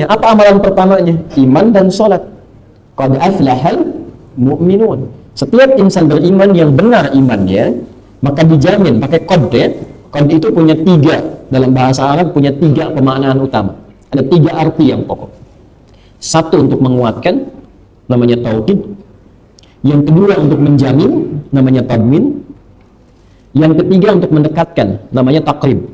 Apa amalan pertamanya? Iman dan sholat. Qad aflahal mu'minun. Setiap insan beriman yang benar imannya, maka dijamin pakai qad ya. Qad itu punya tiga, dalam bahasa Arab punya tiga pemaknaan utama. Ada tiga arti yang pokok. Satu untuk menguatkan, namanya tauhid. Yang kedua untuk menjamin, namanya tadmin. Yang ketiga untuk mendekatkan, namanya takrib.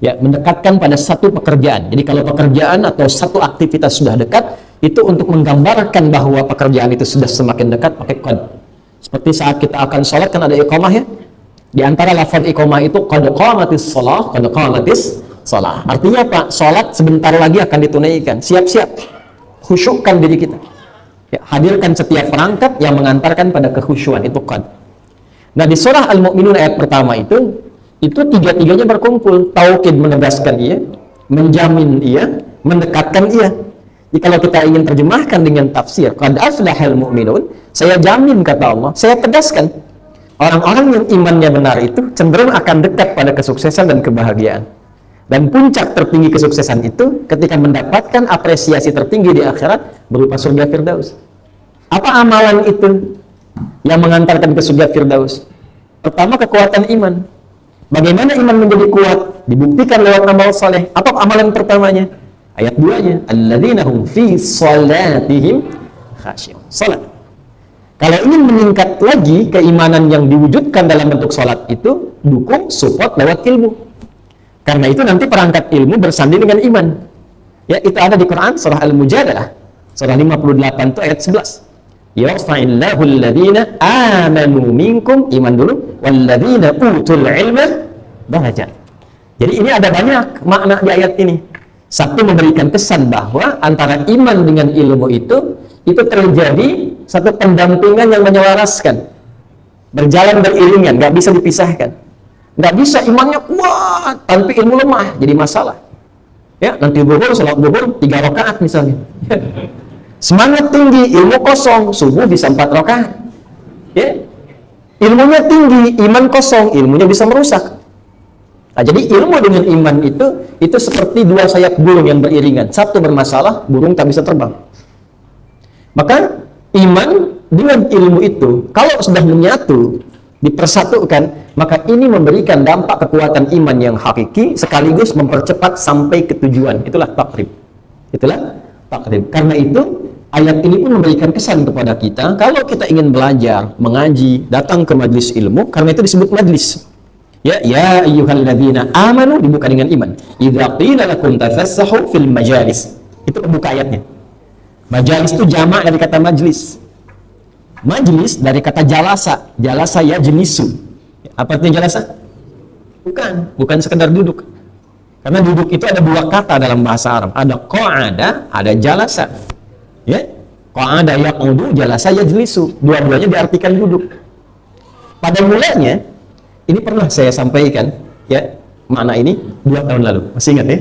Ya, mendekatkan pada satu pekerjaan. Jadi kalau pekerjaan atau satu aktivitas sudah dekat, itu untuk menggambarkan bahwa pekerjaan itu sudah semakin dekat pakai qad. Seperti saat kita akan sholat kan ada iqamah ya. Di antara lafaz iqamah itu qad qamatis shalah, qad qamatis shalah. Artinya apa? Sholat sebentar lagi akan ditunaikan. Siap-siap. Khusyukkan diri kita. Ya, hadirkan setiap perangkat yang mengantarkan pada kekhusyuan, itu qad. Nah, di surah Al-Mu'minun ayat pertama itu tiga-tiganya berkumpul. Tauhid menegaskan iya, menjamin iya, mendekatkan iya. Jadi kalau kita ingin terjemahkan dengan tafsir qad aflahal mu'minun, saya jamin kata Allah, saya tegaskan orang-orang yang imannya benar itu cenderung akan dekat pada kesuksesan dan kebahagiaan. Dan puncak tertinggi kesuksesan itu ketika mendapatkan apresiasi tertinggi di akhirat berupa surga Firdaus. Apa amalan itu yang mengantarkan ke surga Firdaus? Pertama, kekuatan iman. Bagaimana iman menjadi kuat? Dibuktikan lewat amal saleh. Apa amalan pertamanya? Ayat 2-nya, alladzina hum fi shalatihim khashi'un. Salat. Kalau ingin meningkat lagi keimanan yang diwujudkan dalam bentuk salat itu, dukung support lewat ilmu. Karena itu nanti perangkat ilmu bersanding dengan iman. Ya, itu ada di Quran surah Al-Mujadalah, surah 58 itu ayat 11. Yarfa'illahu alladhina amanu minkum, iman dulu, walladhina utul ilma darajat. Jadi ini ada banyak makna di ayat ini. Satu, memberikan kesan bahwa antara iman dengan ilmu itu terjadi satu pendampingan yang menyelaraskan, berjalan beriringan, nggak bisa dipisahkan. Nggak bisa imannya kuat tapi ilmu lemah, jadi masalah. Ya, nanti zuhur, salat zuhur 3 rakaat misalnya. Semangat tinggi, ilmu kosong, subuh bisa 4 rakaat. Ya, ilmunya tinggi, iman kosong, ilmunya bisa merusak. Nah, jadi ilmu dengan iman itu seperti dua sayap burung yang beriringan. Satu bermasalah, burung tak bisa terbang. Maka iman dengan ilmu itu kalau sudah menyatu, dipersatukan, maka ini memberikan dampak kekuatan iman yang hakiki sekaligus mempercepat sampai ke tujuan. Itulah takrib. Itulah takrib. Karena itu ayat ini pun memberikan kesan kepada kita, kalau kita ingin belajar, mengaji, datang ke majlis ilmu, karena itu disebut majlis. Ya ayyuhalladzina amanu, dibuka dengan iman. Idza qila lakum tafassahu fil majalis. Itu pembuka ayatnya. Majalis itu jamak dari kata majlis. Majlis dari kata jalasa. Jalasa ya jenisu. Apa artinya jalasa? Bukan sekedar duduk. Karena duduk itu ada dua kata dalam bahasa Arab. Ada qa'ada, ada jalasa. Ya, qa'ada yaqudu, jalasa yajlisu. Dua-duanya diartikan duduk. Pada mulanya, ini pernah saya sampaikan, ya, makna ini 2 tahun lalu. Masih ingat ya?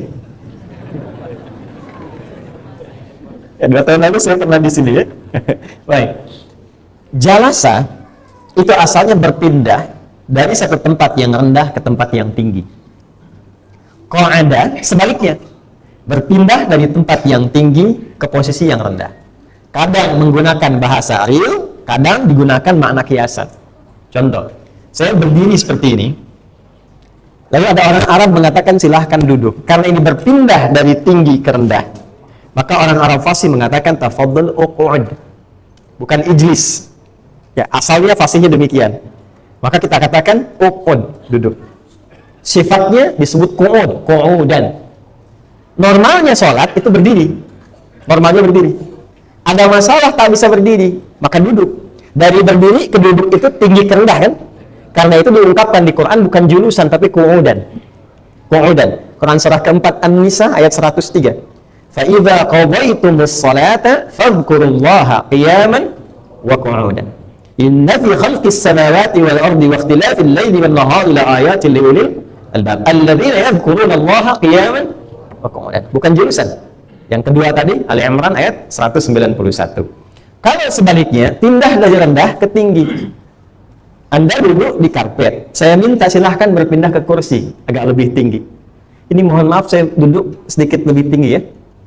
Ya, 2 tahun lalu saya pernah di sini ya. Baik. Jalasa itu asalnya berpindah dari satu tempat yang rendah ke tempat yang tinggi. Qa'ada sebaliknya, berpindah dari tempat yang tinggi ke posisi yang rendah. Kadang menggunakan bahasa real, kadang digunakan makna kiasan. Contoh, saya berdiri seperti ini, lalu ada orang Arab mengatakan silahkan duduk. Karena ini berpindah dari tinggi ke rendah, maka orang Arab fasih mengatakan tafaddal uq'ud, bukan ijlis. Ya, asalnya fasihnya demikian. Maka kita katakan uq'ud, duduk. Sifatnya disebut qu'ud, qu'udan. Normalnya sholat itu berdiri. Normalnya berdiri. Ada masalah tak bisa berdiri, maka duduk. Dari berdiri ke duduk itu tinggi ke rendah kan? Karena itu diungkapkan di Quran bukan julusan tapi qu'udan. Qu'udan. Quran surah keempat An-Nisa ayat 103. Fa idza qadaytumus sholata fadhkurullaha qiyaman wa qu'udan. Inna fi khalqis samawati wal ardi wa ikhtilafil laili wan nahari la ayatin liulil albab alladzina yadhkurunallaha qiyaman wa qu'udan. Bukan julusan. Yang kedua tadi Ali Imran ayat 191. Kalau sebaliknya, pindah dari rendah ke tinggi. Anda duduk di karpet, saya minta silahkan berpindah ke kursi agak lebih tinggi. Ini mohon maaf saya duduk sedikit lebih tinggi ya.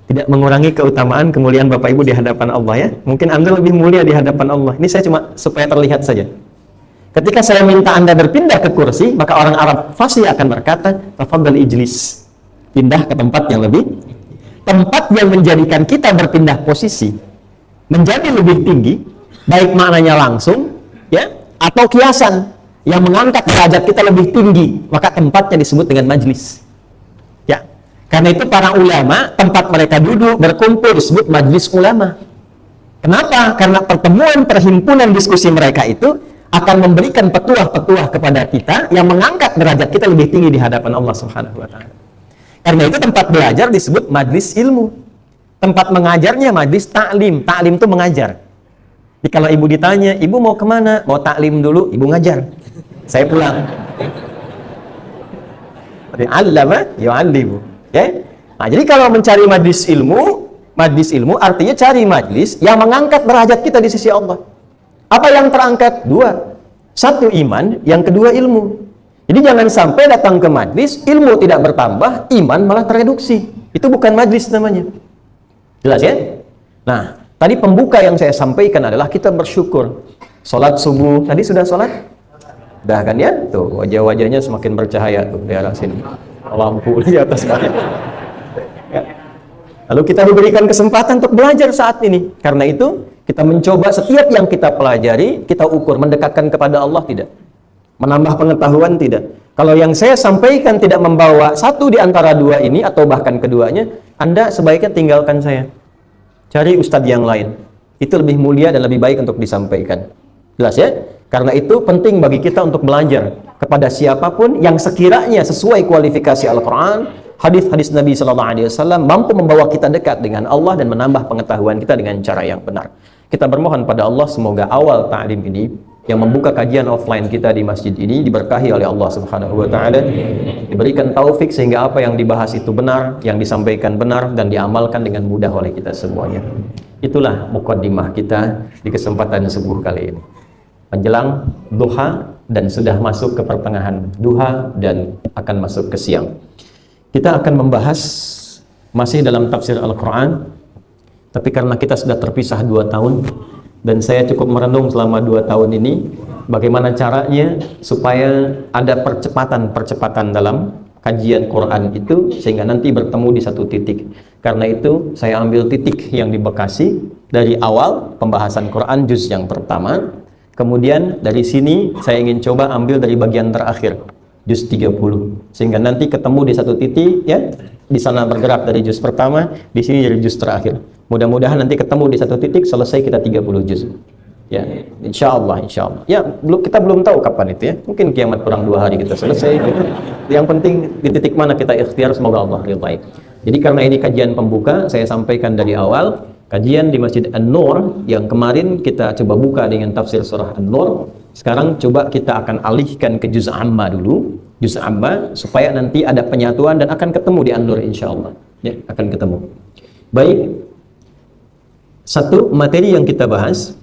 tidak mengurangi keutamaan kemuliaan Bapak Ibu di hadapan Allah ya. Mungkin Anda lebih mulia di hadapan Allah. Ini saya cuma supaya terlihat saja. Ketika saya minta Anda berpindah ke kursi, maka orang Arab fasih akan berkata, tafadhal ijlis. Pindah ke tempat yang lebih, tempat yang menjadikan kita berpindah posisi menjadi lebih tinggi, baik maknanya langsung ya atau kiasan yang mengangkat derajat kita lebih tinggi, maka tempatnya disebut dengan majlis. Ya. Karena itu para ulama, tempat mereka duduk berkumpul disebut majlis ulama. Kenapa? Karena pertemuan perhimpunan diskusi mereka itu akan memberikan petuah-petuah kepada kita yang mengangkat derajat kita lebih tinggi di hadapan Allah Subhanahu wa taala. Karena itu tempat belajar disebut majlis ilmu. Tempat mengajarnya majlis ta'lim. Ta'lim itu mengajar. Jadi kalau ibu ditanya, ibu mau kemana? Mau ta'lim dulu, ibu ngajar. Saya pulang. Allama yu'allimu. Ya? Nah, jadi kalau mencari majlis ilmu artinya cari majlis yang mengangkat derajat kita di sisi Allah. Apa yang terangkat? Dua. Satu iman, yang kedua ilmu. Jadi jangan sampai datang ke majlis, ilmu tidak bertambah, iman malah tereduksi. Itu bukan majlis namanya. Jelas ya? Nah, tadi pembuka yang saya sampaikan adalah kita bersyukur. Sholat subuh, tadi sudah sholat? Udah kan ya? Tuh, wajah-wajahnya semakin bercahaya tuh di arah sini. Lampu di atas banyak. Ya. Lalu kita diberikan kesempatan untuk belajar saat ini. Karena itu, kita mencoba setiap yang kita pelajari, kita ukur, mendekatkan kepada Allah tidak? Menambah pengetahuan tidak? Kalau yang saya sampaikan tidak membawa satu di antara dua ini atau bahkan keduanya, Anda sebaiknya tinggalkan saya. Cari ustadz yang lain. Itu lebih mulia dan lebih baik untuk disampaikan. Jelas ya? Karena itu penting bagi kita untuk belajar kepada siapapun yang sekiranya sesuai kualifikasi Al-Quran, hadis-hadis Nabi SAW mampu membawa kita dekat dengan Allah dan menambah pengetahuan kita dengan cara yang benar. Kita bermohon pada Allah semoga awal ta'lim ini yang membuka kajian offline kita di masjid ini diberkahi oleh Allah Subhanahu wa taala, diberikan taufik sehingga apa yang dibahas itu benar, yang disampaikan benar dan diamalkan dengan mudah oleh kita semuanya. Itulah mukaddimah kita di kesempatan subuh kali ini. Menjelang duha dan sudah masuk ke pertengahan duha dan akan masuk ke siang. Kita akan membahas masih dalam tafsir Al-Qur'an, tapi karena kita sudah terpisah 2 tahun dan saya cukup merenung selama 2 tahun ini bagaimana caranya supaya ada percepatan dalam kajian Quran itu sehingga nanti bertemu di satu titik. Karena itu saya ambil titik yang di Bekasi dari awal pembahasan Quran juz yang pertama, kemudian dari sini saya ingin coba ambil dari bagian terakhir juz 30 sehingga nanti ketemu di satu titik ya, di sana bergerak dari juz pertama, di sini dari juz terakhir. Mudah-mudahan nanti ketemu di satu titik selesai kita 30 juz. Ya, insyaallah. Ya, kita belum tahu kapan itu ya. Mungkin kiamat kurang 2 hari kita selesai gitu. Yang penting di titik mana kita ikhtiar, semoga Allah ridhai. Jadi karena ini kajian pembuka, saya sampaikan dari awal kajian di Masjid An-Nur yang kemarin kita coba buka dengan tafsir surah An-Nur. Sekarang coba kita akan alihkan ke juz amma dulu, juz amma supaya nanti ada penyatuan dan akan ketemu di An-Nur insyaallah. Ya, akan ketemu. Baik. Satu materi yang kita bahas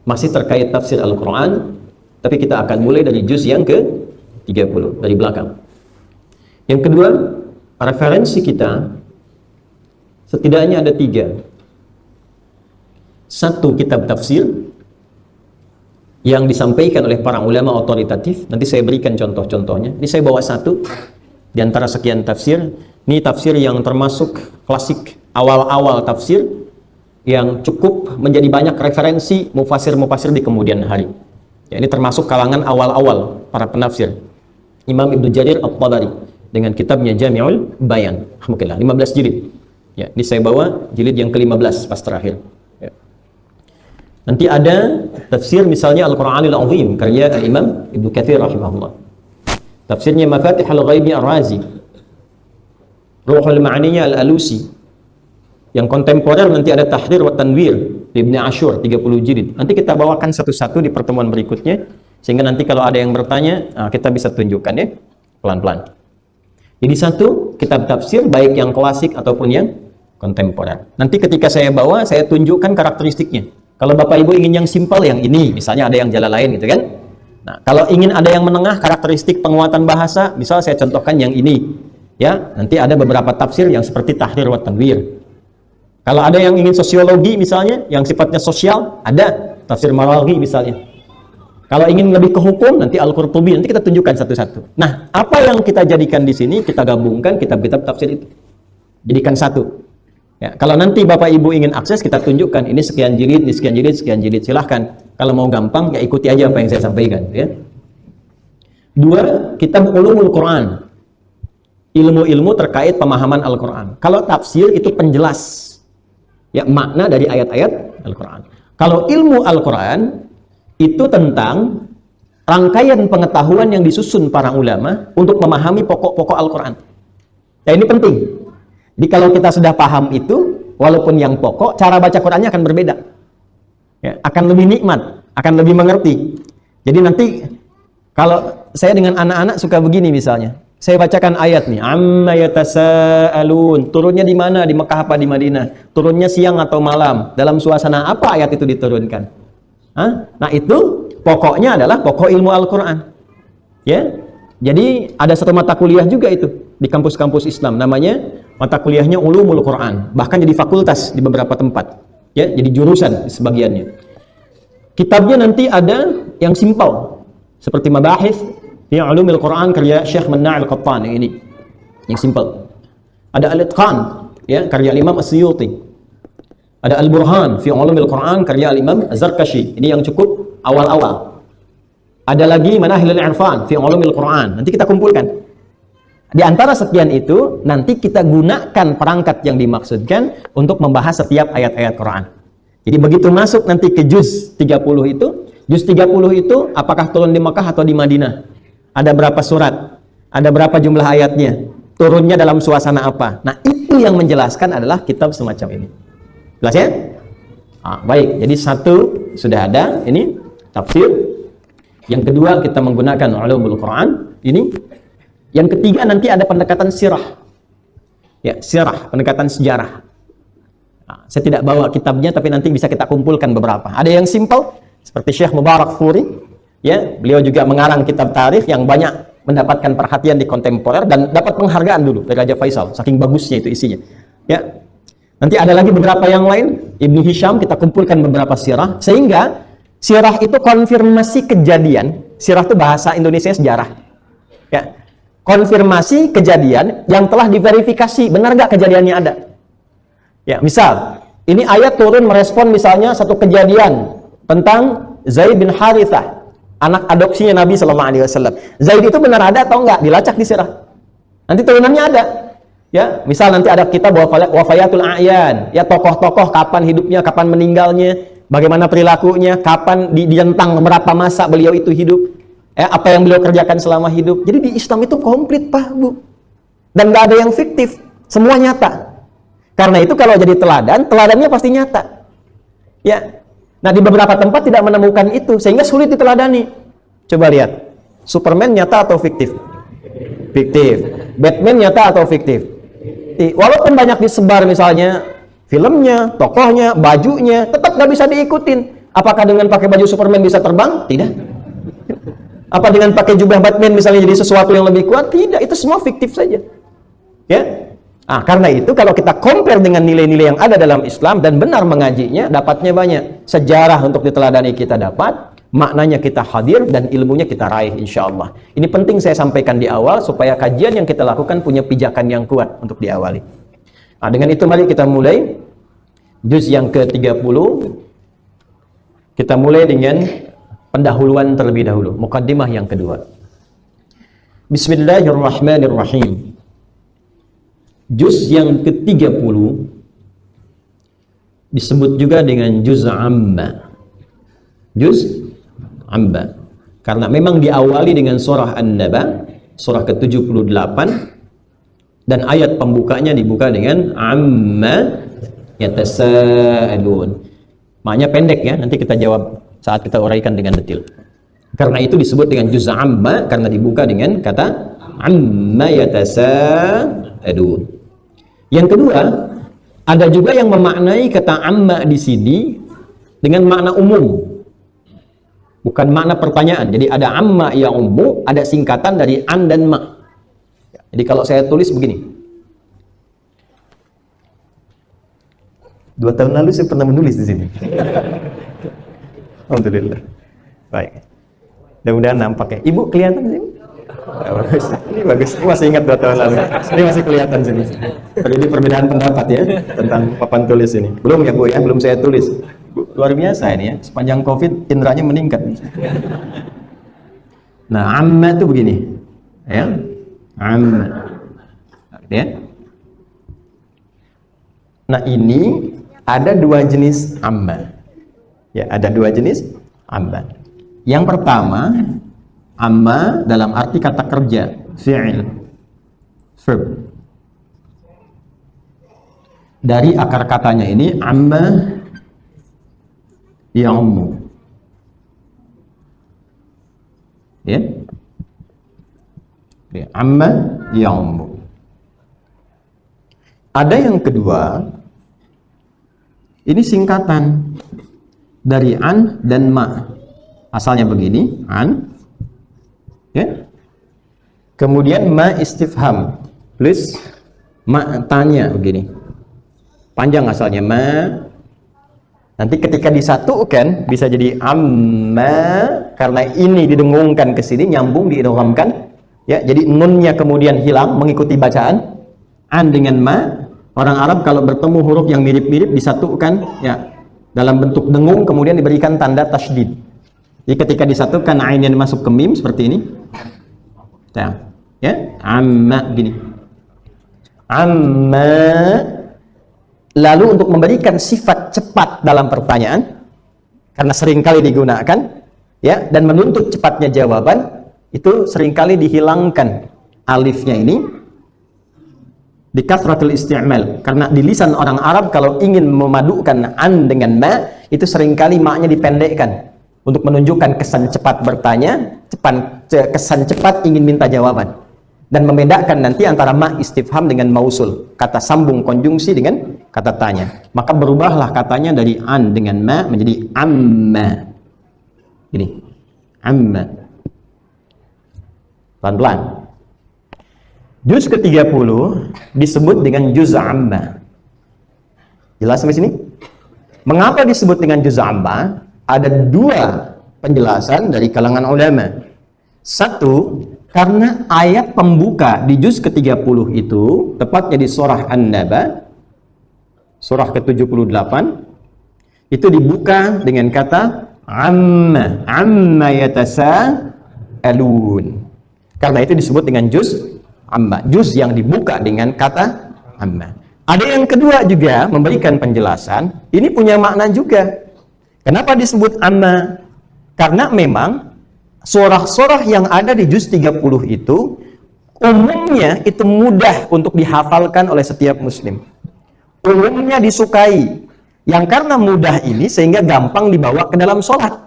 masih terkait tafsir Al-Quran, tapi kita akan mulai dari juz yang ke-30 dari belakang. Yang kedua, referensi kita setidaknya ada 3. Satu, kitab tafsir yang disampaikan oleh para ulama otoritatif. Nanti saya berikan contoh-contohnya. Ini saya bawa satu di antara sekian tafsir. Ini tafsir yang termasuk klasik awal-awal tafsir yang cukup menjadi banyak referensi mufasir-mufasir di kemudian hari. Ya, ini termasuk kalangan awal-awal para penafsir. Imam Ibnu Jarir At-Tabari dengan kitabnya Jami'ul Bayan. Alhamdulillah, 15 jilid. Ya, ini saya bawa jilid yang ke-15 pas terakhir. Ya. Nanti ada tafsir misalnya Al-Qur'anil Azim karya Imam Ibnu Katsir rahimahullah. Tafsirnya Mafatihul Ghaibi Ar-Razi. Ruhul Ma'aninya Al-Alusi. Yang kontemporer nanti ada Tahrir wa Tanwir Ibnu Ashur 30 jilid. Nanti kita bawakan satu-satu di pertemuan berikutnya sehingga nanti kalau ada yang bertanya kita bisa tunjukkan ya pelan-pelan. Jadi satu kitab tafsir baik yang klasik ataupun yang kontemporer. Nanti ketika saya bawa saya tunjukkan karakteristiknya. Kalau Bapak Ibu ingin yang simpel yang ini, misalnya ada yang jalan lain gitu kan. Nah, kalau ingin ada yang menengah karakteristik penguatan bahasa, misal saya contohkan yang ini. Ya, nanti ada beberapa tafsir yang seperti tahrir wa tanwir. Kalau ada yang ingin sosiologi misalnya, yang sifatnya sosial, ada tafsir Maraghi misalnya. Kalau ingin lebih ke hukum, nanti Al-Qurtubi, nanti kita tunjukkan satu-satu. Nah, apa yang kita jadikan di sini, kita gabungkan kitab-kitab tafsir itu. Jadikan satu. Ya, kalau nanti Bapak Ibu ingin akses, kita tunjukkan ini sekian jilid, ini sekian jilid, sekian jilid. Silahkan. Kalau mau gampang, ya ikuti aja apa yang saya sampaikan. Ya. 2, kitab Ulumul Quran. Ilmu-ilmu terkait pemahaman Al-Quran. Kalau tafsir itu penjelas, ya, makna dari ayat-ayat Al-Quran. Kalau ilmu Al-Quran itu tentang rangkaian pengetahuan yang disusun para ulama untuk memahami pokok-pokok Al-Quran. Ya, ini penting. Jadi kalau kita sudah paham itu, walaupun yang pokok, cara baca Qurannya akan berbeda. Ya, akan lebih nikmat, akan lebih mengerti. Jadi nanti kalau saya dengan anak-anak suka begini misalnya, saya bacakan ayat nih, amma yatasaalun, turunnya di mana? Di Mekah apa di Madinah? Turunnya siang atau malam? Dalam suasana apa ayat itu diturunkan? Hah? Nah, itu pokoknya adalah pokok ilmu Al-Quran. Ya, jadi ada satu mata kuliah juga itu di kampus-kampus Islam, namanya mata kuliahnya Ulumul Quran, bahkan jadi fakultas di beberapa tempat. Ya, jadi jurusan sebagiannya. Kitabnya nanti ada yang simpel, seperti Mabahith fi Ulumil Quran karya Syekh Manna' Al-Qattani, ini yang simple. Ada Al-Itqan, ya, karya Imam As-Suyuti. Ada Al-Burhan fi Ulumil Quran karya Imam Az-Zarkashi, ini yang cukup awal-awal. Ada lagi Manahilul Irfan fi Ulumil Quran, nanti kita kumpulkan. Di antara sekian itu nanti kita gunakan perangkat yang dimaksudkan untuk membahas setiap ayat-ayat Quran. Jadi begitu masuk nanti ke juz 30 itu, juz 30 itu apakah turun di Makkah atau di Madinah? Ada berapa surat? Ada berapa jumlah ayatnya? Turunnya dalam suasana apa? Nah, itu yang menjelaskan adalah kitab semacam ini. Jelas ya? Baik, jadi satu sudah ada, ini tafsir. Yang kedua kita menggunakan Ulumul Quran, ini. Yang ketiga nanti ada pendekatan sirah. Ya, sirah, pendekatan sejarah. Saya tidak bawa kitabnya, tapi nanti bisa kita kumpulkan beberapa. Ada yang simple, seperti Syekh Mubarak Furi. Ya, beliau juga mengarang kitab tarikh yang banyak mendapatkan perhatian di kontemporer dan dapat penghargaan dulu dari Raja Faisal, saking bagusnya itu isinya. Ya, nanti ada lagi beberapa yang lain, Ibnu Hisham, kita kumpulkan beberapa sirah, sehingga sirah itu konfirmasi kejadian. Sirah itu bahasa Indonesia sejarah. Ya, konfirmasi kejadian yang telah diverifikasi, benar nggak kejadiannya ada. Ya, misal ini ayat turun merespon misalnya satu kejadian tentang Zaid bin Harithah, anak adopsinya Nabi SAW. Zaid itu benar ada atau enggak? Dilacak di sirah. Nanti turunannya ada. Ya, misal nanti ada kitab Wafayatul A'yan, ya, tokoh-tokoh kapan hidupnya, kapan meninggalnya, bagaimana perilakunya, kapan di rentang berapa masa beliau itu hidup, ya, apa yang beliau kerjakan selama hidup. Jadi di Islam itu komplit, Pak, Bu. Dan nggak ada yang fiktif, semua nyata. Karena itu kalau jadi teladan, teladannya pasti nyata. Ya. Nah, di beberapa tempat tidak menemukan itu, sehingga sulit diteladani. Coba lihat, Superman nyata atau fiktif? Fiktif. Batman nyata atau fiktif? Walaupun banyak disebar misalnya filmnya, tokohnya, bajunya, tetap nggak bisa diikutin. Apakah dengan pakai baju Superman bisa terbang? Tidak. Apa dengan pakai jubah Batman misalnya jadi sesuatu yang lebih kuat? Tidak, itu semua fiktif saja. Ya. Karena itu kalau kita compare dengan nilai-nilai yang ada dalam Islam dan benar mengajinya, dapatnya banyak. Sejarah untuk diteladani kita dapat, maknanya kita hadir, dan ilmunya kita raih insya Allah. Ini penting saya sampaikan di awal supaya kajian yang kita lakukan punya pijakan yang kuat untuk diawali. Dengan itu mari kita mulai juz yang ke-30. Kita mulai dengan pendahuluan terlebih dahulu, mukaddimah yang kedua. Bismillahirrahmanirrahim. Juz yang ke-30 disebut juga dengan juz amma. Juz amma. Karena memang diawali dengan surah An-Naba, surah ke-78, dan ayat pembukanya dibuka dengan amma yatasaalun. Maknanya pendek ya, nanti kita jawab saat kita uraikan dengan detail. Karena itu disebut dengan juz amma, karena dibuka dengan kata amma yatasaalun. Yang kedua, ada juga yang memaknai kata amma di sini dengan makna umum, bukan makna pertanyaan. Jadi ada amma yang umum, ada singkatan dari an dan ma. Jadi kalau saya tulis begini. 2 tahun lalu saya pernah menulis di sini. Alhamdulillah. Baik. Mudah-mudahan nampak ya. Ibu kelihatan sini? Bagus. Ini bagus. Ini masih ingat 2 tahun lalu. Ini masih kelihatan sini. Ini perbedaan pendapat ya tentang papan tulis ini. Belum ya Bu ya, belum saya tulis. Luar biasa ini ya. Sepanjang Covid indranya meningkat. Nah, amma itu begini. Ya. Amma. Ya. Nah, ini ada 2 jenis amma. Ya, ada 2 jenis amma. Yang pertama, amma dalam arti kata kerja, fi'il, verb. Dari akar katanya ini amma ya'ummu. Ya. Amma ya'ummu. Ada yang kedua, ini singkatan dari an dan ma. Asalnya begini, an, ya. Kemudian ma istifham, plus ma tanya begini. Panjang asalnya ma. Nanti ketika disatukan bisa jadi amma karena ini didengungkan ke sini, nyambung diidghamkan, ya. Jadi nunnya kemudian hilang mengikuti bacaan. An dengan ma. Orang Arab kalau bertemu huruf yang mirip-mirip disatukan ya dalam bentuk dengung kemudian diberikan tanda tasydid. Jadi ketika disatukan ainnya masuk ke mim seperti ini. Ya, amma gini. Amma. Lalu untuk memberikan sifat cepat dalam pertanyaan karena seringkali digunakan ya dan menuntut cepatnya jawaban itu seringkali dihilangkan alifnya ini di kasratul isti'mal karena di lisan orang Arab kalau ingin memadukan an dengan ma itu seringkali ma-nya dipendekkan untuk menunjukkan kesan cepat bertanya, kesan cepat ingin minta jawaban dan membedakan nanti antara ma istifham dengan mausul, kata sambung konjungsi dengan kata tanya. Maka berubahlah katanya dari an dengan ma menjadi amma. Ini amma. Pelan-pelan. Juz ke-30 disebut dengan juz amma. Jelas sampai sini? Mengapa disebut dengan juz amma? Ada 2 penjelasan dari kalangan ulama. Satu, karena ayat pembuka di juz ke-30 itu, tepatnya di surah An-Naba, surah ke-78, itu dibuka dengan kata amma yatasa'alun. Karena itu disebut dengan juz amma, juz yang dibuka dengan kata amma. Ada yang kedua juga memberikan penjelasan, ini punya makna juga. Kenapa disebut amma? Karena memang surah-surah yang ada di juz 30 itu umumnya itu mudah untuk dihafalkan oleh setiap muslim. Umumnya disukai. Yang karena mudah ini sehingga gampang dibawa ke dalam sholat.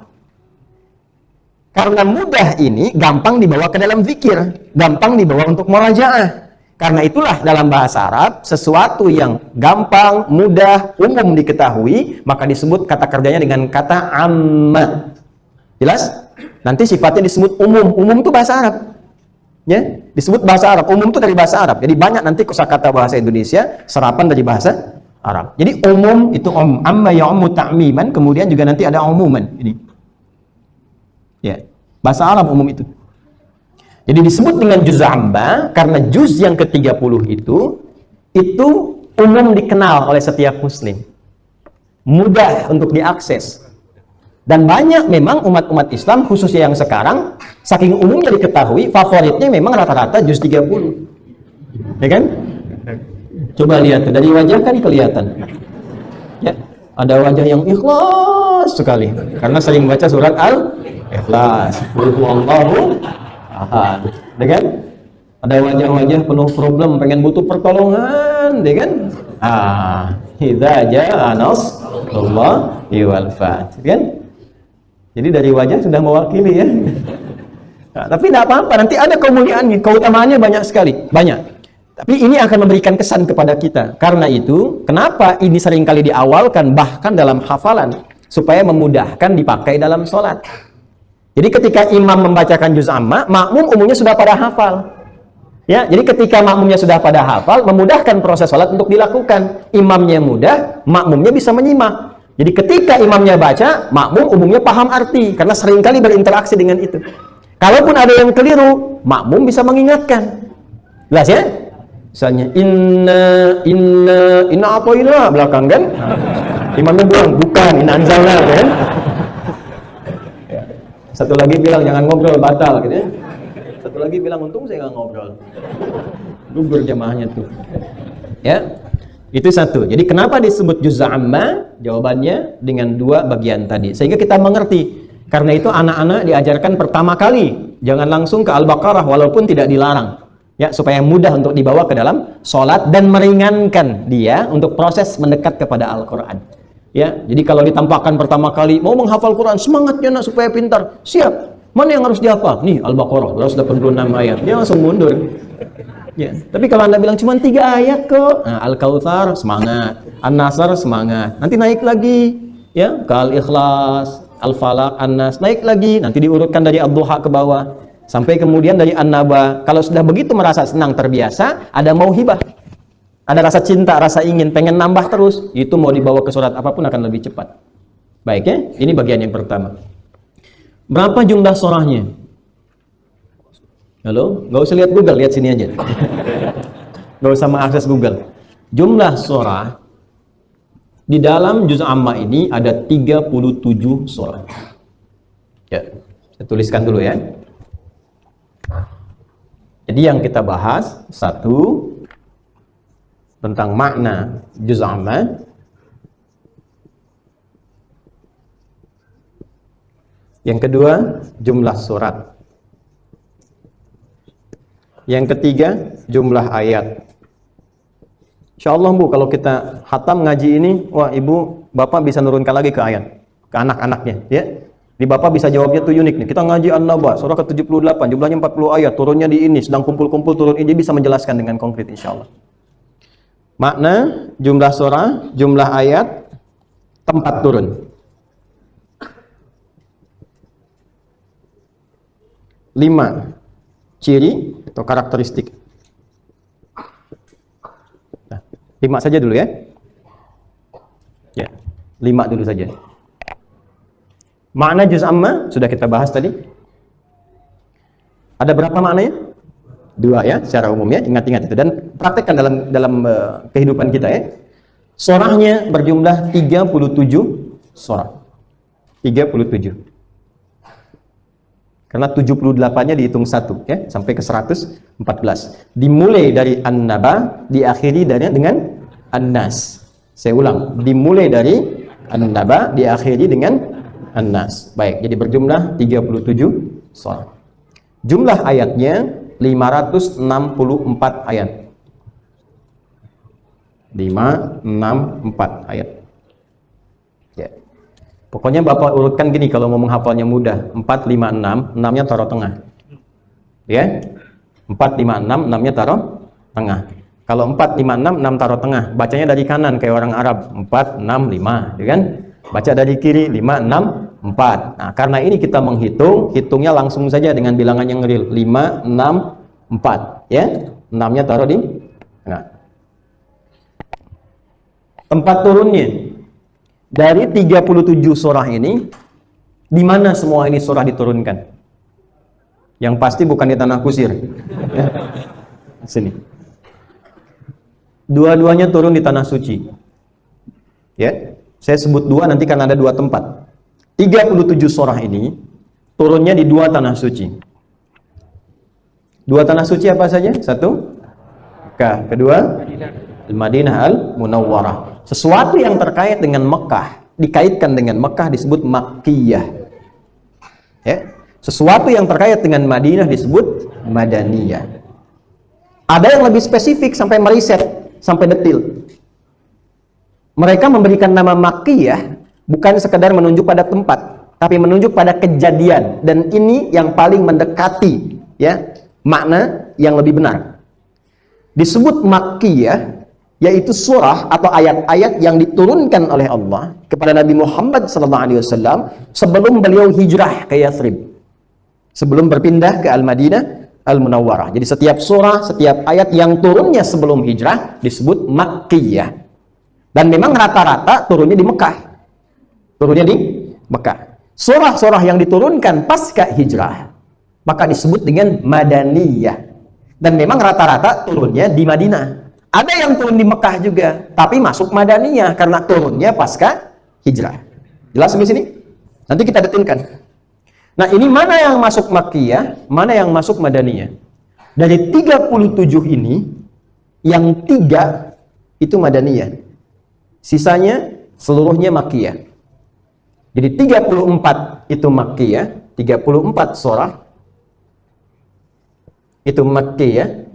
Karena mudah ini gampang dibawa ke dalam zikir, gampang dibawa untuk murajaah. Karena itulah dalam bahasa Arab sesuatu yang gampang, mudah, umum diketahui maka disebut kata kerjanya dengan kata amma. Jelas? Nanti sifatnya disebut umum. Umum itu bahasa Arab. Ya, disebut bahasa Arab. Umum itu dari bahasa Arab. Jadi banyak nanti kosakata bahasa Indonesia serapan dari bahasa Arab. Jadi umum itu amma ya'ummu ta'miman, kemudian juga nanti ada umuman ini. Ya, bahasa Arab umum itu. Jadi disebut dengan juz amma karena juz yang ke-30 itu umum dikenal oleh setiap muslim. Mudah untuk diakses. Dan banyak memang umat-umat Islam khususnya yang sekarang saking umumnya diketahui favoritnya memang rata-rata juz 30. Ya kan? Coba lihat dari wajah kan kelihatan. Ya, ada wajah yang ikhlas sekali karena sering baca surat Al-Ikhlas. Qul huwallahu ahad. Ya kan? Ada wajah-wajah penuh problem, pengen butuh pertolongan, ya kan? Idza jaa nasrullahi wal fath, kan? Jadi dari wajah sudah mewakili ya. Nah, tapi tidak apa-apa, nanti ada kemuliaannya, keutamaannya banyak sekali, banyak. Tapi ini akan memberikan kesan kepada kita. Karena itu, kenapa ini seringkali diawalkan bahkan dalam hafalan supaya memudahkan dipakai dalam sholat. Jadi ketika imam membacakan juz amma, makmum umumnya sudah pada hafal. Ya, jadi ketika makmumnya sudah pada hafal, memudahkan proses sholat untuk dilakukan. Imamnya mudah, makmumnya bisa menyimak. Jadi ketika imamnya baca, makmum umumnya paham arti, karena seringkali berinteraksi dengan itu. Kalaupun ada yang keliru, makmum bisa mengingatkan. Jelas ya? Misalnya, inna apa ina belakang kan? Imamnya bilang, bukan, inna anzalna kan? Satu lagi bilang, jangan ngobrol, batal gitu ya. Satu lagi bilang, untung saya nggak ngobrol. Gugur jamaahnya tuh. Ya, itu satu. Jadi kenapa disebut juz' amma? Jawabannya dengan dua bagian tadi. Sehingga kita mengerti. Karena itu anak-anak diajarkan pertama kali. Jangan langsung ke Al-Baqarah walaupun tidak dilarang. Ya, supaya mudah untuk dibawa ke dalam sholat dan meringankan dia untuk proses mendekat kepada Al-Quran. Ya, jadi kalau ditampakkan pertama kali, mau menghafal Quran, semangatnya nak supaya pintar. Siap. Mana yang harus dihafal? Nih Al-Baqarah 286 ayat. Dia langsung mundur. Ya, tapi kalau Anda bilang cuma 3 ayat kok. Nah, Al-Kautsar semangat, An-Nasr semangat. Nanti naik lagi ya, ke Al-Ikhlas, Al-Falaq, An-Nas, naik lagi. Nanti diurutkan dari Ad-Duha ke bawah sampai kemudian dari An-Naba. Kalau sudah begitu merasa senang terbiasa, ada mauhibah. Ada rasa cinta, rasa ingin, pengen nambah terus. Itu mau dibawa ke surat apapun akan lebih cepat. Baik ya, ini bagian yang pertama. Berapa jumlah surahnya? Halo? Nggak usah lihat Google, lihat sini aja. Nggak usah mengakses Google. Jumlah surah di dalam juz' amma ini ada 37 surah. Ya, saya tuliskan dulu ya. Jadi yang kita bahas, satu, tentang makna juz' amma. Yang kedua, jumlah surat. Yang ketiga, jumlah ayat. Insyaallah Bu, kalau kita khatam ngaji ini, wah Ibu, Bapak bisa nurunkan lagi ke ayat, ke anak-anaknya, ya. Di Bapak bisa jawabnya tuh unik nih. Kita ngaji An-Naba, surah ke-78, jumlahnya 40 ayat, turunnya di ini, sedang kumpul-kumpul turun ini, bisa menjelaskan dengan konkret insyaallah. Makna, jumlah surah, jumlah ayat, tempat turun. 5 ciri atau karakteristik. Nah, 5 saja dulu ya. Ya, 5 dulu saja. Makna juz' amma sudah kita bahas tadi. Ada berapa maknanya? 2 ya, secara umum ya. Ingat-ingat itu dan praktekkan dalam kehidupan kita ya. Surahnya berjumlah 37 surah. 37. Karena 78-nya dihitung 1 ya, sampai ke 114. Dimulai dari An-Naba, diakhiri dengan An-Nas. Saya ulang, dimulai dari An-Naba, diakhiri dengan An-Nas. Baik, jadi berjumlah 37 surah. Jumlah ayatnya 564 ayat. 564 ayat. Ya. Pokoknya Bapak urutkan gini kalau mau menghafalnya mudah. 4, 5, 6, 6-nya taruh tengah. Ya. 4, 5, 6, 6-nya taruh tengah. Kalau 4, 5, 6, 6 taruh tengah. Bacanya dari kanan kayak orang Arab. 4, 6, 5, ya kan? Baca dari kiri 5, 6, 4. Nah, karena ini kita menghitung, hitungnya langsung saja dengan bilangan yang real. 5, 6, 4, ya. 6-nya taruh di tengah. Tempat turunnya dari 37 surah ini, di mana semua ini surah diturunkan? Yang pasti bukan di tanah kusir. Ya. Sini. Dua-duanya turun di tanah suci. Ya, saya sebut 2 nanti karena ada 2 tempat. 37 surah ini turunnya di 2 tanah suci. 2 tanah suci apa saja? 1, Mekah. Kedua, Madinah Al-Munawwarah. Sesuatu yang terkait dengan Mekah, dikaitkan dengan Mekah disebut Makkiyah. Ya. Sesuatu yang terkait dengan Madinah disebut Madaniyah. Ada yang lebih spesifik sampai meriset, sampai detil. Mereka memberikan nama Makkiyah bukan sekedar menunjuk pada tempat, tapi menunjuk pada kejadian, dan ini yang paling mendekati ya makna yang lebih benar. Disebut Makkiyah yaitu surah atau ayat-ayat yang diturunkan oleh Allah kepada Nabi Muhammad SAW sebelum beliau hijrah ke Yathrib, sebelum berpindah ke Al-Madinah Al-Munawwarah. Jadi setiap surah, setiap ayat yang turunnya sebelum hijrah disebut Makkiyah. Dan memang rata-rata turunnya di Mekah. Turunnya di Mekah. Surah-surah yang diturunkan pasca hijrah maka disebut dengan Madaniyah. Dan memang rata-rata turunnya di Madinah. Ada yang turun di Mekah juga, tapi masuk Madaniyah karena turunnya pasca hijrah. Jelas sampai sini? Nanti kita detailkan. Nah, ini mana yang masuk Makkiyah, mana yang masuk Madaniyah. Dari 37 ini, yang 3 itu Madaniyah. Sisanya seluruhnya Makkiyah. Jadi 34 itu Makkiyah, 34 surah itu Makkiyah.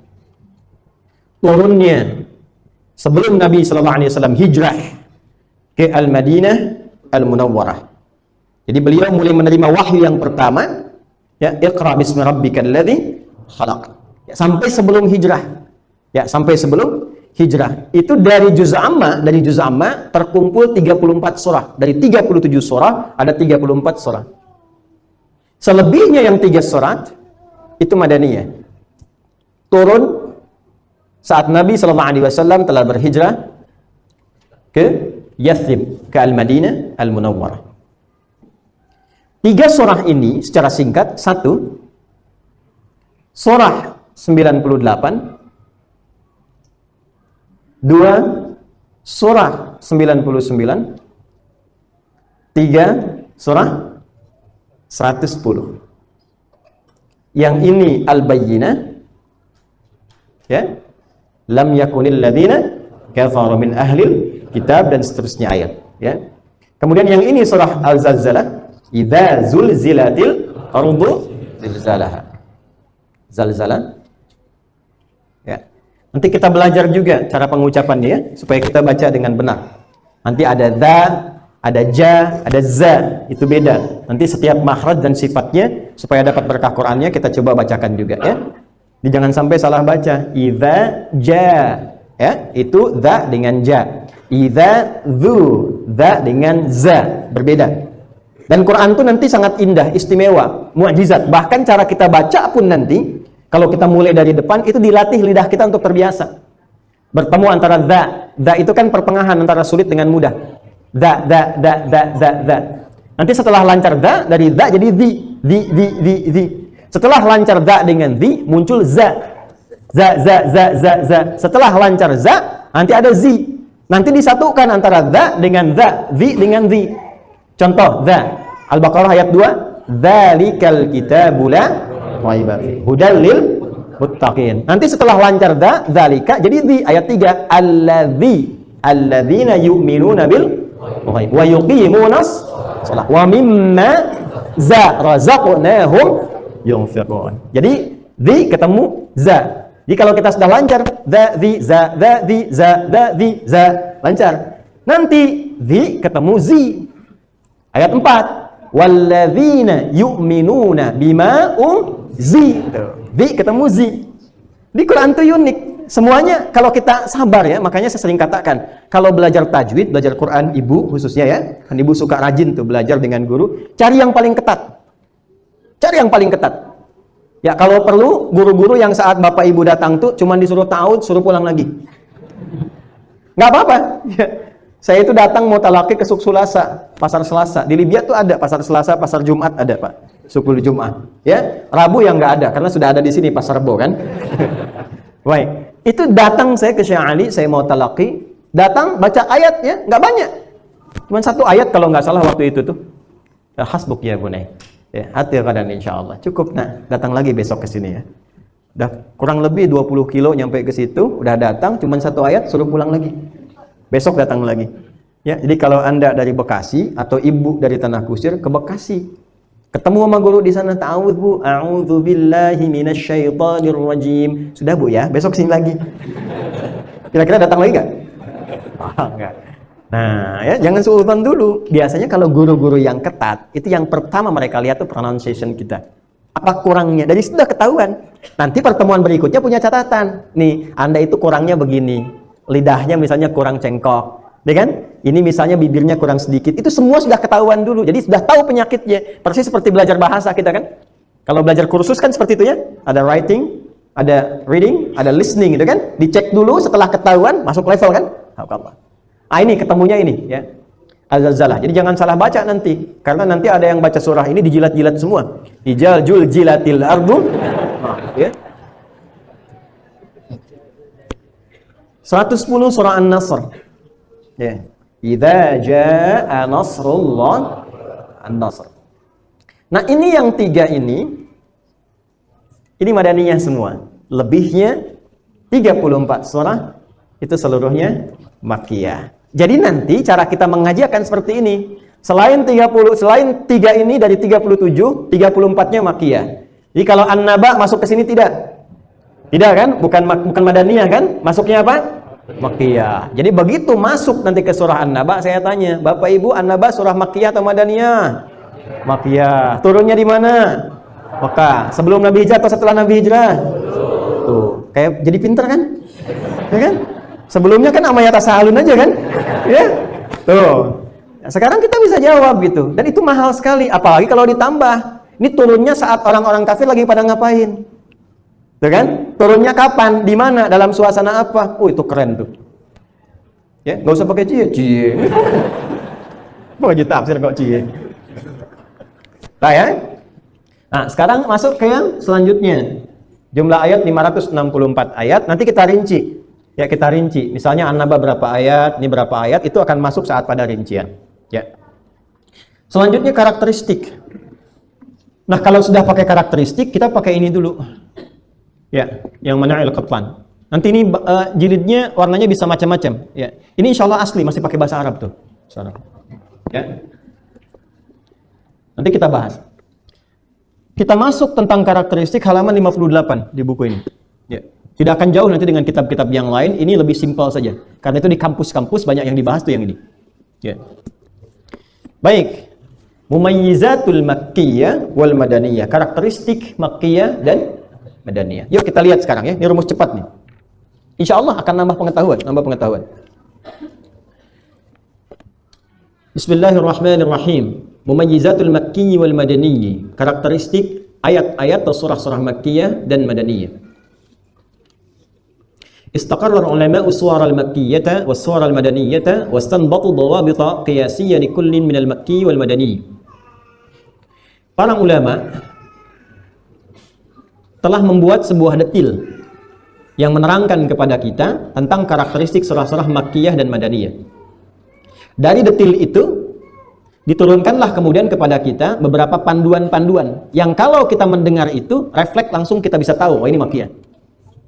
Turunnya sebelum Nabi SAW hijrah ke Al-Madinah Al-Munawwarah. Jadi beliau mulai menerima wahyu yang pertama, ya, Iqra bismi rabbikal ladzi khalaq. Ya, sampai sebelum hijrah. Ya, sampai sebelum hijrah. Itu dari juz amma, terkumpul 34 surah. Dari 37 surah ada 34 surah. Selebihnya yang 3 surat itu Madaniyah. Turun saat Nabi SAW telah berhijrah ke Yathrib, ke Al-Madinah Al-Munawwarah. 3 surah ini secara singkat, 1 surah 98, 2 surah 99, 3 surah 110. Yang ini Al-Bayyinah, ya, lam yakunil ladzina kafaru min ahlil kitab, dan seterusnya ayat, ya. Kemudian yang ini surah Al-Zalzalah, idza zulzilatil ardu zilzalaha. Zalzalah. Ya. Nanti kita belajar juga cara pengucapannya, ya, supaya kita baca dengan benar. Nanti ada dza, ada ja, ada za, itu beda. Nanti setiap makhraj dan sifatnya supaya dapat berkah Qur'annya kita coba bacakan juga, ya. Jadi jangan sampai salah baca. Idza ja, ya, itu dza dengan ja. Idza dzu, dza dengan za, berbeda. Dan Quran itu nanti sangat indah, istimewa, mukjizat. Bahkan cara kita baca pun nanti, kalau kita mulai dari depan, itu dilatih lidah kita untuk terbiasa. Bertemu antara dza. Dza itu kan pertengahan antara sulit dengan mudah. Dza. Nanti setelah lancar dza, dari dza jadi di. Setelah lancar dza dengan di, muncul za. Za. Setelah lancar za, nanti ada zi. Nanti disatukan antara dza dengan dza, zi dengan zi. Contoh, dza. Al-Baqarah ayat 2, dzalikal kitabu la raiba fihi hudal lil muttaqin. Nanti setelah lancar dzalika jadi di ayat 3, alladzina yu'minuna bil ghaib wa yuqimunas shalah wa mimma razaqnahum yunfiqun. Jadi di ketemu za. Jadi kalau kita sudah lancar za lancar. Nanti di ketemu zi. Ayat 4, walladzina yu'minuna bima unzi. Di ketemu zi. Di Quran itu unik. Semuanya kalau kita sabar, ya, makanya saya sering katakan, kalau belajar tajwid, belajar Quran ibu khususnya, ya, kan ibu suka rajin tuh belajar dengan guru, cari yang paling ketat. Cari yang paling ketat. Ya, kalau perlu guru-guru yang saat bapak ibu datang tuh cuman disuruh tahu, suruh pulang lagi. Nggak apa-apa. Ya. Saya itu datang mau talaki ke Suku Sulasa, pasar Selasa. Di Libya tuh ada pasar Selasa, pasar Jumat ada, Pak. Suku Jumat. Ya, Rabu yang nggak ada karena sudah ada di sini pasar Rebo, kan. Baik. Itu datang saya ke Syekh Ali, saya mau talaki, datang baca ayat, ya, nggak banyak. Cuma 1 ayat kalau nggak salah waktu itu tuh. Ya, hasbuk ya bunai. Ya, hati kadang insyaallah. Cukup, nah, datang lagi besok ke sini, ya. Udah kurang lebih 20 kilo nyampe ke situ, udah datang cuma 1 ayat suruh pulang lagi. Besok datang lagi. Ya, jadi kalau Anda dari Bekasi atau ibu dari Tanah Kusir ke Bekasi, ketemu sama guru di sana, ta'awudz Bu, a'udzubillahi minasyaitonir rajim. Sudah Bu, ya, besok sini lagi. Kira-kira datang lagi enggak? Oh, enggak. Nah, ya, jangan suudzon dulu. Biasanya kalau guru-guru yang ketat, itu yang pertama mereka lihat tuh pronunciation kita. Apa kurangnya? Dari sudah ketahuan. Nanti pertemuan berikutnya punya catatan. Nih, Anda itu kurangnya begini. Lidahnya misalnya kurang cengkok, ya kan? Ini misalnya bibirnya kurang sedikit. Itu semua sudah ketahuan dulu. Jadi sudah tahu penyakitnya. Persis seperti belajar bahasa kita, kan? Kalau belajar kursus kan seperti itu ya. Ada writing, ada reading, ada listening gitu kan. Dicek dulu, setelah ketahuan masuk level kan. Allah. Ini ketemunya ini ya. Al-Zalzalah. Jadi jangan salah baca nanti, karena nanti ada yang baca surah ini dijilat-jilat semua. Ijaljul jilatil ardu. Ya. 110 surah An-Nasr. Ya. Idza jaa nasrullah An-Nasr. Nah, ini yang 3 ini madaniyah semua. Lebihnya 34 surah itu seluruhnya makkiyah. Jadi nanti cara kita mengaji akan seperti ini. Selain 3 ini dari 37, 34-nya makkiyah. Jadi kalau An-Naba masuk ke sini tidak? Tidak kan? Bukan madaniyah kan? Masuknya apa? Makkiyah. Jadi begitu masuk nanti ke surah An-Naba, saya tanya, Bapak Ibu, An-Naba surah makkiyah atau madaniyah? Makkiyah. Turunnya di mana? Mekah. Sebelum Nabi Hijrah atau setelah Nabi Hijrah? Tuh, kayak jadi pinter kan? Ya kan? Sebelumnya kan amaya tasahalun aja kan? Ya. Tuh. Nah, sekarang kita bisa jawab gitu. Dan itu mahal sekali, apalagi kalau ditambah. Ini turunnya saat orang-orang kafir lagi pada ngapain? Tuh kan? Turunnya kapan? Di mana? Dalam suasana apa? Itu keren tuh. Ya, nggak usah pakai cie. Pakai tafsir kok cie. Nah ya. Nah, sekarang masuk ke yang selanjutnya. Jumlah ayat 564 ayat. Nanti kita rinci. Ya, kita rinci. Misalnya An-Naba berapa ayat, ini berapa ayat, itu akan masuk saat pada rincian. Ya. Selanjutnya karakteristik. Nah, kalau sudah pakai karakteristik, kita pakai ini dulu. Ya, yang mana al-qatlan. Nanti ini jilidnya warnanya bisa macam-macam. Ya. Ini insya Allah asli, masih pakai bahasa Arab tuh. Ya. Nanti kita bahas. Kita masuk tentang karakteristik halaman 58 di buku ini. Ya. Tidak akan jauh nanti dengan kitab-kitab yang lain, ini lebih simpel saja. Karena itu di kampus-kampus banyak yang dibahas tuh yang ini. Ya. Baik. Mumayyizatul makkiyah wal madaniyah. Karakteristik makkiyah dan madaniyah. Yuk kita lihat sekarang ya. Ini rumus cepat nih. Insya Allah akan nambah pengetahuan. Bismillahirrahmanirrahim. Mumayyizatul makkiyyi wal madaniyyi. Karakteristik ayat-ayat atau surah-surah makkiyah dan madaniyah. استقر العلماء الصور المكية والصور المدنية واستنبطوا ضوابط قياسية لكل من المكي والمدني. Para ulama telah membuat sebuah detil yang menerangkan kepada kita tentang karakteristik surah-surah makkiyah dan madaniyah. Dari detil itu diturunkanlah kemudian kepada kita beberapa panduan-panduan yang kalau kita mendengar itu refleks langsung kita bisa tahu, oh ini makkiyah,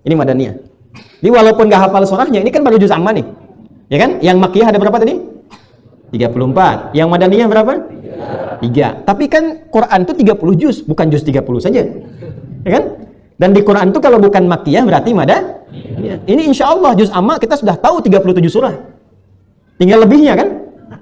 ini madaniyah. Jadi walaupun gak hafal surahnya, ini kan baru juz amma nih. Ya kan? Yang makkiyah ada berapa tadi? 34. Yang madaniyah berapa? 3. Tapi kan Quran itu 30 juz, bukan juz 30 saja. Ya kan? Dan di Quran itu kalau bukan makkiyah berarti madaniyah. Ini insya Allah juz amma kita sudah tahu 37 surah. Tinggal lebihnya kan?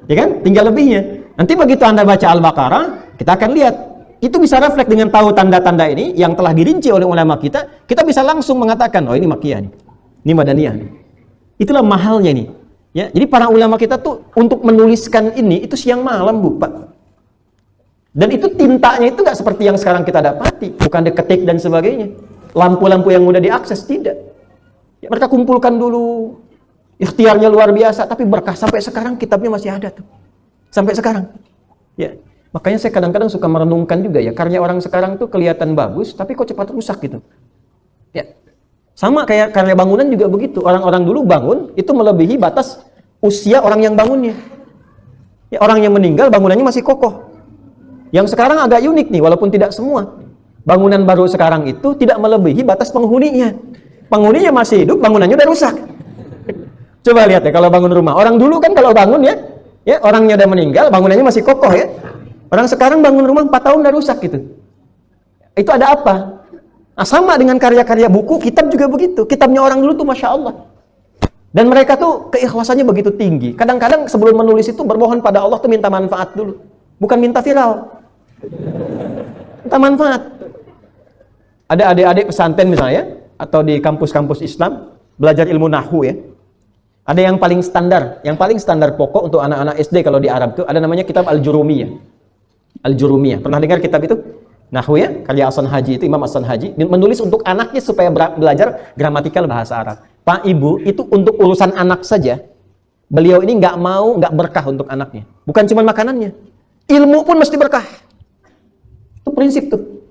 Ya kan? Tinggal lebihnya. Nanti begitu Anda baca Al-Baqarah, kita akan lihat. Itu bisa refleks dengan tahu tanda-tanda ini yang telah dirinci oleh ulama kita bisa langsung mengatakan, oh ini makkiyah nih, ini madaniyah nih. Itulah mahalnya nih. Ya, jadi para ulama kita tuh untuk menuliskan ini itu siang malam Bu, Pak. Dan itu tintanya itu nggak seperti yang sekarang kita dapati, bukan diketik dan sebagainya. Lampu-lampu yang mudah diakses tidak. Ya, mereka kumpulkan dulu, ikhtiarnya luar biasa, tapi berkah sampai sekarang kitabnya masih ada tuh, sampai sekarang. Ya. Makanya saya kadang-kadang suka merenungkan juga ya, karya orang sekarang tuh kelihatan bagus, tapi kok cepat rusak gitu. Ya. Sama kayak karya bangunan juga begitu. Orang-orang dulu bangun, itu melebihi batas usia orang yang bangunnya. Ya, orang yang meninggal, bangunannya masih kokoh. Yang sekarang agak unik nih, walaupun tidak semua. Bangunan baru sekarang itu tidak melebihi batas penghuninya. Penghuninya masih hidup, bangunannya udah rusak. Coba lihat ya, kalau bangun rumah. Orang dulu kan kalau bangun ya orangnya udah meninggal, bangunannya masih kokoh ya. Orang sekarang bangun rumah 4 tahun udah rusak gitu. Itu ada apa? Nah, sama dengan karya-karya buku, kitab juga begitu. Kitabnya orang dulu tuh Masya Allah. Dan mereka tuh keikhlasannya begitu tinggi. Kadang-kadang sebelum menulis itu bermohon pada Allah tuh minta manfaat dulu. Bukan minta viral. Minta manfaat. Ada adik-adik pesantren misalnya, atau di kampus-kampus Islam, belajar ilmu nahwu ya. Ada yang paling standar pokok untuk anak-anak SD kalau di Arab tuh, ada namanya kitab Al-Jurumiyah. Al-Jurumiyah. Pernah dengar kitab itu? Nahwu ya, karya As-Sanhaji itu, Imam As-Sanhaji menulis untuk anaknya supaya belajar gramatikal bahasa Arab. Pak Ibu, itu untuk urusan anak saja. Beliau ini nggak berkah untuk anaknya. Bukan cuma makanannya, ilmu pun mesti berkah. Itu prinsip tuh.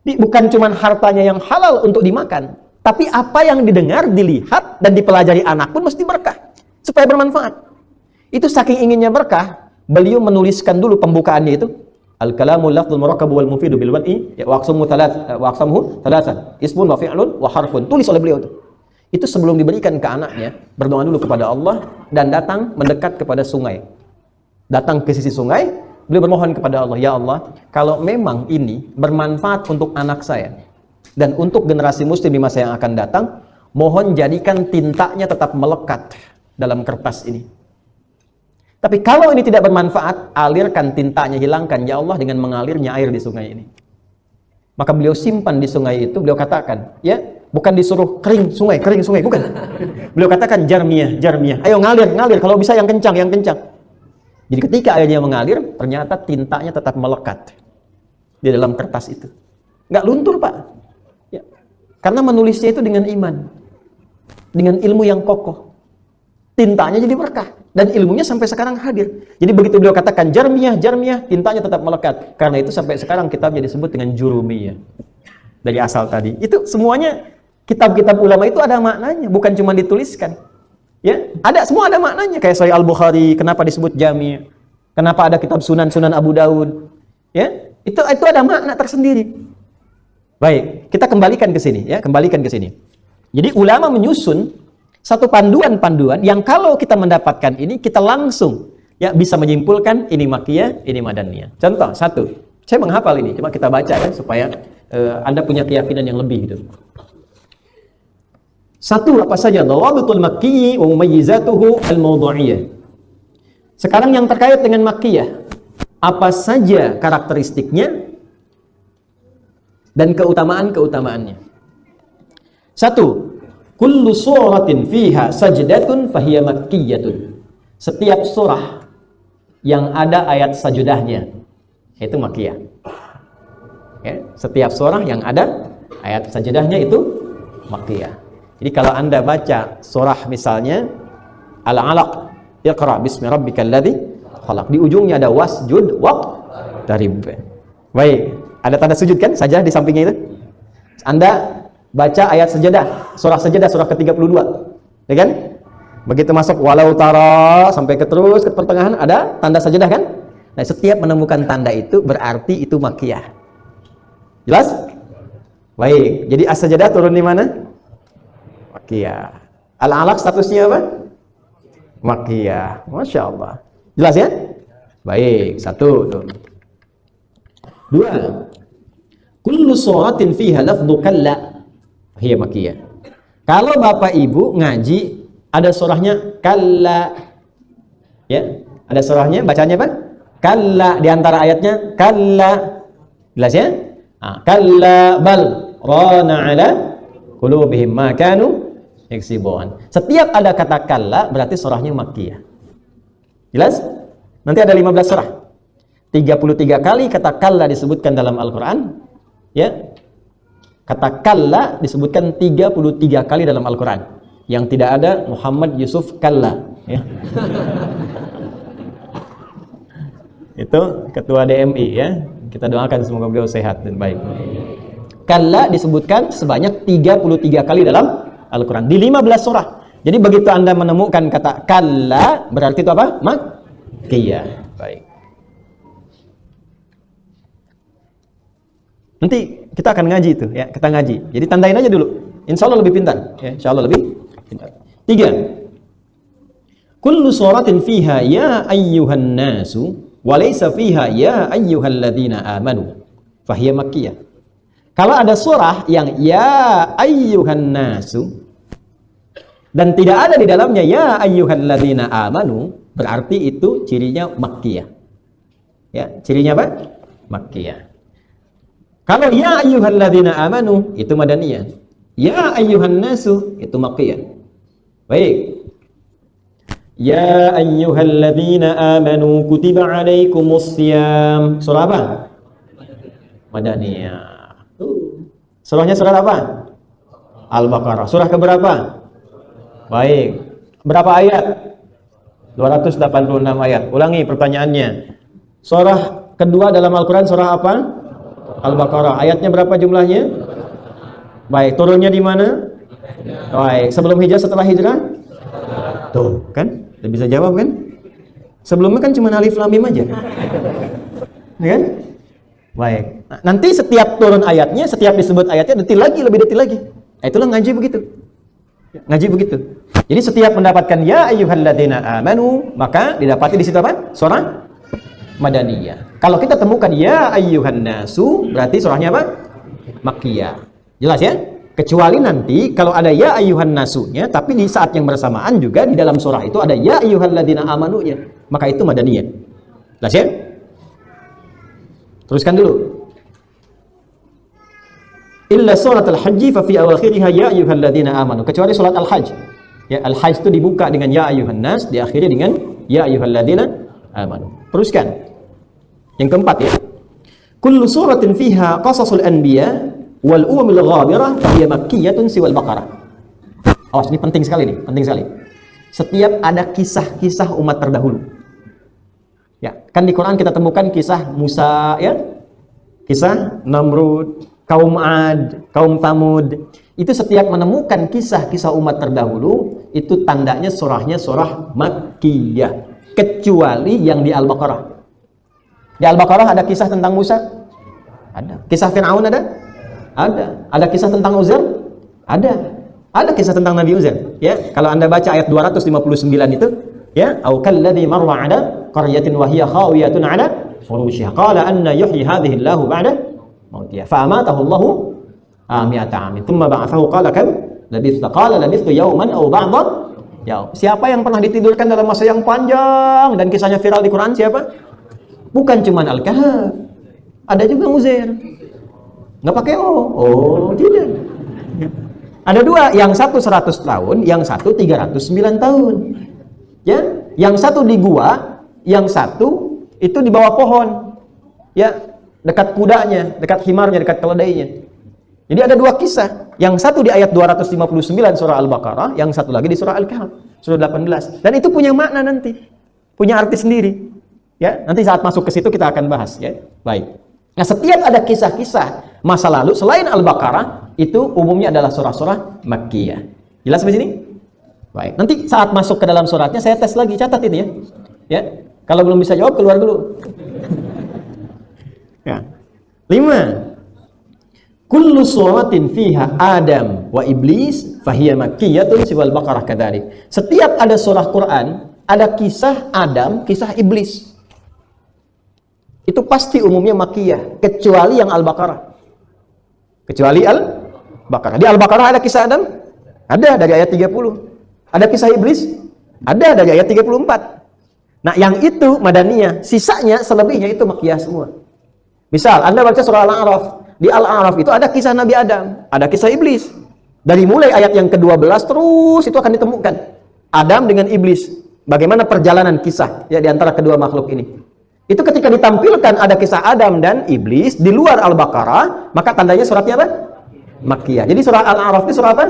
Bukan cuma hartanya yang halal untuk dimakan, tapi apa yang didengar, dilihat, dan dipelajari anak pun mesti berkah. Supaya bermanfaat. Itu saking inginnya berkah, beliau menuliskan dulu pembukaannya itu, Al-kalamu lafdhul murakkabu wal mufidu bil wad'i waqsamu thalathan ismun wa fi'lun wa harfun. Tulis oleh beliau itu sebelum diberikan ke anaknya, berdoa dulu kepada Allah dan datang mendekat kepada sungai. Datang ke sisi sungai, beliau bermohon kepada Allah, ya Allah, kalau memang ini bermanfaat untuk anak saya dan untuk generasi muslim di masa yang akan datang, mohon jadikan tintanya tetap melekat dalam kertas ini. Tapi kalau ini tidak bermanfaat, alirkan tintanya, hilangkan ya Allah dengan mengalirnya air di sungai ini. Maka beliau simpan di sungai itu, beliau katakan, ya, bukan disuruh kering sungai, bukan. Beliau katakan jarmiyah, ayo ngalir, kalau bisa yang kencang. Jadi ketika airnya mengalir, ternyata tintanya tetap melekat di dalam kertas itu. Nggak luntur, Pak. Ya. Karena menulisnya itu dengan iman, dengan ilmu yang kokoh. Tintanya jadi berkah. Dan ilmunya sampai sekarang hadir. Jadi begitu beliau katakan jarmiyah, tintanya tetap melekat. Karena itu sampai sekarang kitabnya disebut dengan jurumiyah. Dari asal tadi. Itu semuanya kitab-kitab ulama itu ada maknanya, bukan cuma dituliskan. Ya, semua ada maknanya. Kayak Sahih Al-Bukhari, kenapa disebut jami'? Kenapa ada kitab Sunan Abu Daud? Ya, itu ada makna tersendiri. Baik, kita kembalikan ke sini ya, Jadi ulama menyusun satu panduan-panduan yang kalau kita mendapatkan ini, kita langsung ya bisa menyimpulkan ini makiyah, ini madaniyah. Contoh, satu, saya menghafal ini, cuma kita baca ya, supaya Anda punya keyakinan yang lebih gitu. Satu, apa saja? Dhawabitul makiyyi wa mumayyizatuhu al-mawdu'iyyah. Sekarang yang terkait dengan makiyah, apa saja karakteristiknya dan keutamaan-keutamaannya. Satu, kullu suratin fiha sajdatun fahiya makkiyatun. Setiap surah yang ada ayat sajudahnya itu makkiyah. Ya, setiap surah yang ada ayat sajudahnya itu makkiyah. Jadi kalau Anda baca surah misalnya Al-Alaq, Iqra bismi rabbikal ladzi khalaq. Di ujungnya ada wasjud waqtarib. Baik, ada tanda sujud kan? Sajadah di sampingnya itu. Anda baca ayat sajadah, surah ke-32, ya kan? Begitu masuk walau tara sampai terus ke pertengahan ada tanda sajadah kan? Nah, setiap menemukan tanda itu berarti itu makkiyah. Jelas? Baik, jadi as-sajadah turun di mana? Makkiyah. Al-Alaq statusnya apa? Makkiyah. Masya Allah. Jelas ya? Baik, satu tuh. Dua, kullu suratin fiha lafdhu kalla hiya makkiyah. Kalau Bapak Ibu ngaji ada surahnya kalla, ya, ada surahnya bacanya apa? Kalla, di antara ayatnya kalla, jelas ya? Kalla bal rana ala qulubihim ma kanu yaksibun. Setiap ada kata kalla berarti surahnya makkiyah. Jelas? Nanti ada 15 surah. 33 kali kata kalla disebutkan dalam Al-Qur'an, ya. Kata kalla disebutkan 33 kali dalam Al-Quran. Yang tidak ada Muhammad Yusuf Kalla ya. Itu ketua DMI ya. Kita doakan semoga beliau sehat dan baik. Kalla disebutkan sebanyak 33 kali dalam Al-Quran di 15 surah. Jadi begitu Anda menemukan kata kalla, berarti itu apa? Makkiyah. Baik. Nanti kita akan ngaji itu ya, kita ngaji. Jadi tandain aja dulu. Insya Allah lebih pintar ya, insya Allah lebih pintar. 3. Kullu suratin fiha ya ayyuhan nasu wa laysa fiha ya ayyuhalladzina amanu fahiya makkiyah. Kalau ada surah yang ya ayyuhan nasu dan tidak ada di dalamnya ya ayyuhalladzina amanu, berarti itu cirinya makkiyah. Ya, cirinya apa? Makkiyah. Kalau ya ayyuhalladzina amanu itu madaniyah. Ya ayyuhan nasu itu makkiyah. Baik. Ya ayyuhalladzina amanu kutiba alaikumus syiyam. Surah apa? Madaniyah. Surahnya surah apa? Al-Baqarah. Surah keberapa? Baik. Berapa ayat? 286 ayat. Ulangi pertanyaannya. Surah kedua dalam Al-Quran surah apa? Al-Baqarah. Ayatnya berapa jumlahnya? Baik. Turunnya di mana? Baik. Sebelum hijrah, setelah hijrah? Tuh, kan? Udah bisa jawab kan? Sebelumnya kan cuma alif lam mim aja. Ya kan? Baik. Nah, nanti setiap turun ayatnya, setiap disebut ayatnya detil lagi, lebih detil lagi. Nah, itulah ngaji begitu. Ngaji begitu. Jadi setiap mendapatkan ya ayyuhalladzina amanu, maka didapati di situ apa? Surah Madaniyah. Kalau kita temukan ya ayyuhan nasu, berarti surahnya apa? Makkiyah. Jelas ya? Kecuali nanti kalau ada ya ayyuhan nasunya, tapi di saat yang bersamaan juga di dalam surah itu ada ya ayyuhalladzina amanunya, maka itu Madaniyah. Jelas ya? Teruskan dulu. Illa surat al-hajj fa fi awakhiriha ya ayyuhalladzina amanu. Kecuali surat al-hajj. Ya, al-hajj itu dibuka dengan ya ayyuhan nas, diakhiri dengan ya ayyuhalladzina amanu. Teruskan. Yang keempat ya. Kullu suratin fiha qasasul anbiya wal umamil ghabirah fa hiya makkiyatun siwal baqarah. Awas, ini penting sekali nih, penting sekali. Setiap ada kisah-kisah umat terdahulu. Ya, kan di Quran kita temukan kisah Musa ya. Kisah Namrud, kaum Ad, kaum Thamud. Itu setiap menemukan kisah-kisah umat terdahulu, itu tandanya surahnya surah Makkiyah. Kecuali yang di Al-Baqarah. Di Al-Baqarah ada kisah tentang Musa? Ada. Kisah Fir'aun ada? Ada. Ada kisah tentang Uzair? Ada. Ada kisah tentang Nabi Uzair. Ya, kalau Anda baca ayat 259 itu, ya, au kalladzi marra 'ala qaryatin wa hiya khawiyatun 'ala urushiha qala anna yuhyi hadhihi Allahu ba'da mautiha fa amatahu Allahu mi'ata 'amin thumma ba'athahu qala kam labithta qala labithtu yawman aw ba'dha yaum. Siapa yang pernah ditidurkan dalam masa yang panjang dan kisahnya viral di Quran siapa? Bukan cuma Al-Kahf, ada juga Uzair. Nggak pakai oh tidak. Ada dua, yang satu 100 tahun, yang satu 309 tahun. Ya, yang satu di gua, yang satu itu di bawah pohon. Ya, dekat kudanya, dekat himarnya, dekat keledainya. Jadi ada dua kisah. Yang satu di ayat 259 surah Al-Baqarah, yang satu lagi di surah Al-Kahf, surah 18. Dan itu punya makna nanti. Punya arti sendiri. Ya, nanti saat masuk ke situ kita akan bahas ya. Baik. Nah, setiap ada kisah-kisah masa lalu selain Al-Baqarah, itu umumnya adalah surah-surah Makkiyah. Jelas sampai sini? Baik. Nanti saat masuk ke dalam suratnya saya tes lagi, catat ini ya. Ya. Kalau belum bisa jawab keluar dulu. Ya. 5. Kullu suratin fiha Adam wa Iblis fahiya makkiyatun siwal Baqarah kadzalik. Setiap ada surah Quran, ada kisah Adam, kisah Iblis. Itu pasti umumnya Makkiyah, kecuali yang Al-Baqarah. Kecuali Al-Baqarah. Di Al-Baqarah ada kisah Adam? Ada dari ayat 30. Ada kisah Iblis? Ada dari ayat 34. Nah, yang itu Madaniyah, sisanya selebihnya itu Makkiyah semua. Misal, Anda baca surah Al-A'raf. Di Al-A'raf itu ada kisah Nabi Adam, ada kisah Iblis. Dari mulai ayat yang ke-12 terus itu akan ditemukan Adam dengan Iblis. Bagaimana perjalanan kisah ya di antara kedua makhluk ini. Itu ketika ditampilkan ada kisah Adam dan Iblis di luar Al-Baqarah, maka tandanya suratnya apa? Makkiyah. Jadi surah Al-A'raf itu surah apa?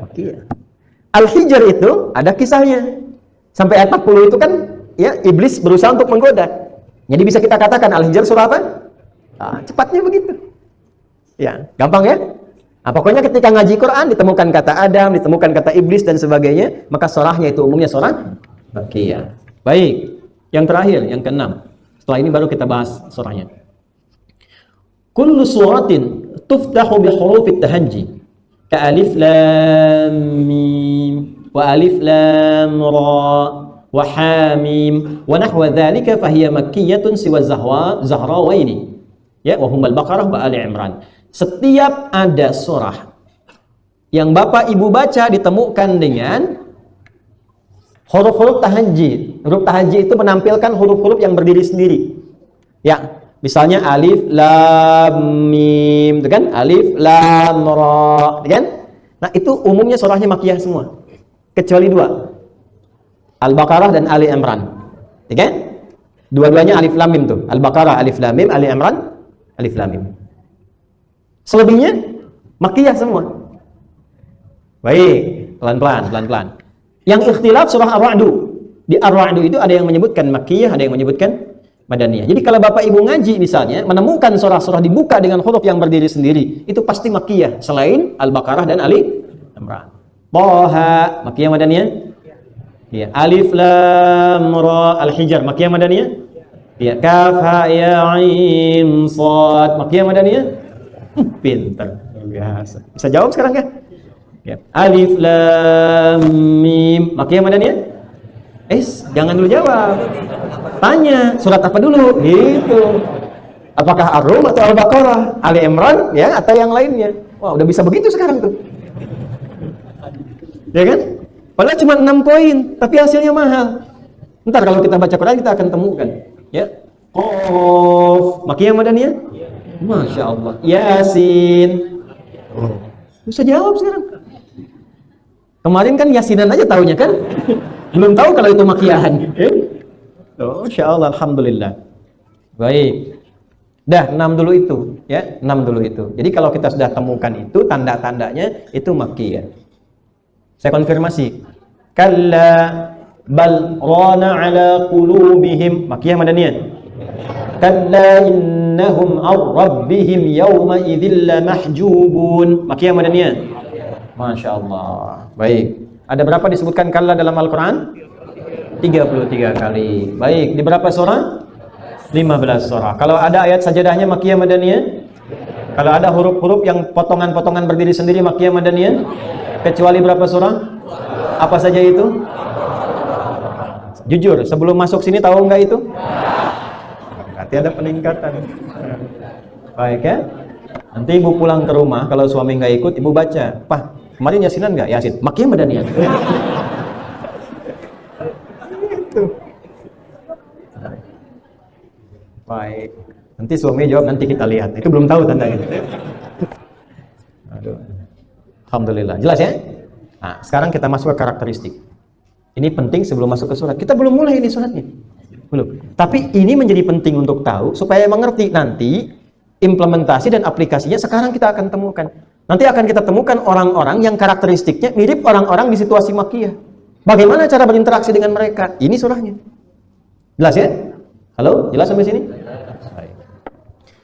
Makkiyah. Al-Hijr itu ada kisahnya. Sampai ayat 40 itu kan ya Iblis berusaha untuk menggoda. Jadi bisa kita katakan Al-Hijr surah apa? Nah, cepatnya begitu. Ya, gampang ya? Nah, pokoknya ketika ngaji Quran ditemukan kata Adam, ditemukan kata Iblis dan sebagainya, maka surahnya itu umumnya surah Makkiyah. Baik. Yang terakhir, yang ke-6. Setelah ini baru kita bahas surahnya. Kullu suratin tuftahu bi hurufit tahajji ka alif lam mim wa alif lam ra wa hamim wa nahwa dzalika fa hiya makkiyatun siwa zahrawaini. Ya, wa humal Baqarah wa Ali Imran. Setiap ada surah yang Bapak Ibu baca ditemukan dengan huruf-huruf tahajji. Huruf tahajji itu menampilkan huruf-huruf yang berdiri sendiri. Ya, misalnya alif lam mim, itu kan? Alif lam ra, kan? Nah, itu umumnya surahnya Makkiyah semua. Kecuali dua. Al-Baqarah dan Ali Imran. Ya kan? Dua-duanya alif lam mim tuh. Al-Baqarah alif lam mim, Ali Imran Alif Lam Mim. Selebihnya Makkiyah semua. Baik, pelan-pelan. Yang ikhtilaf surah Ar-Ra'du. Di Ar-Ra'du itu ada yang menyebutkan Makkiyah, ada yang menyebutkan Madaniyah. Jadi kalau Bapak Ibu ngaji misalnya, menemukan surah-surah dibuka dengan huruf yang berdiri sendiri, itu pasti Makkiyah, selain Al-Baqarah dan Ali Imran. Thaha, Makkiyah Madaniyah? Ya. Alif Lam Ra, Al-Hijr, Makkiyah Madaniyah? Ya. Kaf Ha Ya Ain Shad, Makkiyah Madaniyah? Pintar, biasa. Bisa jawab sekarang kan? Ya. Alif Lam Mim, Makkiyah Madaniyah? Jangan dulu jawab. Tanya, surat apa dulu? Gitu. Apakah Ar-Rum atau Al-Baqarah? Ali Imran ya atau yang lainnya? Wah, udah bisa begitu sekarang tuh. Ya kan? Padahal cuma 6 poin, tapi hasilnya mahal. Ntar kalau kita baca Quran kita akan temukan. Ya. Qaf, Makkiyah Madaniyah? Masya Allah. Yasin. Bisa jawab sekarang. Kemarin kan Yasinan aja taunya kan? Belum tahu kalau itu Makkiyahan. Masya Allah, Alhamdulillah. Baik. Dah, 6 dulu itu. Ya, 6 dulu itu. Jadi kalau kita sudah temukan itu, tanda-tandanya itu Makkiyah. Saya konfirmasi. Kalla bal rana ala qulubihim. Makkiyah Madaniyah? Kalla innahum ar-rabbihim yawma idzil lamahjubun. Makkiyah Madaniyah? Masya Allah. Baik. Ada berapa disebutkan kalla dalam Al-Quran? 33 kali. Baik. Di berapa surah? 15 surah. Kalau ada ayat sajadahnya Makkiyah Madaniyah? Kalau ada huruf-huruf yang potongan-potongan berdiri sendiri Makkiyah Madaniyah? Kecuali berapa surah? Apa saja itu? Jujur, sebelum masuk sini tahu nggak itu? Berarti ada peningkatan. Baik ya. Nanti ibu pulang ke rumah, kalau suami nggak ikut, ibu baca. Pak, kemarin Yasinan nggak? Yasin. Makkiyah Madaniyah. Itu. Baik. Nanti suami jawab, nanti kita lihat. Itu belum tahu tandanya. Aduh. Alhamdulillah. Jelas ya? Nah, sekarang kita masuk ke karakteristik. Ini penting sebelum masuk ke surat. Kita belum mulai ini suratnya. Belum. Tapi ini menjadi penting untuk tahu supaya mengerti nanti implementasi dan aplikasinya sekarang kita akan temukan. Nanti akan kita temukan orang-orang yang karakteristiknya mirip orang-orang di situasi Makkiyah. Bagaimana cara berinteraksi dengan mereka? Ini surahnya. Jelas ya? Halo? Jelas sampai sini?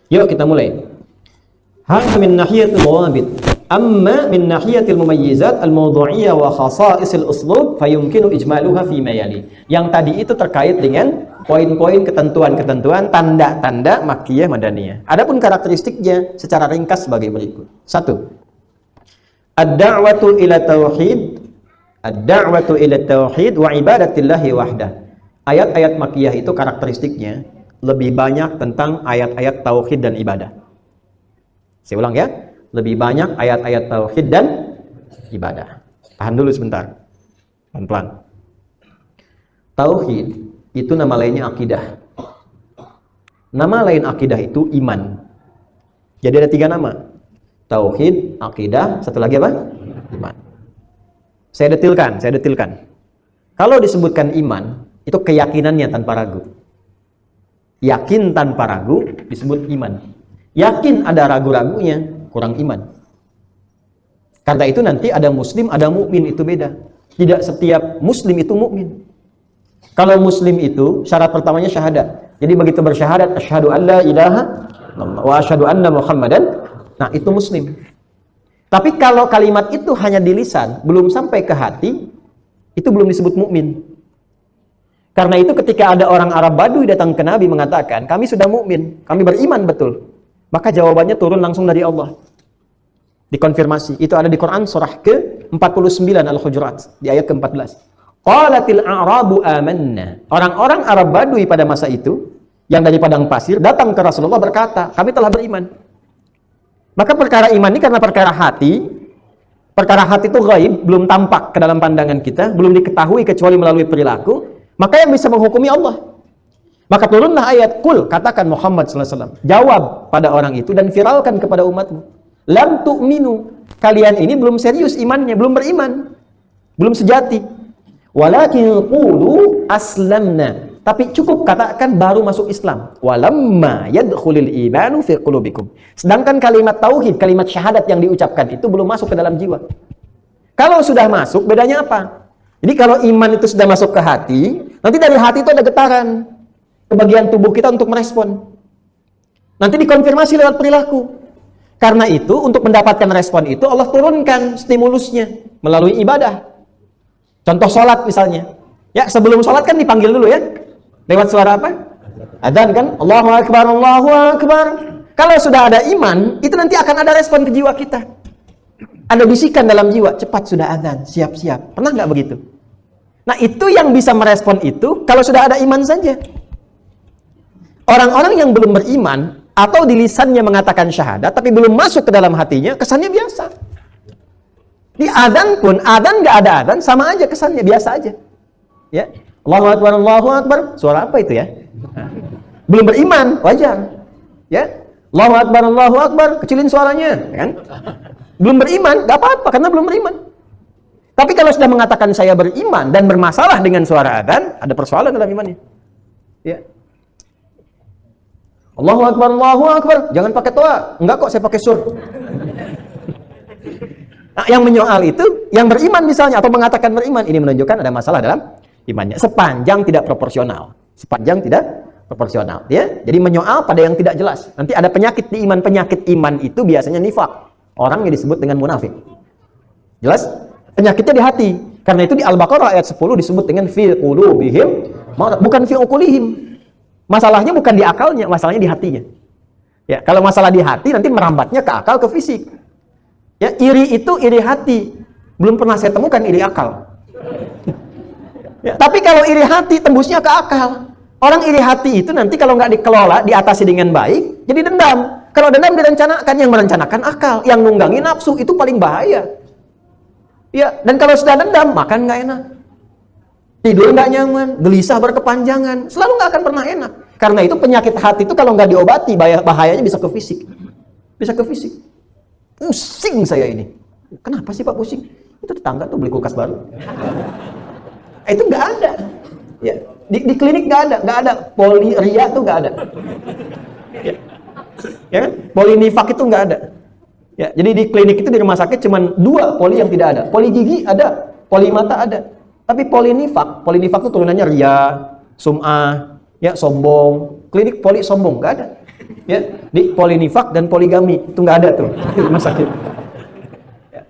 Yuk kita mulai. Hadza min nahiyatil dhawabit. Amma min nahiyatil mumayyizat al-mawdu'iyyah wa khasa'isil uslub fayumkinu ijmaluha fi ma yali. Yang tadi itu terkait dengan poin-poin ketentuan-ketentuan tanda-tanda Makkiyah Madaniyah. Adapun karakteristiknya secara ringkas sebagai berikut. 1. Ad-da'watu ila tauhid. Ad-da'watu ila tauhid wa ibadatillahi wahdah. Ayat-ayat Makkiyah itu karakteristiknya lebih banyak tentang ayat-ayat tauhid dan ibadah. Saya ulang ya. Lebih banyak ayat-ayat tauhid dan ibadah. Tahan dulu sebentar. Pelan-pelan. Tauhid itu nama lainnya akidah. Nama lain akidah itu iman. Jadi ada 3 nama. Tauhid, akidah, satu lagi apa? Iman. Saya detilkan. Kalau disebutkan iman, itu keyakinannya tanpa ragu. Yakin tanpa ragu disebut iman. Yakin ada ragu-ragunya, kurang iman. Karena itu nanti ada muslim, ada mukmin, itu beda. Tidak setiap muslim itu mukmin. Kalau muslim itu syarat pertamanya syahadat. Jadi begitu bersyahadat asyhadu an la ilaha illallah wa asyhadu anna Muhammadan, nah itu muslim. Tapi kalau kalimat itu hanya di lisan, belum sampai ke hati, itu belum disebut mukmin. Karena itu ketika ada orang Arab Baduy datang ke Nabi mengatakan, kami sudah mukmin, kami beriman betul. Maka jawabannya turun langsung dari Allah. Dikonfirmasi. Itu ada di Quran surah ke-49 Al-Hujurat di ayat ke-14. Qalatil a'rabu amanna. Orang-orang Arab Baduy pada masa itu yang dari padang pasir datang ke Rasulullah berkata, kami telah beriman. Maka perkara iman ini karena perkara hati. Perkara hati itu gaib, belum tampak ke dalam pandangan kita, belum diketahui kecuali melalui perilaku. Maka yang bisa menghukumi Allah. Maka turunlah ayat, Qul, katakan Muhammad SAW, jawab pada orang itu dan viralkan kepada umatmu. Lam tu'minu, kalian ini belum serius imannya, belum beriman, belum sejati. Walakin qulu aslamna, Tapi cukup katakan baru masuk Islam. Walamma yadkhulul imanu fi qulubikum. Sedangkan kalimat tauhid, kalimat syahadat yang diucapkan itu belum masuk ke dalam jiwa. Kalau sudah masuk, bedanya apa? Jadi kalau iman itu sudah masuk ke hati, nanti dari hati itu ada getaran ke bagian tubuh kita untuk merespon. Nanti dikonfirmasi lewat perilaku. Karena itu, untuk mendapatkan respon itu, Allah turunkan stimulusnya melalui ibadah. Contoh sholat misalnya. Ya, sebelum sholat kan dipanggil dulu ya. Lewat suara apa? Adzan kan? Allahu Akbar, Allahu Akbar. Kalau sudah ada iman, itu nanti akan ada respon ke jiwa kita. Ada bisikan dalam jiwa, cepat sudah adzan, siap-siap. Pernah nggak begitu? Nah, itu yang bisa merespon itu kalau sudah ada iman saja. Orang-orang yang belum beriman, atau di lisannya mengatakan syahadat, tapi belum masuk ke dalam hatinya, kesannya biasa. Di adzan pun, adzan nggak ada adzan, sama aja kesannya, biasa aja. Ya, Allahu Akbar, Allahu Akbar. Suara apa itu ya? Belum beriman, wajar. Ya, Allahu Akbar, Allahu Akbar. Kecilin suaranya, kan? Belum beriman, nggak apa-apa karena belum beriman. Tapi kalau sudah mengatakan saya beriman dan bermasalah dengan suara adzan, ada persoalan dalam imannya. Ya. Allahu Akbar, Allahu Akbar. Jangan pakai toa. Enggak kok, saya pakai sur. Nah, yang menyoal itu, yang beriman misalnya atau mengatakan beriman, ini menunjukkan ada masalah dalam imannya, sepanjang tidak proporsional. Sepanjang tidak proporsional, ya. Jadi menyoal pada yang tidak jelas. Nanti ada penyakit di iman. Penyakit iman itu biasanya nifak. Orang yang disebut dengan munafik. Jelas? Penyakitnya di hati. Karena itu di Al-Baqarah ayat 10 disebut dengan fi qulubihim, bukan fi uqulihim. Masalahnya bukan di akalnya, masalahnya di hatinya. Ya, kalau masalah di hati nanti merambatnya ke akal, ke fisik. Ya, iri itu iri hati. Belum pernah saya temukan iri akal. Ya, tapi kalau iri hati tembusnya ke akal. Orang iri hati itu nanti kalau nggak dikelola, diatasi dengan baik, jadi dendam. Kalau dendam direncanakan, yang merencanakan akal, yang nunggangi nafsu, itu paling bahaya. Ya, dan kalau sudah dendam, makan nggak enak. Tidur nggak nyaman, gelisah berkepanjangan, selalu nggak akan pernah enak. Karena itu penyakit hati itu kalau nggak diobati, bahayanya bisa ke fisik. Bisa ke fisik. Pusing saya ini. Kenapa sih Pak pusing? Itu tetangga tuh beli kulkas baru. Itu nggak ada. Ya, di klinik nggak ada poliria tuh nggak ada. Ya. Ya kan? Polinifak itu nggak ada. Ya, jadi di klinik itu di rumah sakit cuma 2 poli yang tidak ada. Poli gigi ada, poli mata ada. Tapi polinifak itu turunannya ria, sum'ah, ya sombong. Klinik poli sombong nggak ada. Ya, di polinifak dan poligami itu nggak ada tuh di rumah sakit. Ya.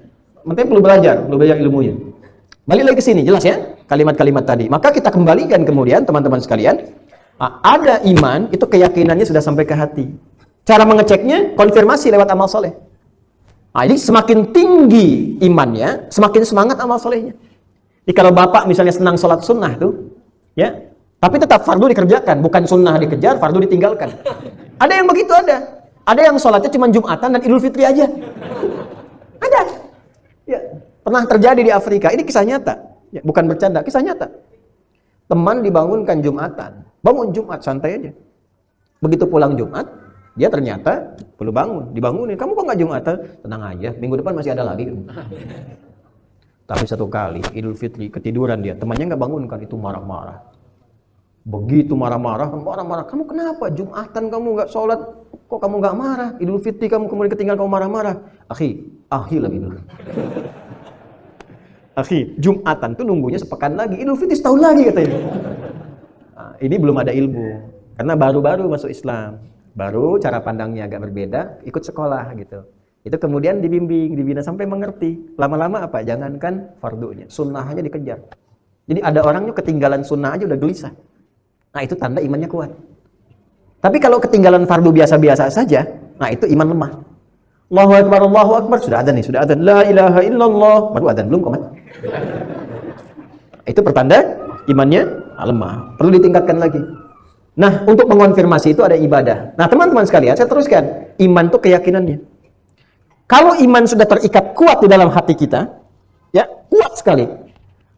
Makanya perlu belajar ilmunya. Balik lagi ke sini, jelas ya kalimat-kalimat tadi. Maka kita kembalikan kemudian teman-teman sekalian, ada iman itu keyakinannya sudah sampai ke hati. Cara mengeceknya konfirmasi lewat amal soleh. Nah, jadi semakin tinggi imannya, semakin semangat amal solehnya. Jadi kalau bapak misalnya senang sholat sunnah tuh, ya, tapi tetap fardu dikerjakan, bukan sunnah dikejar, fardu ditinggalkan. Ada yang begitu ada. Ada yang sholatnya cuma Jumatan dan Idul Fitri aja. Ada. Ya, pernah terjadi di Afrika. Ini kisah nyata, ya, bukan bercanda, kisah nyata. Teman dibangunkan Jumatan, bangun Jumat santai aja. Begitu pulang Jumat, dia ternyata perlu dibangunin. Kamu kok nggak Jumatan? Tenang aja, minggu depan masih ada lagi. Tapi satu kali Idul Fitri ketiduran dia, temannya nggak bangunkan, itu marah-marah. Begitu marah-marah. Kamu kenapa? Jumatan kamu nggak sholat, kok kamu nggak marah? Idul Fitri kamu kemudian ketinggalan kamu marah-marah. Akhi lagi dulu. Akhi, Jumatan tuh nunggunya sepekan lagi, Idul Fitri setahun lagi katanya. Nah, ini belum ada ilmu, karena baru-baru masuk Islam. Baru cara pandangnya agak berbeda, ikut sekolah gitu. Itu kemudian dibimbing, dibina sampai mengerti. Lama-lama apa? Jangankan fardunya, sunnahnya dikejar. Jadi ada orangnya ketinggalan sunnah aja udah gelisah. Nah itu tanda imannya kuat. Tapi kalau ketinggalan fardu biasa-biasa saja, nah itu iman lemah. Allahu Akbar, sudah adzan nih, sudah adzan. La ilaha illallah, baru adzan belum komat. Itu pertanda imannya lemah, perlu ditingkatkan lagi. Nah, untuk mengonfirmasi itu ada ibadah. Nah, teman-teman sekalian, saya teruskan. Iman itu keyakinannya. Kalau iman sudah terikat kuat di dalam hati kita, ya, kuat sekali.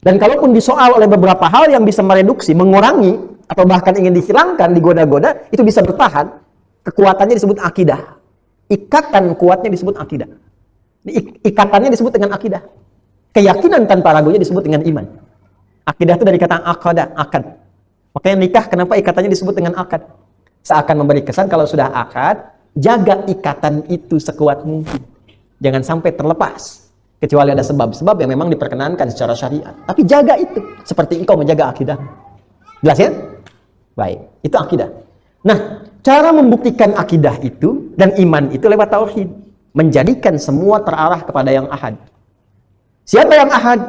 Dan kalaupun disoal oleh beberapa hal yang bisa mereduksi, mengurangi, atau bahkan ingin dihilangkan, digoda-goda, itu bisa bertahan. Kekuatannya disebut akidah. Ikatan kuatnya disebut akidah. Ikatannya disebut dengan akidah. Keyakinan tanpa ragunya disebut dengan iman. Akidah itu dari kata akad. Makanya nikah, kenapa ikatannya disebut dengan akad? Seakan memberi kesan kalau sudah akad, jaga ikatan itu sekuat mungkin. Jangan sampai terlepas. Kecuali ada sebab-sebab yang memang diperkenankan secara syariat. Tapi jaga itu. Seperti engkau menjaga akidah. Jelas ya? Baik. Itu akidah. Nah, cara membuktikan akidah itu dan iman itu lewat tauhid. Menjadikan semua terarah kepada yang ahad. Siapa yang ahad?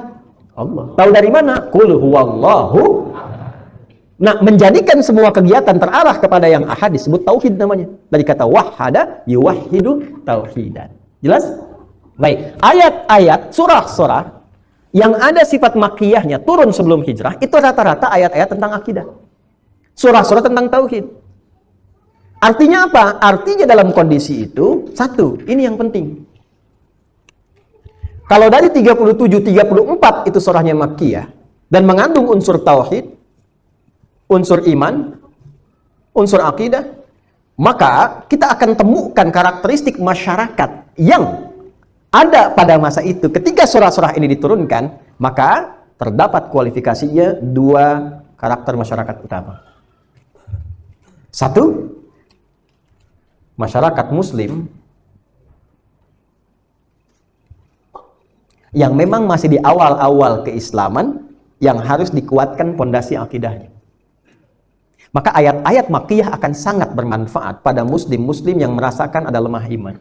Allah. Tahu dari mana? Qul huwallahu. Nah, menjadikan semua kegiatan terarah kepada yang ahad disebut tauhid namanya. Dari kata wahhada yuwahhidu tauhidan. Jelas? Baik. Ayat-ayat surah-surah yang ada sifat makkiyahnya turun sebelum hijrah itu rata-rata ayat-ayat tentang akidah. Surah-surah tentang tauhid. Artinya apa? Artinya dalam kondisi itu, satu, ini yang penting. Kalau dari 37-34 itu surahnya makkiyah dan mengandung unsur tauhid, unsur iman, unsur akidah, maka kita akan temukan karakteristik masyarakat yang ada pada masa itu. Ketika surah-surah ini diturunkan, maka terdapat kualifikasinya dua karakter masyarakat utama. Satu, masyarakat muslim yang memang masih di awal-awal keislaman yang harus dikuatkan pondasi akidahnya. Maka ayat-ayat makkiyah akan sangat bermanfaat pada muslim-muslim yang merasakan ada lemah iman,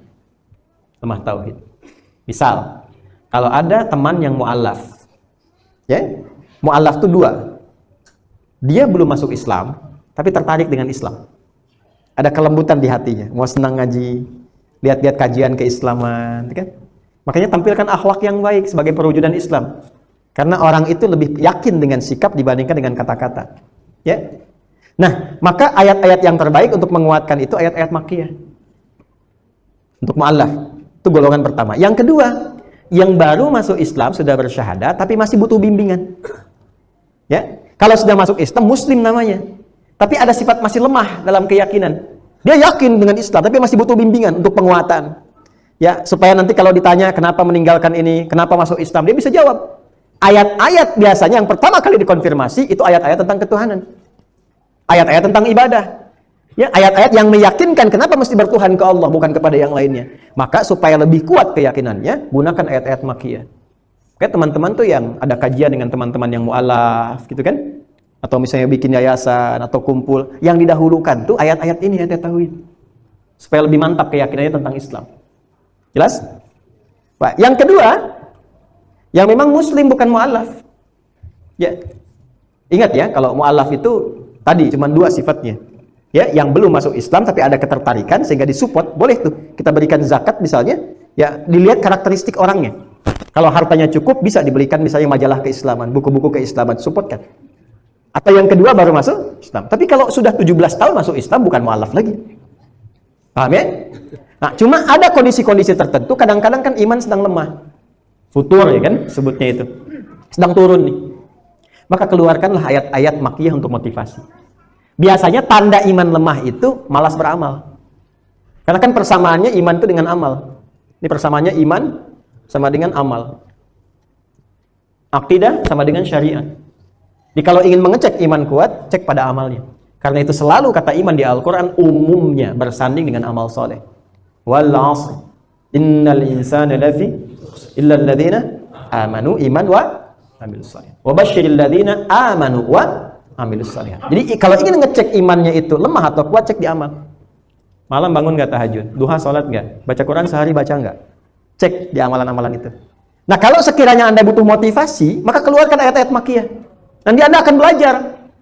lemah tauhid. Misal, kalau ada teman yang mu'allaf, ya, mu'allaf itu dua. Dia belum masuk Islam, tapi tertarik dengan Islam. Ada kelembutan di hatinya, mau senang ngaji, lihat-lihat kajian keislaman, kan? Makanya tampilkan akhlak yang baik sebagai perwujudan Islam. Karena orang itu lebih yakin dengan sikap dibandingkan dengan kata-kata. Ya. Nah, maka ayat-ayat yang terbaik untuk menguatkan itu ayat-ayat makkiyah. Untuk mu'allaf. Itu golongan pertama. Yang kedua, yang baru masuk Islam sudah bersyahadat tapi masih butuh bimbingan. Ya. Kalau sudah masuk Islam, muslim namanya. Tapi ada sifat masih lemah dalam keyakinan. Dia yakin dengan Islam tapi masih butuh bimbingan untuk penguatan. Ya, supaya nanti kalau ditanya kenapa meninggalkan ini, kenapa masuk Islam, dia bisa jawab. Ayat-ayat biasanya yang pertama kali dikonfirmasi itu ayat-ayat tentang ketuhanan. Ayat-ayat tentang ibadah. Ya, ayat-ayat yang meyakinkan kenapa mesti bertuhan ke Allah bukan kepada yang lainnya. Maka supaya lebih kuat keyakinannya, gunakan ayat-ayat makkiyah. Kayak teman-teman tuh yang ada kajian dengan teman-teman yang mu'alaf gitu kan? Atau misalnya bikin yayasan atau kumpul, yang didahulukan tuh ayat-ayat ini, ayat-ayat tauhid. Supaya lebih mantap keyakinannya tentang Islam. Jelas? Pak, yang kedua, yang memang muslim bukan mu'alaf. Ya. Ingat ya, kalau mu'alaf itu tadi cuma dua sifatnya. Ya, yang belum masuk Islam tapi ada ketertarikan sehingga disupport, boleh tuh kita berikan zakat misalnya, ya dilihat karakteristik orangnya. Kalau hartanya cukup bisa dibelikan misalnya majalah keislaman, buku-buku keislaman, support kan. Atau yang kedua baru masuk Islam. Tapi kalau sudah 17 tahun masuk Islam bukan mu'alaf lagi. Paham ya? Nah, cuma ada kondisi-kondisi tertentu kadang-kadang kan iman sedang lemah. Futur ya kan sebutnya itu. Sedang turun nih. Maka keluarkanlah ayat-ayat makkiyah untuk motivasi. Biasanya tanda iman lemah itu malas beramal. Karena kan persamaannya iman itu dengan amal. Ini persamaannya iman sama dengan amal. Akidah sama dengan syariat. Jadi kalau ingin mengecek iman kuat, cek pada amalnya. Karena itu selalu kata iman di Al-Quran umumnya bersanding dengan amal soleh. Wal 'asr innal insana lafi illa alladziina amanu iman wa amilus shalihat. Wa basyiril ladziina amanu wa amilus shalihat. Jadi kalau ingin ngecek imannya itu lemah atau kuat, cek di amal. Malam bangun nggak tahajud, duha salat nggak, baca Quran sehari baca nggak, cek di amalan-amalan itu. Nah kalau sekiranya Anda butuh motivasi, maka keluarkan ayat-ayat makkiyah. Nanti Anda akan belajar,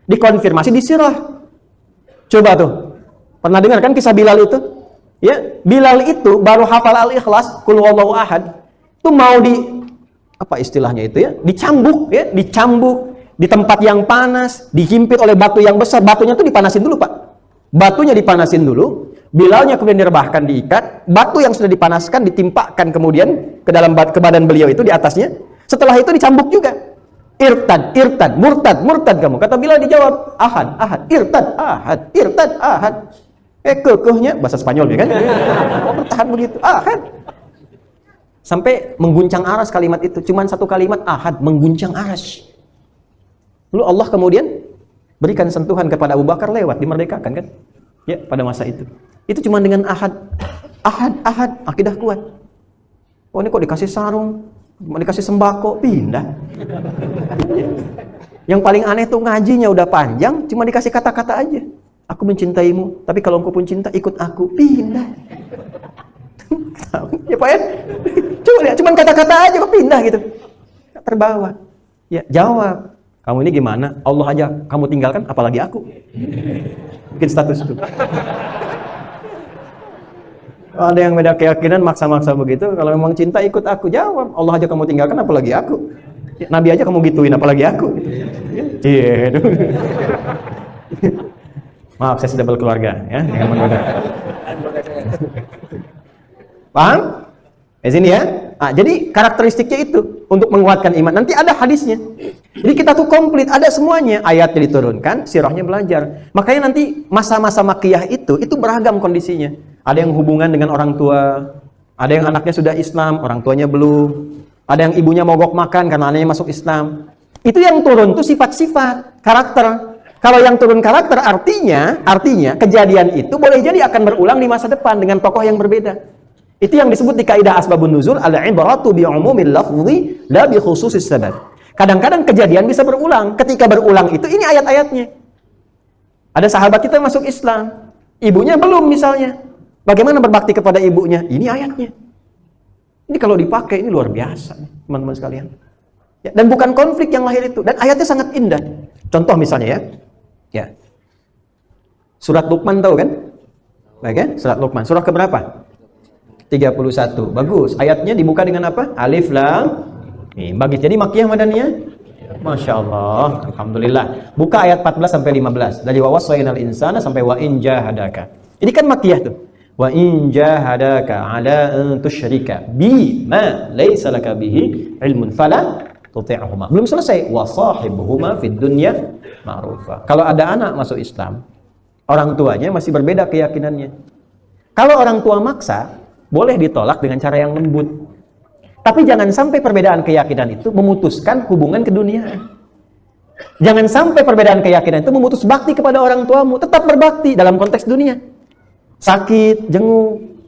dikonfirmasi di sirah. Coba tuh, pernah dengar kan kisah Bilal itu? Ya, Bilal itu baru hafal Al-Ikhlas, Qul huwallahu ahad. Itu mau apa istilahnya itu ya? Dicambuk ya, dicambuk di tempat yang panas, dihimpit oleh batu yang besar. Batunya tuh dipanasin dulu, Pak. Batunya dipanasin dulu, Bilalnya kemudian direbahkan, diikat, batu yang sudah dipanaskan ditimpakan kemudian ke dalam ke badan beliau itu di atasnya. Setelah itu dicambuk juga. Irtad, irtad, murtad, murtad kamu. Kata Bilal dijawab, ahad, ahad, irtad, ahad, irtad, ahad. Kekehnya bahasa Spanyol ya kan? Oh, bertahan begitu, ahad. Sampai mengguncang aras kalimat itu. Cuman satu kalimat ahad, mengguncang aras. Lalu Allah kemudian berikan sentuhan kepada Abu Bakar lewat, dimerdekakan kan? Ya, pada masa itu. Itu cuma dengan ahad, akidah kuat. Oh, ini kok dikasih sarung, mau dikasih sembako, pindah. Yang paling aneh tuh ngajinya udah panjang, cuma dikasih kata-kata aja. Aku mencintaimu, tapi kalau engkau pun cinta, ikut aku, pindah. Ya Pak ya? Coba lihat, cuma kata-kata aja kok pindah gitu. Terbawa. Ya, jawab. Kamu ini gimana? Allah aja kamu tinggalkan, apalagi aku. Bikin status itu. Ada yang beda keyakinan, maksa-maksa begitu. Kalau memang cinta, ikut aku. Jawab. Allah aja kamu tinggalkan, apalagi aku. Ya, Nabi aja kamu gituin, apalagi aku. Iya. Maaf, saya sudah berkeluarga. Ya, jangan menggoda. Paham? Sini ya. Jadi karakteristiknya itu untuk menguatkan iman. Nanti ada hadisnya. Jadi kita tuh komplit, ada semuanya. Ayatnya diturunkan, sirahnya belajar. Makanya nanti masa-masa makiyah itu beragam kondisinya. Ada yang hubungan dengan orang tua, ada yang anaknya sudah Islam, orang tuanya belum. Ada yang ibunya mogok makan karena anaknya masuk Islam. Itu yang turun tuh sifat-sifat, karakter. Kalau yang turun karakter artinya kejadian itu boleh jadi akan berulang di masa depan dengan tokoh yang berbeda. Itu yang disebut di kaidah asbabun nuzul, al-ibratu bi umumil lafzi la bi khususis sabab. Kadang-kadang kejadian bisa berulang. Ketika berulang itu ini ayat-ayatnya. Ada sahabat kita masuk Islam, ibunya belum misalnya. Bagaimana berbakti kepada ibunya? Ini ayatnya. Ini kalau dipakai ini luar biasa, teman-teman sekalian. Ya, dan bukan konflik yang lahir itu. Dan ayatnya sangat indah. Contoh misalnya ya. Ya. Surat Luqman tahu kan? Baik ya? Surat Luqman. Surah keberapa? 31. Bagus. Ayatnya dibuka dengan apa? Alif Lam Mim. Bagus. Jadi makiyah madaniyah? Masya Allah. Alhamdulillah. Buka ayat 14 sampai 15. Dari wa wassaynal insana sampai wa in jahadaka. Ini kan makiyah tuh. Wa in jahadaka ala an tusyrika bi ma laysa laka bihi ilmun fala tuti'huma. Belum selesai. Wa sahibuhuma fid dunya ma'rufa. Kalau ada anak masuk Islam, orang tuanya masih berbeda keyakinannya. Kalau orang tua maksa, boleh ditolak dengan cara yang lembut. Tapi jangan sampai perbedaan keyakinan itu memutuskan hubungan keduniaan. Jangan sampai perbedaan keyakinan itu memutus bakti kepada orang tuamu. Tetap berbakti dalam konteks dunia. Sakit, jenguk,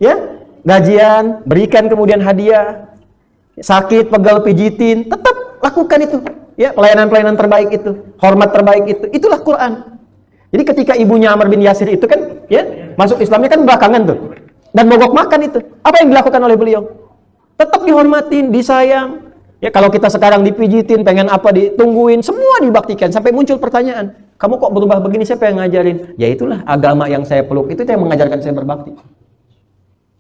ya, gajian, berikan kemudian hadiah. Sakit, pegal, pijitin, tetap lakukan itu. Ya, pelayanan-pelayanan terbaik itu, hormat terbaik itu. Itulah Quran. Jadi ketika ibunya Ammar bin Yasir itu kan, ya, masuk Islamnya kan belakangan tuh. Dan mogok makan itu. Apa yang dilakukan oleh beliau? Tetap dihormatin, disayang. Ya, kalau kita sekarang dipijitin, pengen apa ditungguin, semua dibaktikan sampai muncul pertanyaan. Kamu kok berubah begini, siapa yang ngajarin? Ya itulah agama yang saya peluk, itu yang mengajarkan saya berbakti.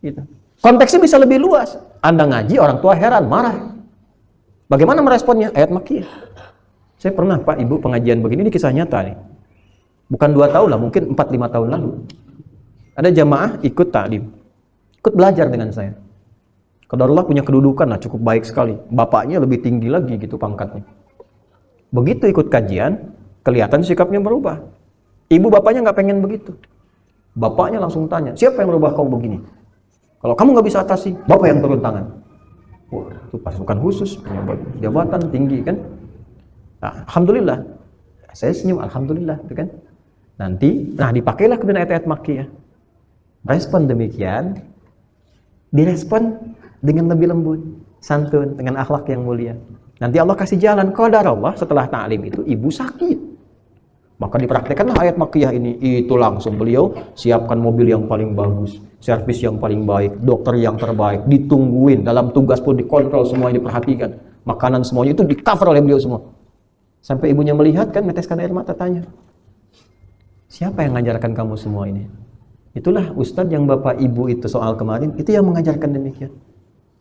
Gitu. Konteksnya bisa lebih luas. Anda ngaji, orang tua heran, marah. Bagaimana meresponnya? Ayat makiyah. Saya pernah, Pak, Ibu, pengajian begini, ini kisah nyata nih. Bukan 2 tahun lah, mungkin 4-5 tahun lalu. Ada jamaah ikut taklim, ikut belajar dengan saya. Qadarullah punya kedudukan lah, cukup baik sekali. Bapaknya lebih tinggi lagi gitu pangkatnya. Begitu ikut kajian, kelihatan sikapnya berubah. Ibu bapaknya nggak pengen begitu. Bapaknya langsung tanya, siapa yang merubah kau begini? Kalau kamu nggak bisa atasi, bapak yang turun tangan. Wah, itu pasukan khusus, punya jabatan tinggi kan. Nah, alhamdulillah. Saya senyum, alhamdulillah, itu kan. Nanti, dipakailah kemudian ayat-ayat makiyah. Respon demikian, direspon dengan lebih lembut, santun, dengan akhlak yang mulia. Nanti Allah kasih jalan. Qadarullah setelah ta'lim itu ibu sakit. Maka dipraktekanlah ayat makiyah ini. Itu langsung beliau siapkan mobil yang paling bagus, servis yang paling baik, dokter yang terbaik, ditungguin, dalam tugas pun dikontrol, semuanya diperhatikan. Makanan semuanya itu di-cover oleh beliau semua. Sampai ibunya melihat kan, neteskan air mata, tanya, siapa yang mengajarkan kamu semua ini? Itulah ustadz yang bapak ibu itu soal kemarin, itu yang mengajarkan demikian.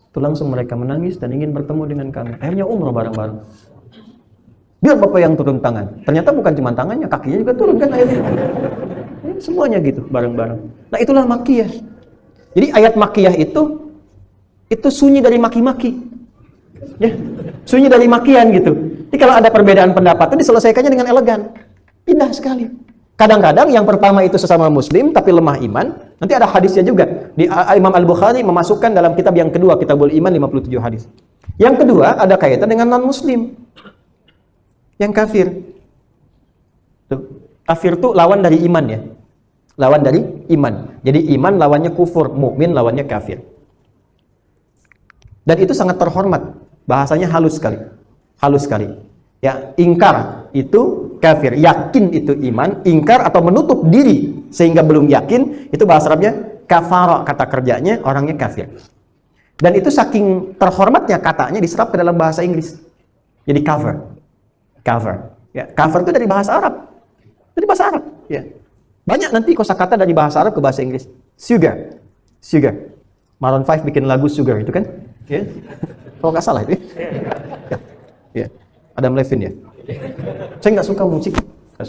Itu langsung mereka menangis dan ingin bertemu dengan kami. Akhirnya umrah bareng-bareng. Biar bapak yang turun tangan. Ternyata bukan cuma tangannya, kakinya juga turun kan akhirnya. Semuanya gitu, bareng-bareng. Nah itulah makiyah. Jadi ayat makiyah itu sunyi dari maki-maki. Ya, sunyi dari makian gitu. Jadi kalau ada perbedaan pendapat itu diselesaikannya dengan elegan. Indah sekali. Kadang-kadang yang pertama itu sesama muslim tapi lemah iman. Nanti ada hadisnya juga. Di Imam Al-Bukhari memasukkan dalam kitab yang kedua, Kitabul Iman, 57 hadis. Yang kedua ada kaitan dengan non-muslim. Yang kafir. Kafir itu lawan dari iman ya. Lawan dari iman. Jadi iman lawannya kufur, mukmin lawannya kafir. Dan itu sangat terhormat. Bahasanya halus sekali. Halus sekali. Ya, ingkar itu kafir, yakin itu iman, ingkar atau menutup diri sehingga belum yakin, itu bahasa Arabnya kafara, kata kerjanya orangnya kafir. Dan itu saking terhormatnya katanya diserap ke dalam bahasa Inggris. Jadi cover. Ya, cover itu dari bahasa Arab. Dari bahasa Arab, ya. Banyak nanti kosakata dari bahasa Arab ke bahasa Inggris. Sugar. Maroon 5 bikin lagu Sugar itu kan? Ya. Kalau nggak salah itu. Ya. Adam Levine ya. Saya nggak suka musik.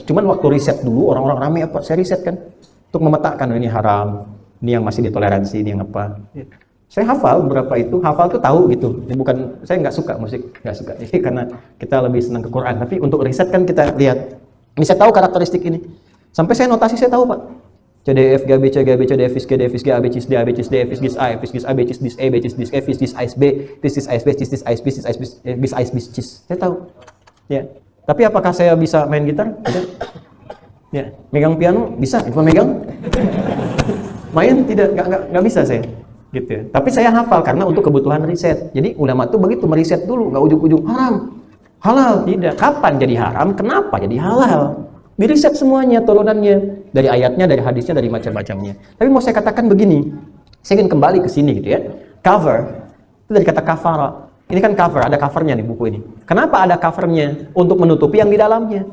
Cuman waktu riset dulu orang-orang rame apa? Saya riset kan untuk memetakan ini haram, ini yang masih ditoleransi, ini yang apa. Ya. Saya hafal berapa itu, hafal tuh tahu gitu. Ya, bukan saya nggak suka musik, nggak suka. Ini karena kita lebih senang ke Quran. Tapi untuk riset kan kita lihat. Ini saya tahu karakteristik ini. Sampai saya notasi saya tahu Pak. C D F G B C G B C D F G D F G A B C D A B C D F G A F G A B C D A B C D F G A B C D saya tahu. Ya. Tapi apakah saya bisa main gitar? Tidak. Ya, megang piano bisa, cuma megang. Main tidak, nggak bisa saya. Gitu. Tapi saya hafal karena untuk kebutuhan riset. Jadi ulama tuh begitu meriset dulu, nggak ujug-ujug haram, halal tidak. Kapan jadi haram? Kenapa jadi halal? Diriset semuanya turunannya dari ayatnya, dari hadisnya, dari macam-macamnya. Tapi mau saya katakan begini, saya ingin kembali ke sini gitu ya. Cover itu dari kata kafara. Ini kan cover, ada covernya nih buku ini. Kenapa ada covernya? Untuk menutupi yang di dalamnya.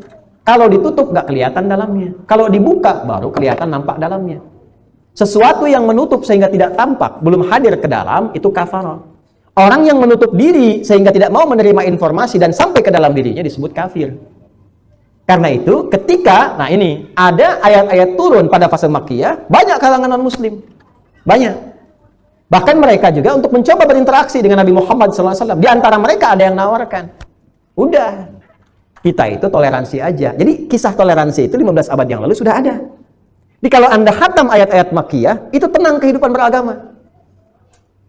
Kalau ditutup nggak kelihatan dalamnya. Kalau dibuka baru kelihatan nampak dalamnya. Sesuatu yang menutup sehingga tidak tampak, belum hadir ke dalam, itu kafara. Orang yang menutup diri sehingga tidak mau menerima informasi dan sampai ke dalam dirinya disebut kafir. Karena itu ketika, nah ini, ada ayat-ayat turun pada fase Makkiyah, banyak kalangan non-muslim. Banyak. Bahkan mereka juga untuk mencoba berinteraksi dengan Nabi Muhammad SAW. Di antara mereka ada yang nawarkan. Udah. Kita itu toleransi aja. Jadi kisah toleransi itu 15 abad yang lalu sudah ada. Jadi kalau Anda khatam ayat-ayat Makkiyah, itu tenang kehidupan beragama.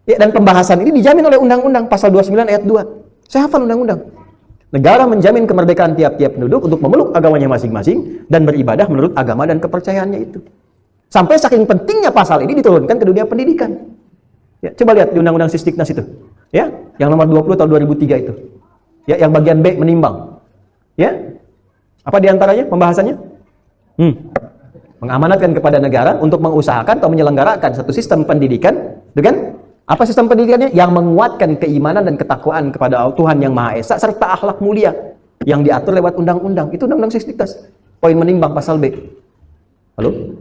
Ya, dan pembahasan ini dijamin oleh undang-undang pasal 29 ayat 2. Saya hafal undang-undang. Negara menjamin kemerdekaan tiap-tiap penduduk untuk memeluk agamanya masing-masing dan beribadah menurut agama dan kepercayaannya itu. Sampai saking pentingnya pasal ini diturunkan ke dunia pendidikan. Ya, coba lihat di Undang-Undang Sisdiknas itu. Ya, yang nomor 20 tahun 2003 itu. Ya, yang bagian B menimbang. Ya. Apa diantaranya pembahasannya? Mengamanatkan kepada negara untuk mengusahakan atau menyelenggarakan satu sistem pendidikan dengan apa sistem pendidikannya? Yang menguatkan keimanan dan ketakwaan kepada Tuhan Yang Maha Esa serta akhlak mulia yang diatur lewat undang-undang. Itu Undang-Undang Sisdiknas. Poin menimbang pasal B. Halo?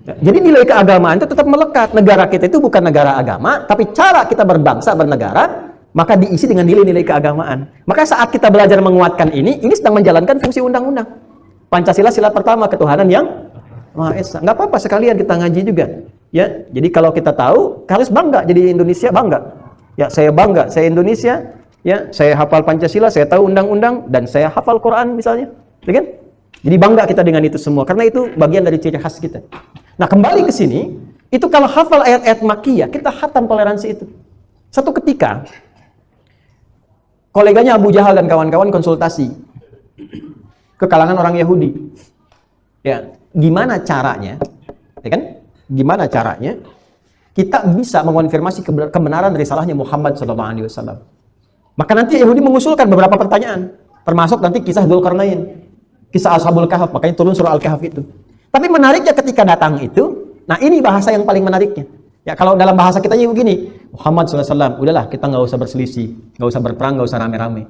Ya, jadi nilai keagamaan itu tetap melekat. Negara kita itu bukan negara agama, tapi cara kita berbangsa, bernegara, maka diisi dengan nilai-nilai keagamaan. Maka saat kita belajar menguatkan ini sedang menjalankan fungsi undang-undang. Pancasila sila pertama, ketuhanan Yang Maha Esa. Nggak apa-apa sekalian kita ngaji juga. Ya, jadi kalau kita tahu harus bangga jadi Indonesia, bangga. Ya, saya bangga, saya Indonesia. Ya, saya hafal Pancasila, saya tahu undang-undang dan saya hafal Quran misalnya. Ya kan? Jadi bangga kita dengan itu semua karena itu bagian dari ciri khas kita. Nah, kembali ke sini, itu kalau hafal ayat-ayat Makkiyah, kita khatam toleransi itu. Satu ketika koleganya Abu Jahal dan kawan-kawan konsultasi ke kalangan orang Yahudi. Ya, gimana caranya? Ya kan? Gimana caranya kita bisa mengonfirmasi kebenaran dari salahnya Muhammad SAW? Maka nanti Yahudi mengusulkan beberapa pertanyaan, termasuk nanti kisah Dzulqarnain, kisah Ashabul Kahf, makanya turun surah Al-Kahf itu. Tapi menariknya ketika datang itu, nah ini bahasa yang paling menariknya. Ya kalau dalam bahasa kita begini, Muhammad SAW, udahlah kita nggak usah berselisih, nggak usah berperang, nggak usah rame-rame.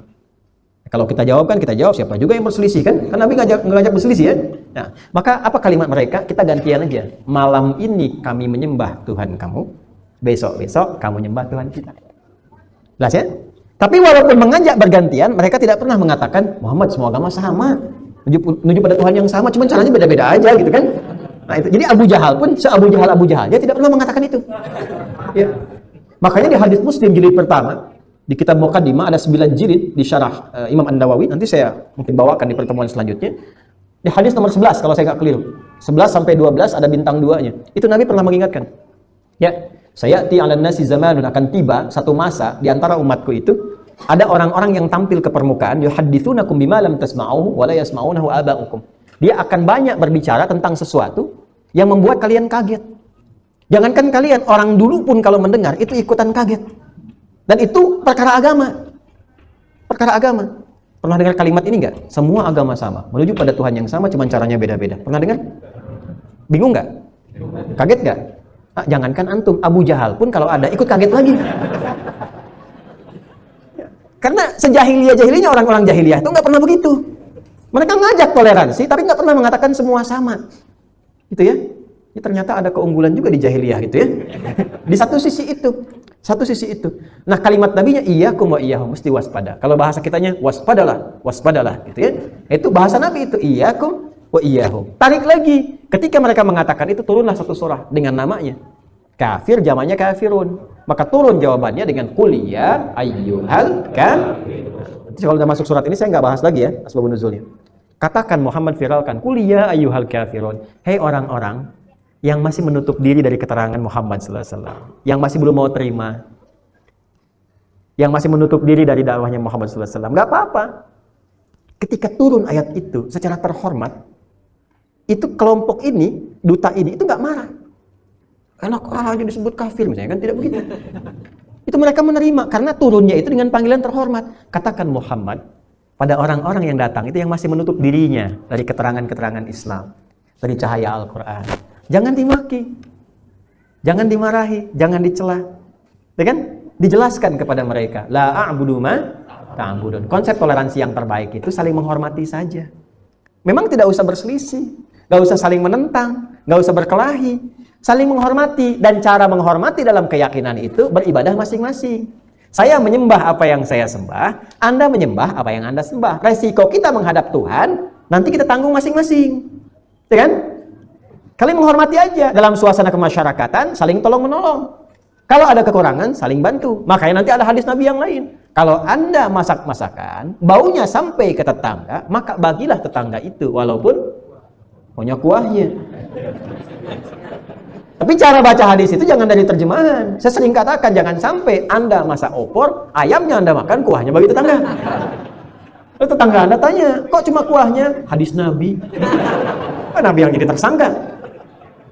Kalau kita jawab kan, kita jawab siapa juga yang berselisih kan? Kan Nabi ngajak berselisih ya. Nah, maka apa kalimat mereka? Kita gantian aja. Malam ini kami menyembah Tuhan kamu, besok-besok kamu nyembah Tuhan kita. Jelas ya? Tapi walaupun mengajak bergantian, mereka tidak pernah mengatakan Muhammad semua agama sama, menuju pada Tuhan yang sama, cuma caranya beda-beda aja gitu kan? Nah itu. Jadi Abu Jahal pun, Abu Jahal dia tidak pernah mengatakan itu. Ya. Makanya di hadis Muslim jilid pertama, di kitab Muqaddimah ada 9 jilid di syarah Imam An-Nawawi, nanti saya mungkin bawakan di pertemuan selanjutnya. Di hadis nomor 11 kalau saya nggak keliru. 11 sampai 12 ada bintang 2-nya. Itu Nabi pernah mengingatkan. Ya, sayati 'alan nasi zamanun, akan tiba satu masa di antara umatku itu ada orang-orang yang tampil ke permukaan, yuhadditsunakum bima lam tasma'uhu wa la yasma'unahu aba'ukum. Dia akan banyak berbicara tentang sesuatu yang membuat kalian kaget. Jangankan kalian, orang dulu pun kalau mendengar itu ikutan kaget. Dan itu perkara agama. Perkara agama. Pernah dengar kalimat ini nggak? Semua agama sama, menuju pada Tuhan yang sama, cuma caranya beda-beda. Pernah dengar? Bingung nggak? Kaget nggak? Nah, jangankan antum, Abu Jahal pun kalau ada ikut kaget lagi. Karena sejahiliyah-jahiliyahnya orang-orang jahiliyah itu nggak pernah begitu. Mereka ngajak toleransi, tapi nggak pernah mengatakan semua sama. Gitu ya. Ini ternyata ada keunggulan juga di jahiliyah gitu ya. Di satu sisi itu. Satu sisi itu. Nah, kalimat nabinya iyyakum wa iyyahum, mesti waspada. Kalau bahasa kitanya waspadalah, waspadalah gitu ya. Itu bahasa nabi itu iyyakum wa iyyahum. Tarik lagi, ketika mereka mengatakan itu turunlah satu surah dengan namanya. Kafir jamannya kafirun. Maka turun jawabannya dengan qul ya ayyuhal kafirun. Jadi kalau udah masuk surat ini saya nggak bahas lagi ya asbabun nuzulnya. Katakan Muhammad viralkan qul ya ayyuhal kafirun. Hei orang-orang yang masih menutup diri dari keterangan Muhammad sallallahu alaihi wasallam, yang masih belum mau terima, yang masih menutup diri dari dakwahnya Muhammad sallallahu alaihi wasallam, nggak apa-apa. Ketika turun ayat itu secara terhormat, itu kelompok ini, duta ini itu nggak marah. Enak aja disebut kafir misalnya, kan tidak begitu. Itu mereka menerima karena turunnya itu dengan panggilan terhormat. Katakan Muhammad pada orang-orang yang datang itu yang masih menutup dirinya dari keterangan-keterangan Islam, dari cahaya Al-Quran. Jangan dimaki, jangan dimarahi, jangan dicela, ya kan? Dijelaskan kepada mereka, la a'budu ma ta'budun. Konsep toleransi yang terbaik itu saling menghormati saja. Memang tidak usah berselisih, nggak usah saling menentang, nggak usah berkelahi, saling menghormati. Dan cara menghormati dalam keyakinan itu beribadah masing-masing. Saya menyembah apa yang saya sembah, Anda menyembah apa yang Anda sembah. Resiko kita menghadap Tuhan nanti kita tanggung masing-masing, ya kan? Kalian menghormati aja. Dalam suasana kemasyarakatan, saling tolong-menolong. Kalau ada kekurangan, saling bantu. Makanya nanti ada hadis Nabi yang lain. Kalau Anda masak masakan, baunya sampai ke tetangga, maka bagilah tetangga itu, walaupun punya kuahnya. Tapi cara baca hadis itu jangan dari terjemahan. Saya sering katakan, jangan sampai Anda masak opor, ayamnya Anda makan, kuahnya bagi tetangga. Lalu tetangga Anda tanya, kok cuma kuahnya? Hadis Nabi. Nabi yang jadi tersangka.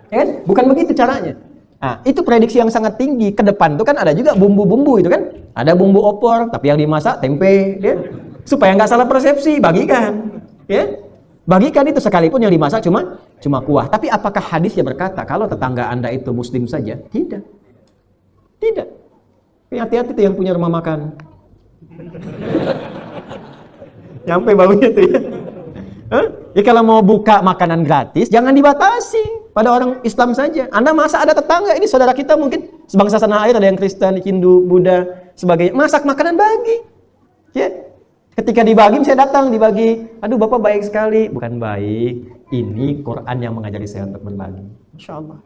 Ya kan? Bukan begitu caranya. Nah, itu prediksi yang sangat tinggi. Ke depan itu kan ada juga bumbu-bumbu itu kan. Ada bumbu opor, tapi yang dimasak tempe. Ya? Supaya nggak salah persepsi, bagikan. Ya? Bagikan itu sekalipun yang dimasak cuma kuah. Tapi apakah hadisnya berkata kalau tetangga Anda itu muslim saja? Tidak. Tidak. Hati-hati tuh yang punya rumah makan. Nyampe baunya tuh ya. Ya kalau mau buka makanan gratis, jangan dibatasi pada orang Islam saja. Anda masa ada tetangga, ini saudara kita mungkin sebangsa tanah air, ada yang Kristen, Hindu, Buddha, sebagainya. Masak makanan bagi. Ya. Ketika dibagi, saya datang dibagi. Aduh, Bapak baik sekali. Bukan baik. Ini Quran yang mengajari saya untuk berbagi. Insya Allah.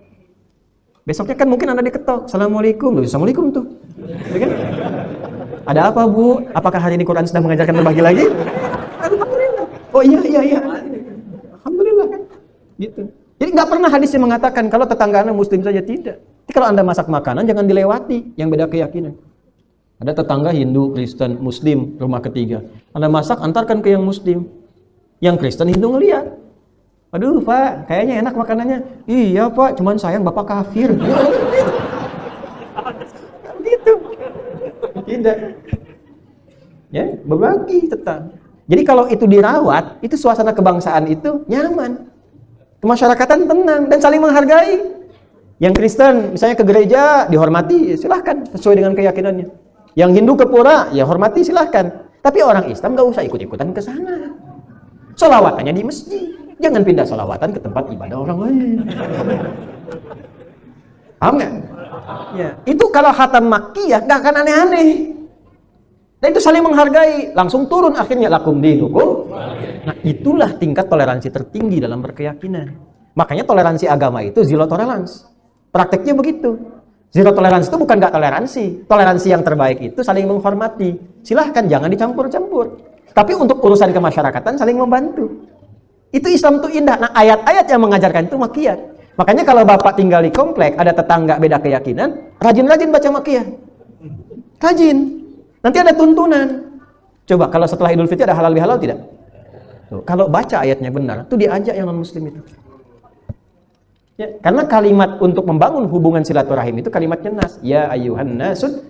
Besoknya kan mungkin Anda diketok. Assalamualaikum. Assalamualaikum tuh. Ya kan? Ada apa, Bu? Apakah hari ini Quran sudah mengajarkan berbagi lagi? Alhamdulillah. Oh iya. Alhamdulillah kan. Gitu. Jadi nggak pernah hadisnya mengatakan kalau tetangga Anda muslim saja, tidak. Jadi kalau Anda masak makanan jangan dilewati yang beda keyakinan. Ada tetangga Hindu, Kristen, Muslim, rumah ketiga. Anda masak, antarkan ke yang Muslim. Yang Kristen, Hindu ngeliat. Aduh Pak, kayaknya enak makanannya. Iya Pak, cuman sayang Bapak kafir. Gitu. Tidak. Ya, berbagi tetap. Jadi kalau itu dirawat, itu suasana kebangsaan itu nyaman. Kemasyarakatan tenang dan saling menghargai. Yang Kristen misalnya ke gereja dihormati, silahkan sesuai dengan keyakinannya. Yang Hindu ke pura, ya hormati silahkan. Tapi orang Islam nggak usah ikut-ikutan ke sana. Sholawatannya di masjid. Jangan pindah sholawatan ke tempat ibadah orang lain. Paham nggak? Ya. Itu kalau khatam makkiyah nggak akan aneh-aneh. Dan itu saling menghargai. Langsung turun akhirnya lakum dinukum. Nah itulah tingkat toleransi tertinggi dalam berkeyakinan. Makanya toleransi agama itu zero tolerance. Prakteknya begitu. Zero tolerance itu bukan nggak toleransi. Toleransi yang terbaik itu saling menghormati. Silahkan jangan dicampur-campur. Tapi untuk urusan kemasyarakatan saling membantu. Itu Islam itu indah. Nah ayat-ayat yang mengajarkan itu makiyah. Makanya kalau Bapak tinggal di komplek, ada tetangga beda keyakinan, rajin-rajin baca makiyah. Rajin. Nanti ada tuntunan. Coba kalau setelah Idul Fitri ada halal bihalal tidak? Tuh, kalau baca ayatnya benar, tuh diajak yang non-muslim itu. Ya, karena kalimat untuk membangun hubungan silaturahim itu kalimatnya nas. Ya ayyuhan nasud.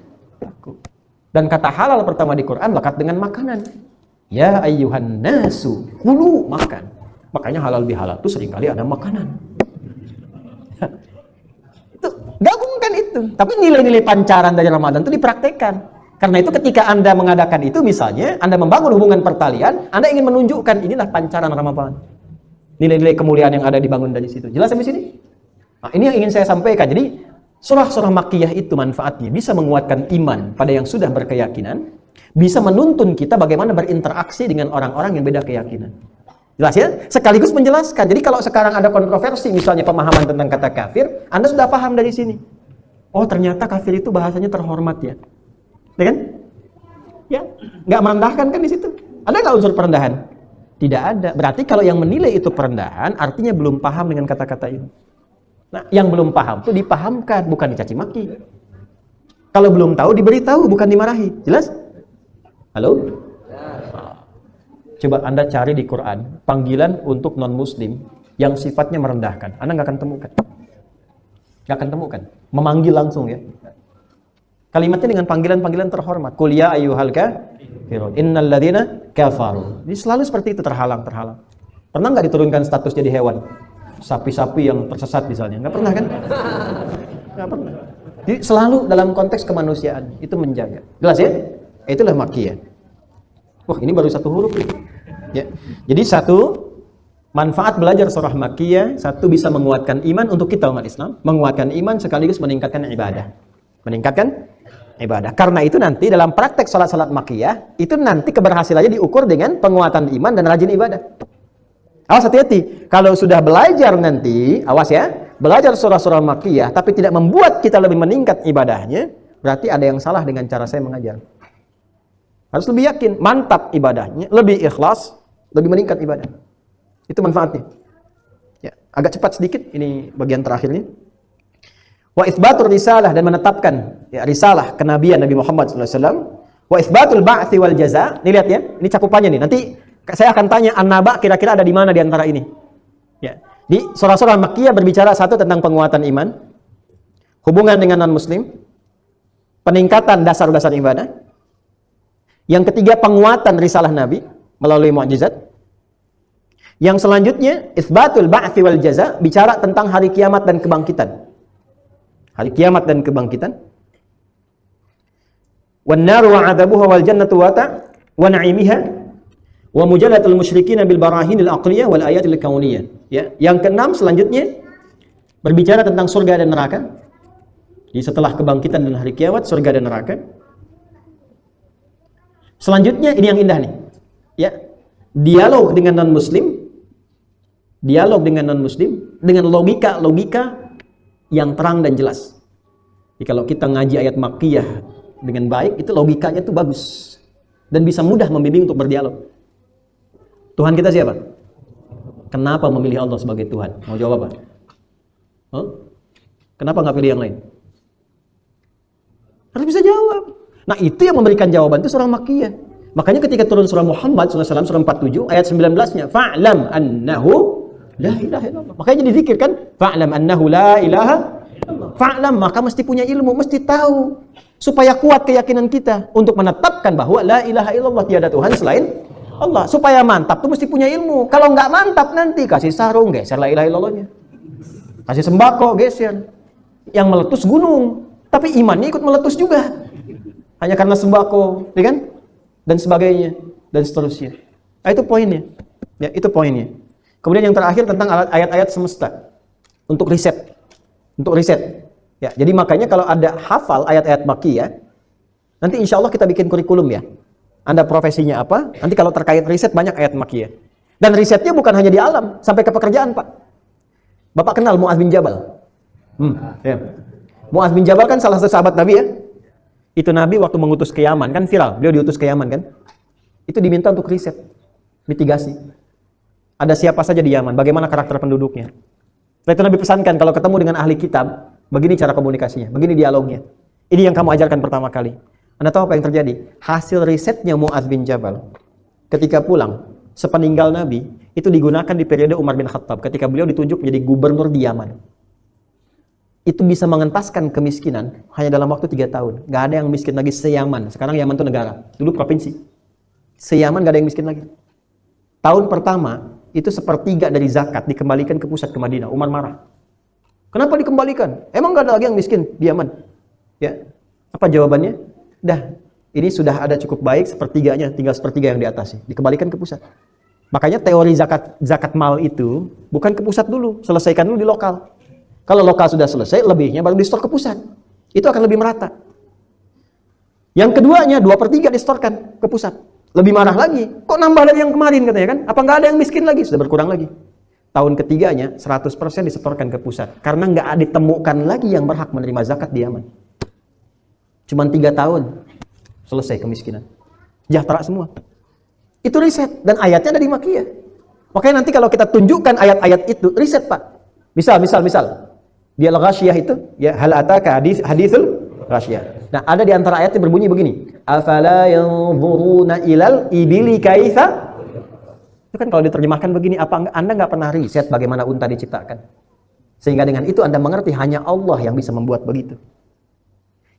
Dan kata halal pertama di Quran lekat dengan makanan. Ya ayyuhan nasu, kulu, makan. Makanya halal bihalal itu seringkali ada makanan. Itu gabungkan itu. Tapi nilai-nilai pancaran dari Ramadan itu dipraktekkan. Karena itu ketika Anda mengadakan itu, misalnya Anda membangun hubungan pertalian, Anda ingin menunjukkan inilah pancaran Ramadan. Nilai-nilai kemuliaan yang ada dibangun dari situ. Jelas sampai sini? Nah, ini yang ingin saya sampaikan. Jadi surah-surah Makkiyah itu manfaatnya bisa menguatkan iman pada yang sudah berkeyakinan, bisa menuntun kita bagaimana berinteraksi dengan orang-orang yang beda keyakinan. Jelas ya? Sekaligus menjelaskan. Jadi kalau sekarang ada kontroversi misalnya pemahaman tentang kata kafir, Anda sudah paham dari sini. Oh, ternyata kafir itu bahasanya terhormat ya. Ya kan? Ya, nggak merendahkan kan di situ. Ada nggak unsur perendahan? Tidak ada. Berarti kalau yang menilai itu perendahan, artinya belum paham dengan kata-kata itu. Nah, yang belum paham itu dipahamkan, bukan dicaci maki. Kalau belum tahu, diberitahu, bukan dimarahi. Jelas? Halo? Coba Anda cari di Quran, panggilan untuk non-muslim yang sifatnya merendahkan. Anda nggak akan temukan. Nggak akan temukan. Memanggil langsung ya. Kalimatnya dengan panggilan-panggilan terhormat. Qul ya ayyuhal kafirun innal ladzina kafaru. Jadi selalu seperti itu, terhalang. Pernah nggak diturunkan status jadi hewan? Sapi-sapi yang tersesat misalnya. Nggak pernah kan? Nggak pernah. Jadi selalu dalam konteks kemanusiaan itu menjaga. Jelas ya? Itulah Makkiyah. Wah, ini baru satu huruf ya. Jadi satu, manfaat belajar surah Makkiyah, satu bisa menguatkan iman untuk kita umat Islam, menguatkan iman sekaligus meningkatkan ibadah. Meningkatkan ibadah. Karena itu nanti dalam praktek salat-salat Makkiyah, itu nanti keberhasilannya diukur dengan penguatan iman dan rajin ibadah. Awas, hati-hati. Kalau sudah belajar nanti, awas ya, belajar surah-surah Makkiyah, tapi tidak membuat kita lebih meningkat ibadahnya, berarti ada yang salah dengan cara saya mengajar. Harus lebih yakin, mantap ibadahnya, lebih ikhlas, lebih meningkat ibadah. Itu manfaatnya. Ya, agak cepat sedikit, ini bagian terakhirnya. Wa itsbatur risalah, dan menetapkan ya, risalah kenabian Nabi Muhammad SAW. Wa itsbatul ba'tsi wal jaza. Ini lihat ya, ini cakupannya nih. Nanti saya akan tanya an-naba kira-kira ada di mana di antara ini. Ya. Di surah-surah Makkiyah berbicara satu tentang penguatan iman, hubungan dengan non-muslim, peningkatan dasar-dasar ibadah. Yang ketiga, penguatan risalah Nabi melalui mukjizat. Yang selanjutnya, itsbatul ba'tsi wal jaza, bicara tentang hari kiamat dan kebangkitan. Hari kiamat dan kebangkitan. Wan naru wa 'adzabuha wal jannatu wa na'imiha wa mujadatul musyrikin bil barahinil aqliyah wal ayatil kauniyah. Ya, yang keenam selanjutnya berbicara tentang surga dan neraka. Jadi setelah kebangkitan dan hari kiamat, surga dan neraka. Selanjutnya ini yang indah nih. Ya. Dialog dengan non-muslim. Dialog dengan non-muslim dengan logika yang terang dan jelas. Jadi kalau kita ngaji ayat Makkiyah dengan baik, itu logikanya itu bagus dan bisa mudah membimbing untuk berdialog. Tuhan kita siapa? Kenapa memilih Allah sebagai Tuhan? Mau jawab apa? Huh? Kenapa nggak pilih yang lain? Harus bisa jawab. Nah, itu yang memberikan jawaban itu surah Makkiyah. Makanya ketika turun surah Muhammad SAW, surah 47 ayat 19-nya, fa'lam annahu la ilaha illallah. Makanya dizikirkan, fa'lam annahu la ilaha illallah. Fa'lam, maka mesti punya ilmu, mesti tahu supaya kuat keyakinan kita untuk menetapkan bahwa la ilaha illallah, tiada Tuhan selain Allah. Supaya mantap tuh mesti punya ilmu. Kalau nggak mantap nanti kasih sarung geser la ilaha illallahnya. Kasih sembako geser. Yang meletus gunung, tapi imannya ikut meletus juga. Hanya karena sembako, ya kan? Dan sebagainya, dan seterusnya. Nah, itu poinnya. Ya, itu poinnya. Kemudian yang terakhir tentang ayat-ayat semesta. Untuk riset. Untuk riset. Ya, jadi makanya kalau ada hafal ayat-ayat Makkiyah, nanti insya Allah kita bikin kurikulum ya. Anda profesinya apa? Nanti kalau terkait riset banyak ayat Makkiyah. Dan risetnya bukan hanya di alam, sampai ke pekerjaan, Pak. Bapak kenal Mu'adz bin Jabal? Ya. Mu'adz bin Jabal kan salah satu sahabat Nabi ya. Itu Nabi waktu mengutus ke Yaman, kan viral, beliau diutus ke Yaman kan. Itu diminta untuk riset, mitigasi. Ada siapa saja di Yaman, bagaimana karakter penduduknya. Setelah itu Nabi pesankan, kalau ketemu dengan ahli kitab, begini cara komunikasinya, begini dialognya. Ini yang kamu ajarkan pertama kali. Anda tahu apa yang terjadi? Hasil risetnya Mu'adz bin Jabal, ketika pulang, sepeninggal Nabi itu digunakan di periode Umar bin Khattab ketika beliau ditunjuk menjadi gubernur di Yaman. Itu bisa mengentaskan kemiskinan hanya dalam waktu 3 tahun. Gak ada yang miskin lagi se-Yaman. Sekarang Yaman itu negara, dulu provinsi. Se-Yaman gak ada yang miskin lagi. Tahun pertama itu 1/3 dari zakat dikembalikan ke pusat, ke Madinah. Umar marah. Kenapa dikembalikan? Emang gak ada lagi yang miskin di Yaman? Ya, apa jawabannya? Dah, ini sudah ada cukup baik 1/3-nya, tinggal 1/3 yang di atasnya. Dikembalikan ke pusat. Makanya teori zakat mal itu bukan ke pusat dulu, selesaikan dulu di lokal. Kalau lokal sudah selesai, lebihnya baru distor ke pusat. Itu akan lebih merata. Yang keduanya 2/3 distorkan ke pusat. Lebih marah lagi. Kok nambah dari yang kemarin katanya kan? Apa nggak ada yang miskin lagi? Sudah berkurang lagi. Tahun ketiganya 100% disetorkan ke pusat. Karena nggak ditemukan lagi yang berhak menerima zakat di Yaman. Cuman 3 tahun selesai kemiskinan. Sejahtera semua. Itu riset. Dan ayatnya ada di Makkiyah. Makanya nanti kalau kita tunjukkan ayat-ayat itu, riset Pak. Misal. Di Al-Ghasyiyah itu, ya, hal ataka hadithul Ghasyiyah. Nah, ada di antara ayatnya berbunyi begini. Afala yanzuruna ilal ibili kaitha. Itu kan kalau diterjemahkan begini, apa Anda nggak pernah riset bagaimana unta diciptakan? Sehingga dengan itu Anda mengerti hanya Allah yang bisa membuat begitu.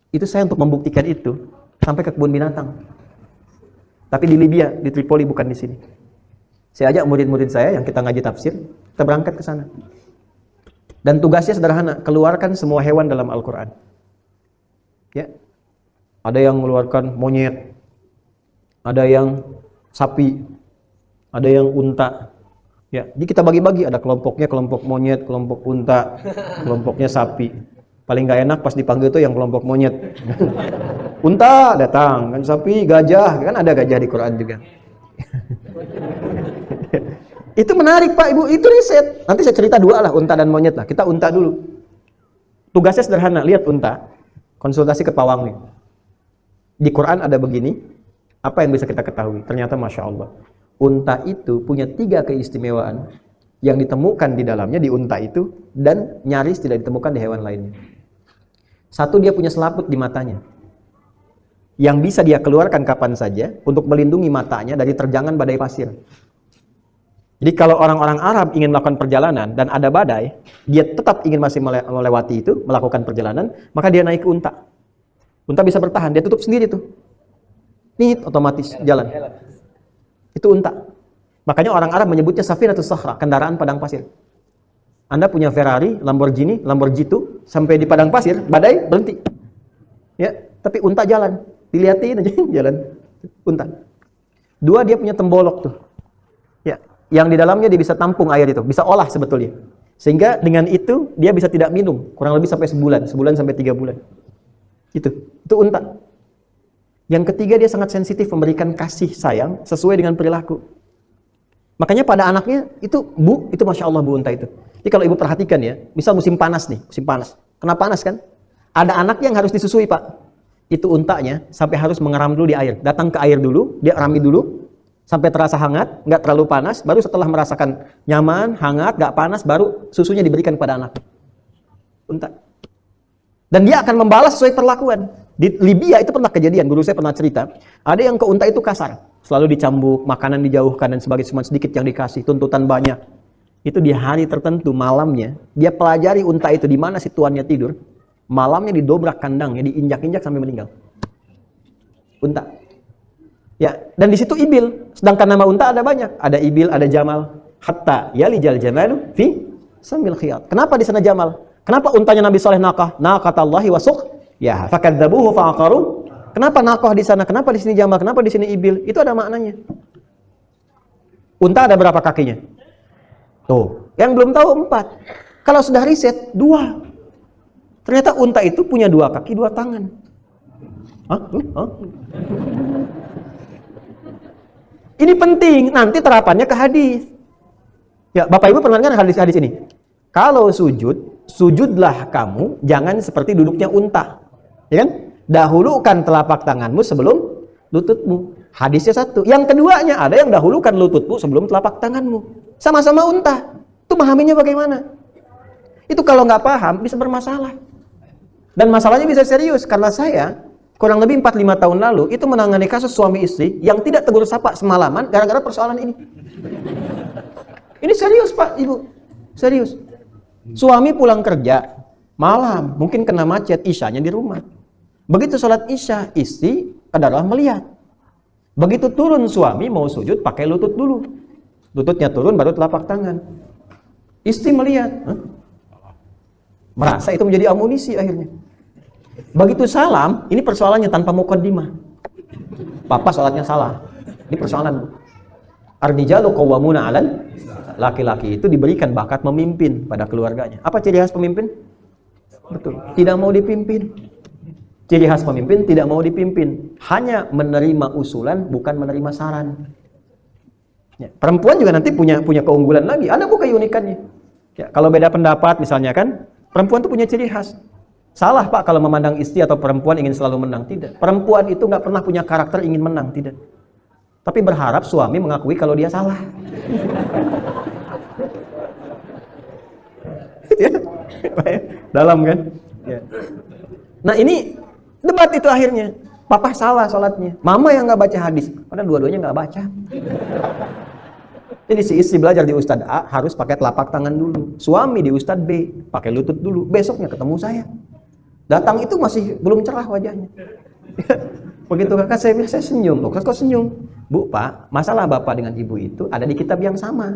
Itu saya untuk membuktikan itu sampai ke kebun binatang. Tapi di Libya, di Tripoli, bukan di sini. Saya ajak murid-murid saya yang kita ngaji tafsir, kita berangkat ke sana. Dan tugasnya sederhana, keluarkan semua hewan dalam Al-Quran. Ya, ada yang mengeluarkan monyet, ada yang sapi, ada yang unta. Ya, jadi kita bagi-bagi, ada kelompoknya kelompok monyet, kelompok unta, kelompoknya sapi. Paling nggak enak pas dipanggil tuh yang kelompok monyet. Unta datang, kan sapi, gajah, kan ada gajah di Quran juga. Itu menarik Pak Ibu, itu riset. Nanti saya cerita 2 lah, unta dan monyet lah. Kita unta dulu. Tugasnya sederhana, lihat unta, konsultasi ke pawang nih. Di Quran ada begini, apa yang bisa kita ketahui? Ternyata Masya Allah, unta itu punya 3 keistimewaan yang ditemukan di dalamnya di unta itu dan nyaris tidak ditemukan di hewan lainnya. 1, dia punya selaput di matanya yang bisa dia keluarkan kapan saja untuk melindungi matanya dari terjangan badai pasir. Jadi kalau orang-orang Arab ingin melakukan perjalanan dan ada badai, dia tetap ingin masih melewati itu, melakukan perjalanan, maka dia naik ke unta. Unta bisa bertahan, dia tutup sendiri tuh. Nit, otomatis jalan. Itu unta. Makanya orang Arab menyebutnya Safinatus Sakhra, kendaraan padang pasir. Anda punya Ferrari, Lamborghini, Lamborghini, sampai di padang pasir, badai, berhenti. Ya, tapi unta jalan. Dilihatin aja, jalan. Unta. 2, dia punya tembolok tuh. Ya, yang di dalamnya dia bisa tampung air itu, bisa olah sebetulnya. Sehingga dengan itu, dia bisa tidak minum, kurang lebih sampai sebulan sampai 3 bulan. Itu unta. Yang ketiga, dia sangat sensitif memberikan kasih sayang sesuai dengan perilaku. Makanya pada anaknya itu Masya Allah bu unta itu. Jadi kalau ibu perhatikan ya, misal musim panas nih, musim panas. Kena panas kan? Ada anak yang harus disusui Pak. Itu untanya sampai harus mengeram dulu di air. Datang ke air dulu, dia rami dulu, sampai terasa hangat, nggak terlalu panas. Baru setelah merasakan nyaman, hangat, nggak panas, baru susunya diberikan kepada anak. Unta. Dan dia akan membalas sesuai perlakuan. Di Libya itu pernah kejadian, guru saya pernah cerita. Ada yang ke unta itu kasar. Selalu dicambuk, makanan dijauhkan, dan sebagainya, cuma sedikit yang dikasih, tuntutan banyak. Itu di hari tertentu, malamnya, dia pelajari unta itu di mana si tuannya tidur. Malamnya didobrak kandangnya, diinjak-injak sampai meninggal. Unta. Ya, dan di situ ibil. Sedangkan nama unta ada banyak. Ada ibil, ada jamal. Hatta yalijal jamalu fi sambil khiyat. Kenapa di sana jamal? Kenapa untanya Nabi Saleh naqatallahi wa suq? Ya, fakadzabuhu fa'aqaru. Kenapa naqah di sana? Kenapa di sini jamal? Kenapa di sini ibil? Itu ada maknanya. Unta ada berapa kakinya? Tuh, yang belum tahu 4. Kalau sudah riset 2. Ternyata unta itu punya 2 kaki, 2 tangan. Hah? Ini penting, nanti terapannya ke hadis. Ya, Bapak Ibu pernah dengar hadis-hadis ini? Kalau sujudlah kamu, jangan seperti duduknya unta. Ya kan? Dahulukan telapak tanganmu sebelum lututmu. Hadisnya 1. Yang keduanya, ada yang dahulukan lututmu sebelum telapak tanganmu. Sama-sama unta. Itu memahaminya bagaimana? Itu kalau nggak paham, bisa bermasalah. Dan masalahnya bisa serius, karena saya kurang lebih 4-5 tahun lalu itu menangani kasus suami istri yang tidak tegur sapa semalaman gara-gara persoalan ini. Ini serius Pak, Ibu. Serius. Suami pulang kerja malam, mungkin kena macet, isyanya di rumah. Begitu sholat isya, istri kadalah melihat. Begitu turun suami mau sujud pakai lutut dulu. Lututnya turun baru telapak tangan. Istri melihat. Merasa itu menjadi amunisi akhirnya. Begitu salam, ini persoalannya tanpa muqaddimah. Papa sholatnya salah. Ini persoalan. Ar-rijalu qawwamuna 'alal, laki-laki itu diberikan bakat memimpin pada keluarganya. Apa ciri khas pemimpin? Betul, tidak mau dipimpin. Ciri khas pemimpin tidak mau dipimpin, hanya menerima usulan bukan menerima saran. Ya, perempuan juga nanti punya keunggulan lagi. Ada bukan keunikannya? Ya, kalau beda pendapat misalnya kan, perempuan itu punya ciri khas. Salah Pak kalau memandang istri atau perempuan ingin selalu menang, tidak. Perempuan itu nggak pernah punya karakter ingin menang, tidak. Tapi berharap suami mengakui kalau dia salah. Ya. Dalam kan? Ya. Nah ini debat itu akhirnya. Papa salah sholatnya, mama yang nggak baca hadis. Padahal dua-duanya nggak baca. Jadi si istri belajar di Ustadz A harus pakai telapak tangan dulu. Suami di Ustadz B pakai lutut dulu. Besoknya ketemu saya. Datang itu masih belum cerah wajahnya. Begitu kakak saya senyum. Loh kok senyum? Bu, Pak, masalah bapak dengan ibu itu ada di kitab yang sama.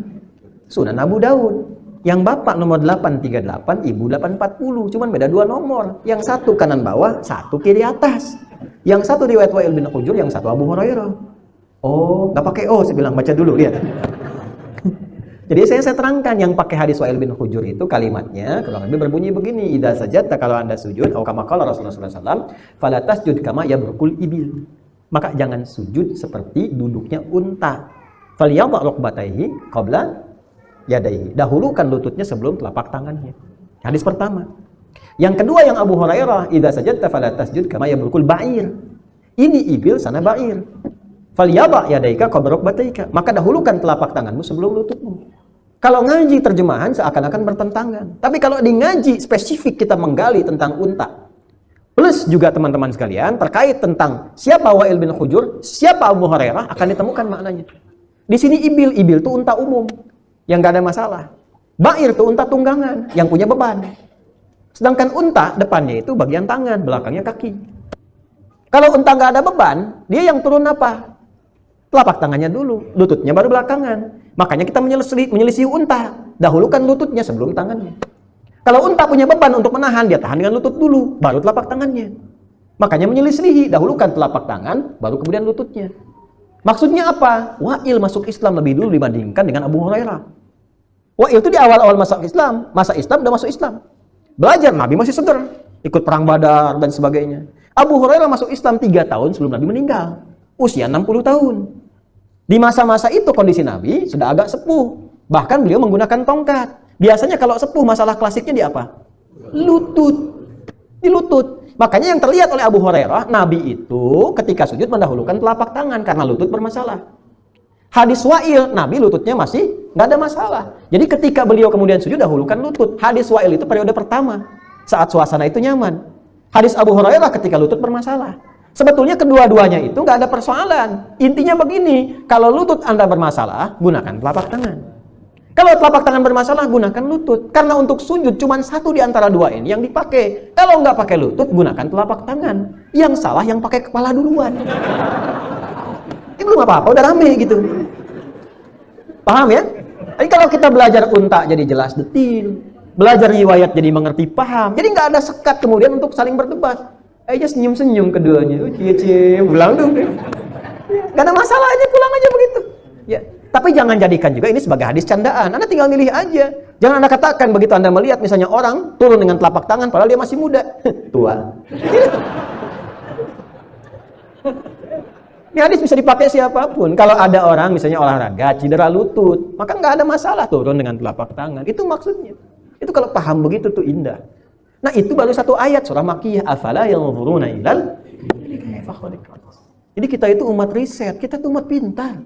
Sunan Abu Daud. Yang bapak nomor 838, ibu 840. Cuman beda 2 nomor. Yang satu kanan bawah, satu kiri atas. Yang satu riwayat Wa'il bin Hujur, yang satu Abu Hurairah. Oh, nggak pakai oh, saya bilang baca dulu, lihat. Jadi saya terangkan yang pakai hadis Wa'il bin Hujur itu kalimatnya kurang lebih berbunyi begini, idza sajadta, kalau Anda sujud, atau kama qala Rasulullah SAW, fala tasjud kama yabrukul ibil. Maka jangan sujud seperti duduknya unta. Falyadha rukbatayhi qabla yadayhi. Dahulukan lututnya sebelum telapak tangannya. Hadis pertama. Yang kedua yang Abu Hurairah, idza sajadta fala tasjud kama yabrukul ba'ir. Ini ibil, sana ba'ir. Falyadha yadayka qabla rukbatayka. Maka dahulukan telapak tanganmu sebelum lututmu. Kalau ngaji terjemahan seakan-akan bertentangan. Tapi kalau di ngaji spesifik kita menggali tentang unta. Plus juga teman-teman sekalian terkait tentang siapa Wa'il bin Hujur, siapa Abu Hurairah akan ditemukan maknanya. Di sini ibil itu unta umum yang gak ada masalah. Ba'ir itu unta tunggangan yang punya beban. Sedangkan unta depannya itu bagian tangan, belakangnya kaki. Kalau unta gak ada beban, dia yang turun apa? Telapak tangannya dulu, lututnya baru belakangan. Makanya kita menyelisih unta. Dahulukan lututnya sebelum tangannya. Kalau unta punya beban untuk menahan, dia tahan dengan lutut dulu, baru telapak tangannya. Makanya menyelisihi, dahulukan telapak tangan, baru kemudian lututnya. Maksudnya apa? Wa'il masuk Islam lebih dulu dibandingkan dengan Abu Hurairah. Wa'il itu di awal-awal masa Islam udah masuk Islam. Belajar, Nabi masih seger, ikut perang Badar dan sebagainya. Abu Hurairah masuk Islam 3 tahun sebelum Nabi meninggal. Usia 60 tahun. Di masa-masa itu kondisi Nabi sudah agak sepuh. Bahkan beliau menggunakan tongkat. Biasanya kalau sepuh masalah klasiknya di apa? Lutut. Di lutut. Makanya yang terlihat oleh Abu Hurairah, Nabi itu ketika sujud mendahulukan telapak tangan karena lutut bermasalah. Hadis Wa'il, Nabi lututnya masih nggak ada masalah. Jadi ketika beliau kemudian sujud, dahulukan lutut. Hadis Wa'il itu periode pertama. Saat suasana itu nyaman. Hadis Abu Hurairah ketika lutut bermasalah. Sebetulnya kedua-duanya itu nggak ada persoalan. Intinya begini, kalau lutut Anda bermasalah, gunakan telapak tangan. Kalau telapak tangan bermasalah, gunakan lutut. Karena untuk sujud cuma satu di antara dua ini yang dipakai. Kalau nggak pakai lutut, gunakan telapak tangan. Yang salah yang pakai kepala duluan. Ini belum apa-apa, udah rame gitu. Paham ya? Jadi kalau kita belajar unta jadi jelas detil. Belajar riwayat jadi mengerti paham. Jadi nggak ada sekat kemudian untuk saling berdebat. Aja senyum-senyum keduanya. Cie-cie, pulang dong. Gak ada masalah aja, pulang aja begitu. Ya, tapi jangan jadikan juga ini sebagai hadis candaan. Anda tinggal milih aja. Jangan Anda katakan begitu Anda melihat misalnya orang turun dengan telapak tangan padahal dia masih muda. Tua. Ini hadis bisa dipakai siapapun. Kalau ada orang misalnya olahraga, cedera lutut, maka nggak ada masalah turun dengan telapak tangan. Itu maksudnya. Itu kalau paham begitu tuh indah. Nah itu baru satu ayat surah Makkiyah. Afala yanzuruna ilal. Jadi kita itu umat riset, kita itu umat pintar.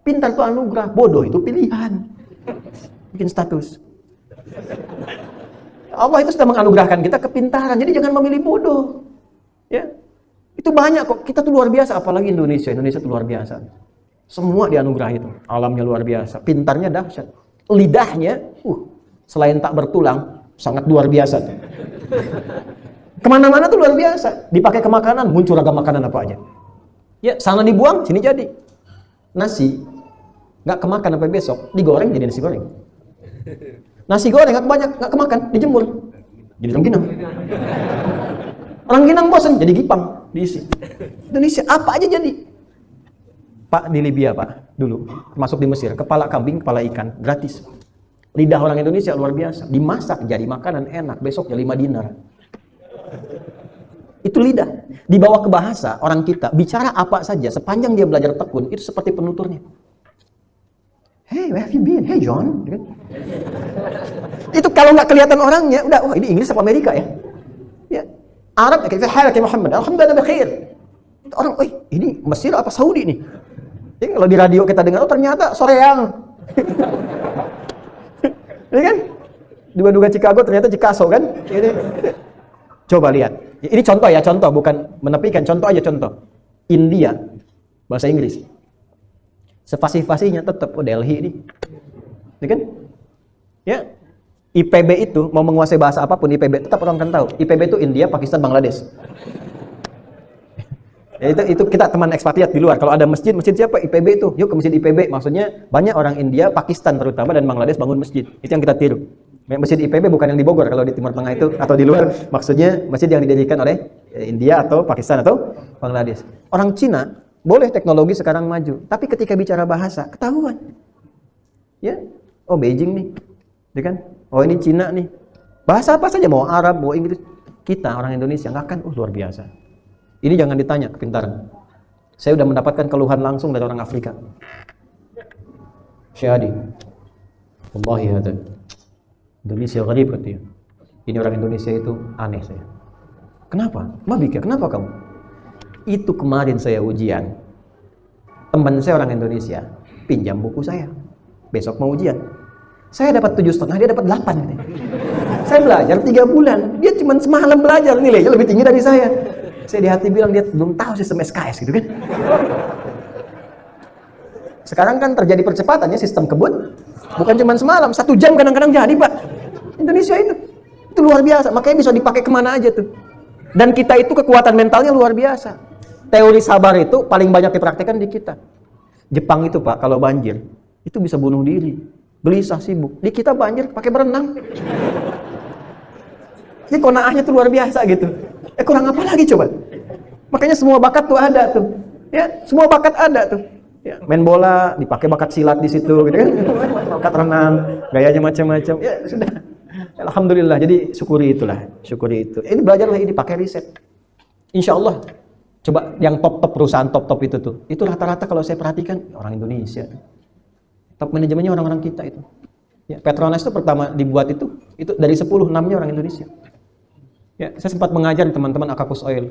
Pintar itu anugerah, bodoh itu pilihan. Bikin status. Allah itu sudah menganugerahkan kita kepintaran, jadi jangan memilih bodoh. Ya. Itu banyak kok. Kita tuh luar biasa, apalagi Indonesia. Indonesia tuh luar biasa. Semua dianugerahi itu. Alamnya luar biasa. Pintarnya dahsyat. Lidahnya, selain tak bertulang, sangat luar biasa. Kemana-mana tuh luar biasa. Dipakai ke makanan, muncul ragam makanan apa aja. Ya, sana dibuang, sini jadi. Nasi, nggak kemakan sampai besok, digoreng jadi nasi goreng. Nasi goreng nggak kemakan, dijemur. Jadi rengginang. Rengginang bosan, jadi gipang, diisi. Indonesia, apa aja jadi. Pak, di Libya, Pak, dulu, masuk di Mesir, kepala kambing, kepala ikan, gratis. Lidah orang Indonesia luar biasa. Dimasak, jadi makanan enak, besok jadi 5 dinar. Itu lidah. Dibawa ke bahasa, orang kita, bicara apa saja, sepanjang dia belajar tekun, itu seperti penuturnya. Hey, where have you been? Hey, John. Itu kalau nggak kelihatan orangnya, udah, wah ini Inggris apa Amerika ya? Ya. Arab, kayak Muhammad, alhamdulillah bikhair. Orang, ini Mesir apa Saudi nih? Jadi kalau di radio kita dengar, oh ternyata Soreang. Ini kan? Duga-duga Chicago ternyata Chicago kan? Ini. Coba lihat. Ini contoh ya, contoh, bukan menepikan, contoh aja contoh. India, bahasa Inggris. Sefasih-fasihnya tetap Delhi ini. Ya kan? Ya. IPB itu mau menguasai bahasa apapun, IPB tetap orang kan tahu. IPB itu India, Pakistan, Bangladesh. Ya, itu kita teman ekspatriat di luar. Kalau ada masjid siapa? IPB itu. Yuk ke masjid IPB. Maksudnya banyak orang India, Pakistan terutama dan Bangladesh bangun masjid. Itu yang kita tiru. Masjid IPB bukan yang di Bogor kalau di Timur Tengah itu atau di luar. Maksudnya masjid yang didirikan oleh India atau Pakistan atau Bangladesh. Orang Cina boleh teknologi sekarang maju, tapi ketika bicara bahasa ketahuan. Ya, oh Beijing nih, ya kan? Oh ini Cina nih. Bahasa apa saja, mau Arab, mau Inggris. Kita orang Indonesia nggak akan, luar biasa. Ini jangan ditanya kepintaran. Saya sudah mendapatkan keluhan langsung dari orang Afrika. Syahadi, wallahi hada. Indonesia gharib katanya. Ini orang Indonesia itu aneh saya. Kenapa? Mabika, kenapa kamu? Itu kemarin saya ujian. Teman saya orang Indonesia pinjam buku saya. Besok mau ujian. Saya dapat 7,5, dia dapat 8 katanya. Saya belajar 3 bulan. Dia cuma semalam belajar, nilainya lebih tinggi dari saya. Saya di hati bilang dia belum tahu sistem SKS gitu kan. Sekarang kan terjadi percepatannya sistem kebut. Bukan cuma semalam, 1 jam kadang-kadang jadi Pak. Indonesia itu luar biasa. Makanya bisa dipakai kemana aja tuh. Dan kita itu kekuatan mentalnya luar biasa. Teori sabar itu paling banyak dipraktikkan di kita. Jepang itu Pak, kalau banjir, itu bisa bunuh diri. Gelisah, sibuk. Di kita banjir pakai berenang. Jadi konaahnya tuh luar biasa gitu. Kurang apa lagi coba? Makanya semua bakat tuh ada tuh. Ya, semua bakat ada tuh. Ya, main bola dipakai bakat silat di situ gitu kan. Bakat renang, gayanya macam-macam. Ya, sudah. Alhamdulillah. Jadi syukuri itulah, syukuri itu. Ini belajarlah ini pakai riset. Insya Allah. Coba yang top-top perusahaan top-top itu tuh. Itu rata-rata kalau saya perhatikan orang Indonesia. Top manajemennya orang-orang kita itu. Ya, Petronas itu pertama dibuat itu dari 10, 6-nya orang Indonesia. Ya, saya sempat mengajar teman-teman Akakus Oil,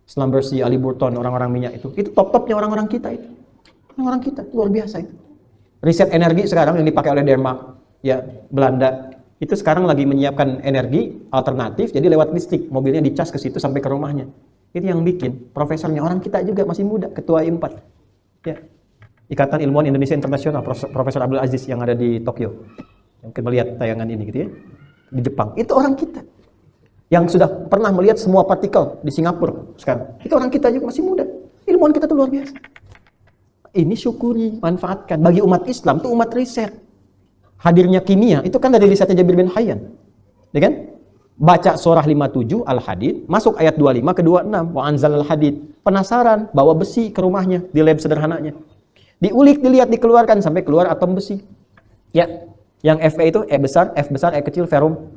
Slumbersea, Aliburton, orang-orang minyak itu. Itu top-topnya orang-orang kita itu. Orang-orang kita, luar biasa itu. Riset energi sekarang yang dipakai oleh Denmark, ya, Belanda, itu sekarang lagi menyiapkan energi alternatif, jadi lewat listrik, mobilnya dicas ke situ sampai ke rumahnya. Itu yang bikin, profesornya orang kita juga masih muda, ketua I4. Ya. Ikatan Ilmuwan Indonesia Internasional, Profesor Abdul Aziz yang ada di Tokyo. Mungkin melihat tayangan ini gitu ya. Di Jepang. Itu orang kita. Yang sudah pernah melihat semua partikel di Singapura sekarang. Itu orang kita juga masih muda. Ilmuwan kita tuh luar biasa. Ini syukuri, manfaatkan. Bagi umat Islam tuh umat riset. Hadirnya kimia, itu kan dari risetnya Jabir bin Hayyan. Ya kan? Baca surah 57 Al-Hadid, masuk ayat 25 ke 26. Wa anzal al-hadid. Penasaran, bawa besi ke rumahnya di lab sederhananya. Diulik, dilihat, dikeluarkan sampai keluar atom besi. Ya, yang Fe itu E besar, F besar, E kecil, ferum.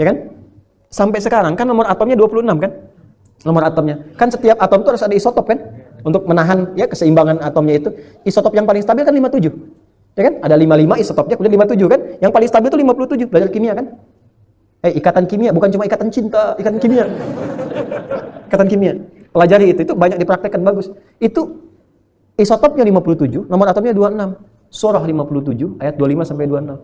Ya kan? Sampai sekarang kan nomor atomnya 26 kan? Nomor atomnya. Kan setiap atom itu harus ada isotop kan? Untuk menahan ya keseimbangan atomnya itu. Isotop yang paling stabil kan 57. Ya kan? Ada 55 isotopnya, kemudian 57 kan? Yang paling stabil itu 57. Belajar kimia kan? Ikatan kimia, bukan cuma ikatan cinta, ikatan kimia. Ikatan kimia. Pelajari itu banyak dipraktekkan, bagus. Itu isotopnya 57, nomor atomnya 26. Surah 57 ayat 25 sampai 26.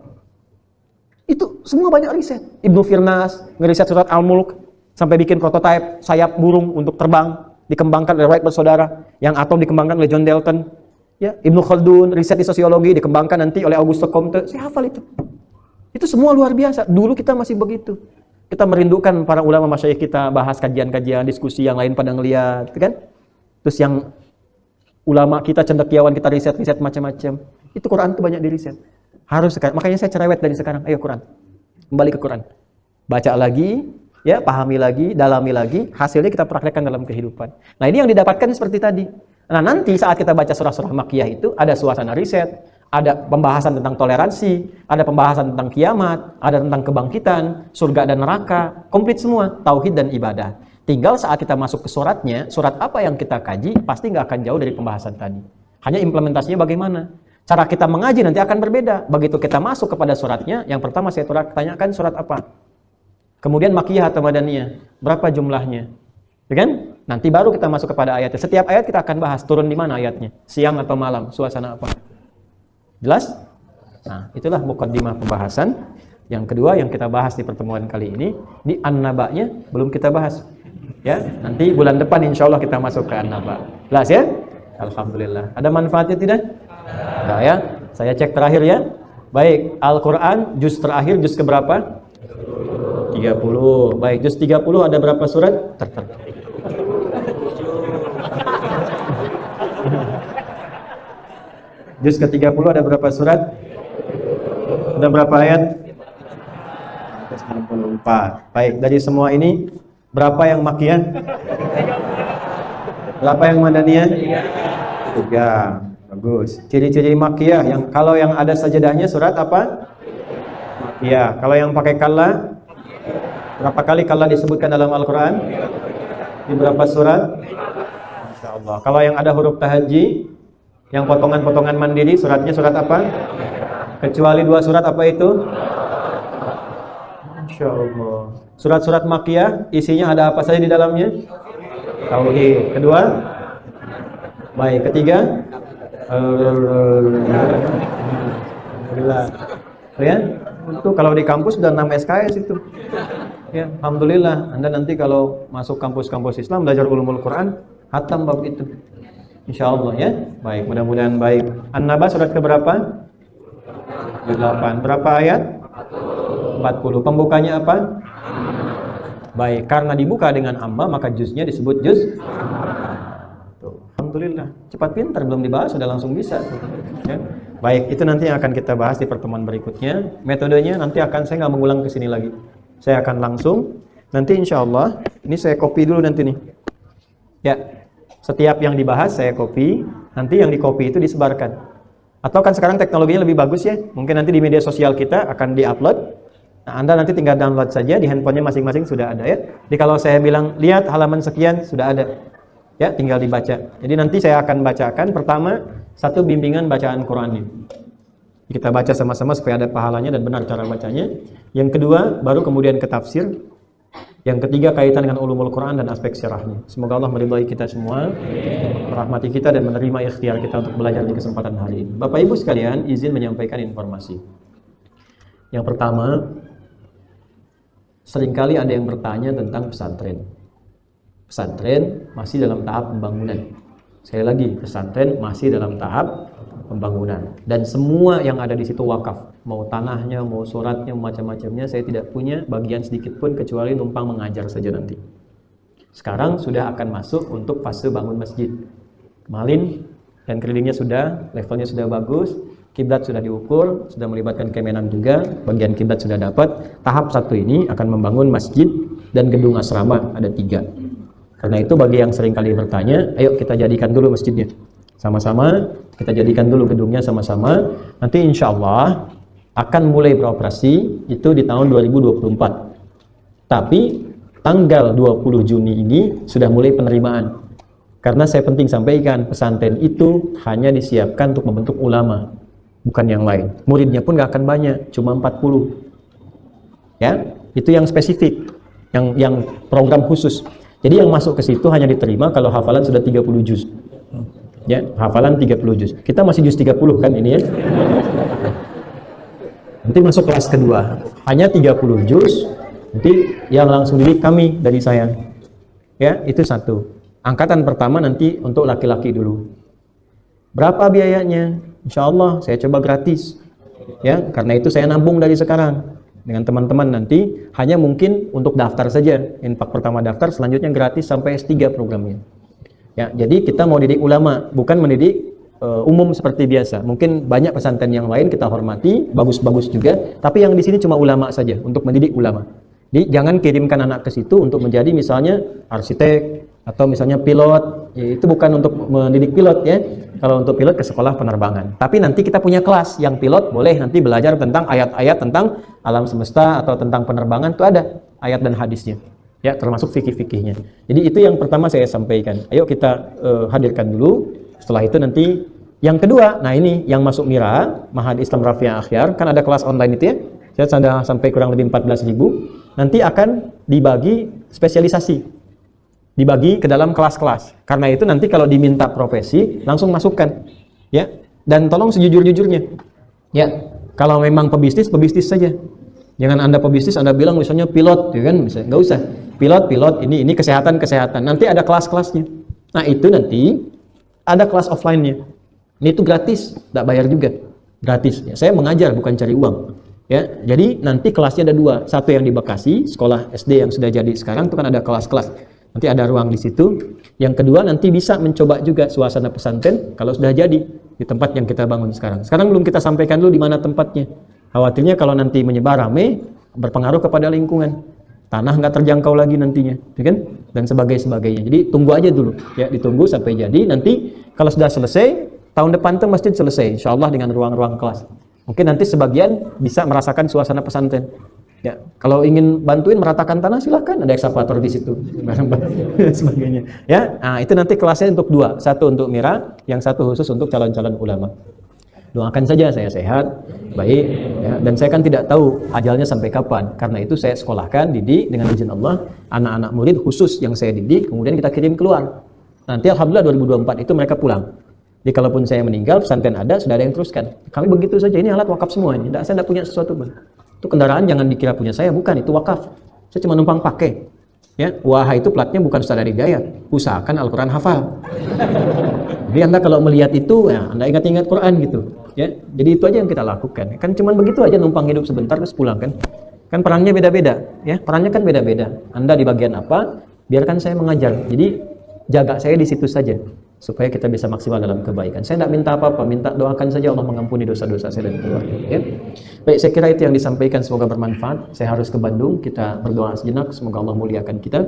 Itu semua banyak riset. Ibnu Firnas ngeriset surat Al-Mulk sampai bikin prototipe sayap burung untuk terbang. dikembangkan oleh Wright bersaudara, yang atom dikembangkan oleh John Dalton, ya, Ibnu Khaldun, riset di sosiologi dikembangkan nanti oleh Auguste Comte. Saya hafal itu. Itu semua luar biasa. Dulu kita masih begitu. Kita merindukan para ulama masyayikh kita, bahas kajian-kajian, diskusi yang lain pada ngeliat, gitu kan? Terus yang ulama kita, cendekiawan kita riset-riset macam-macam. Itu Quran itu banyak diriset. Harus sekarang. Makanya saya cerewet dari sekarang. Ayo Quran. Kembali ke Quran. Baca lagi, ya, pahami lagi, dalami lagi, hasilnya kita praktekkan dalam kehidupan. Nah, ini yang didapatkan seperti tadi. Nah, nanti saat kita baca surah-surah Makkiyah itu ada suasana riset, ada pembahasan tentang toleransi, ada pembahasan tentang kiamat, ada tentang kebangkitan, surga dan neraka, komplit semua, tauhid dan ibadah. Tinggal saat kita masuk ke suratnya, surat apa yang kita kaji pasti nggak akan jauh dari pembahasan tadi. Hanya implementasinya bagaimana. Cara kita mengaji nanti akan berbeda. Begitu kita masuk kepada suratnya, yang pertama saya tanyakan surat apa. Kemudian Makkiyah atau Madaniyah, berapa jumlahnya? Ya kan? Nanti baru kita masuk kepada ayatnya. Setiap ayat kita akan bahas turun di mana ayatnya, siang atau malam, suasana apa. Jelas? Nah, itulah mukaddimah pembahasan. Yang kedua yang kita bahas di pertemuan kali ini, di An-Naba-nya belum kita bahas. Ya, nanti bulan depan insya Allah kita masuk ke An-Naba. Jelas ya? Alhamdulillah. Ada manfaatnya tidak? Enggak ya? Saya cek terakhir ya. Baik, Al-Quran juz terakhir, juz keberapa? 30. Baik, juz 30 ada berapa surat? Juz ke-30 ada berapa surat? Ada berapa ayat? 94. Baik, dari semua ini berapa yang Makkiyah? Berapa yang Madaniyah? 3. Bagus. Ciri-ciri Makkiyah yang kalau yang ada sajadahnya surat apa? Makkiyah. Kalau yang pakai kalla, berapa kali kalla disebutkan dalam Al-Quran? Di berapa surat? Masya Allah. Kalau yang ada huruf tahajji, yang potongan-potongan mandiri, suratnya surat apa? Kecuali 2 surat apa itu? Masya Allah. Surat-surat Makkiyah isinya ada apa saja di dalamnya? Tauhid. Kedua? Baik. Ketiga? Alhamdulillah. Ya, itu kalau di kampus sudah 6 SKS itu. Ya, alhamdulillah. Anda nanti kalau masuk kampus-kampus Islam belajar ulumul Quran, hatam bab itu. Insya Allah ya. Baik, mudah-mudahan baik. An-Naba surat keberapa? 8. Berapa ayat? 40. Pembukanya apa? Baik, karena dibuka dengan amma maka juznya disebut juz. Tuh, alhamdulillah. Cepat pintar, belum dibahas sudah langsung bisa. Ya. Baik, itu nanti yang akan kita bahas di pertemuan berikutnya. Metodenya nanti akan saya nggak mengulang ke sini lagi. Saya akan langsung nanti insya Allah. Ini saya copy dulu nanti nih. Ya. Setiap yang dibahas saya copy, nanti yang di copy itu disebarkan. Atau kan sekarang teknologinya lebih bagus ya, mungkin nanti di media sosial kita akan diupload. Nah, Anda nanti tinggal download saja, di handphonenya masing-masing sudah ada ya. Jadi kalau saya bilang, lihat halaman sekian, sudah ada. Ya, tinggal dibaca. Jadi nanti saya akan bacakan, pertama, satu bimbingan bacaan Qurannya. Kita baca sama-sama supaya ada pahalanya dan benar cara bacanya. Yang kedua, baru kemudian ke tafsir. Yang ketiga kaitan dengan ulumul Quran dan aspek syarahnya. Semoga Allah meridhai kita semua, merahmati kita dan menerima ikhtiar kita untuk belajar di kesempatan hari ini. Bapak Ibu sekalian, izin menyampaikan informasi. Yang pertama, seringkali ada yang bertanya tentang pesantren. Pesantren masih dalam tahap pembangunan. Sekali lagi, pesantren masih dalam tahap pembangunan. Dan semua yang ada di situ wakaf. Mau tanahnya, mau suratnya, macam-macamnya, saya tidak punya bagian sedikit pun kecuali numpang mengajar saja nanti. Sekarang sudah akan masuk untuk fase bangun masjid. Kemarin dan kelilingnya sudah, levelnya sudah bagus, kiblat sudah diukur, sudah melibatkan Kemenan juga, bagian kiblat sudah dapat. Tahap 1 ini akan membangun masjid dan gedung asrama, ada 3. Karena itu bagi yang sering kali bertanya, ayo kita jadikan dulu masjidnya. Sama-sama, kita jadikan dulu gedungnya sama-sama. Nanti insya Allah akan mulai beroperasi itu di tahun 2024. Tapi tanggal 20 Juni ini sudah mulai penerimaan. Karena saya penting sampaikan, pesantren itu hanya disiapkan untuk membentuk ulama, bukan yang lain. Muridnya pun gak akan banyak, cuma 40. Ya, itu yang spesifik, yang program khusus. Jadi yang masuk ke situ hanya diterima kalau hafalan sudah 30 juz. Ya, hafalan 30 juz. Kita masih juz 30 kan ini ya. Nanti masuk kelas kedua, hanya 30 juz. Nanti yang langsung didik kami dari saya. Ya, itu 1. Angkatan pertama nanti untuk laki-laki dulu. Berapa biayanya? Insya Allah saya coba gratis. Ya, karena itu saya nabung dari sekarang. Dengan teman-teman nanti hanya mungkin untuk daftar saja. Infak pertama daftar, selanjutnya gratis sampai S3 programnya. Ya, jadi kita mau didik ulama, bukan mendidik umum seperti biasa. Mungkin banyak pesantren yang lain kita hormati, bagus-bagus juga, tapi yang di sini cuma ulama saja untuk mendidik ulama. Jadi jangan kirimkan anak ke situ untuk menjadi misalnya arsitek atau misalnya pilot. Ya, itu bukan untuk mendidik pilot ya. Kalau untuk pilot ke sekolah penerbangan. Tapi nanti kita punya kelas yang pilot boleh nanti belajar tentang ayat-ayat tentang alam semesta atau tentang penerbangan, itu ada ayat dan hadisnya. Ya, termasuk fikih-fikihnya. Jadi itu yang pertama saya sampaikan. Ayo kita hadirkan dulu. Setelah itu nanti yang kedua, nah ini yang masuk Mira, Mahad Islam Rafiah Akhyar, kan ada kelas online itu ya. Saya sudah sampai kurang lebih 14.000. Nanti akan dibagi spesialisasi. Dibagi ke dalam kelas-kelas. Karena itu nanti kalau diminta profesi, langsung masukkan. Ya. Dan tolong sejujur-jujurnya. Ya. Kalau memang pebisnis, pebisnis saja. Jangan Anda pebisnis, Anda bilang misalnya pilot, ya kan? Misalnya, nggak usah. Pilot, ini kesehatan. Nanti ada kelas-kelasnya. Nah, itu nanti ada kelas offline-nya. Ini itu gratis, tidak bayar juga. Gratis. Ya, saya mengajar, bukan cari uang. Ya, jadi nanti kelasnya ada dua. Satu yang di Bekasi, sekolah SD yang sudah jadi sekarang, itu kan ada kelas-kelas. Nanti ada ruang di situ. Yang kedua nanti bisa mencoba juga suasana pesantren kalau sudah jadi di tempat yang kita bangun sekarang. Sekarang belum kita sampaikan dulu di mana tempatnya. Khawatirnya kalau nanti menyebar rame, berpengaruh kepada lingkungan. Tanah nggak terjangkau lagi nantinya, ya kan? Dan sebagainya. Jadi tunggu aja dulu, ya ditunggu sampai jadi. Nanti kalau sudah selesai, tahun depan tuh masjid selesai, insya Allah dengan ruang-ruang kelas. Mungkin nanti sebagian bisa merasakan suasana pesantren. Ya, kalau ingin bantuin meratakan tanah silahkan, ada ekskavator di situ, sebagainya. Ya, nah itu nanti kelasnya untuk dua, satu untuk Mira, yang satu khusus untuk calon-calon ulama. Doakan saja saya sehat, baik, ya. Dan saya kan tidak tahu ajalnya sampai kapan. Karena itu saya sekolahkan, didik dengan izin Allah, anak-anak murid khusus yang saya didik, kemudian kita kirim keluar. Nanti alhamdulillah 2024 itu mereka pulang. Jadi kalaupun saya meninggal, pesantren ada, sudah ada yang teruskan. Kami begitu saja, ini alat wakaf semua. Saya tidak punya sesuatu, Bang. Itu kendaraan jangan dikira punya saya, bukan, itu wakaf. Saya cuma numpang pakai. Ya, Waha itu platnya bukan Ustaz dari Hidayat. Usahakan Al-Quran hafal. Jadi Anda kalau melihat itu, ya, Anda ingat-ingat Quran gitu. Ya, jadi itu aja yang kita lakukan. Kan cuma begitu aja, numpang hidup sebentar terus pulang kan. Kan perannya beda-beda, ya. Perannya kan beda-beda. Anda di bagian apa? Biarkan saya mengajar. Jadi jaga saya di situ saja supaya kita bisa maksimal dalam kebaikan. Saya tidak minta apa-apa, minta doakan saja Allah mengampuni dosa-dosa saya dan keluarga. Ya. Baik, saya kira itu yang disampaikan, semoga bermanfaat. Saya harus ke Bandung, kita berdoa sejenak, semoga Allah muliakan kita.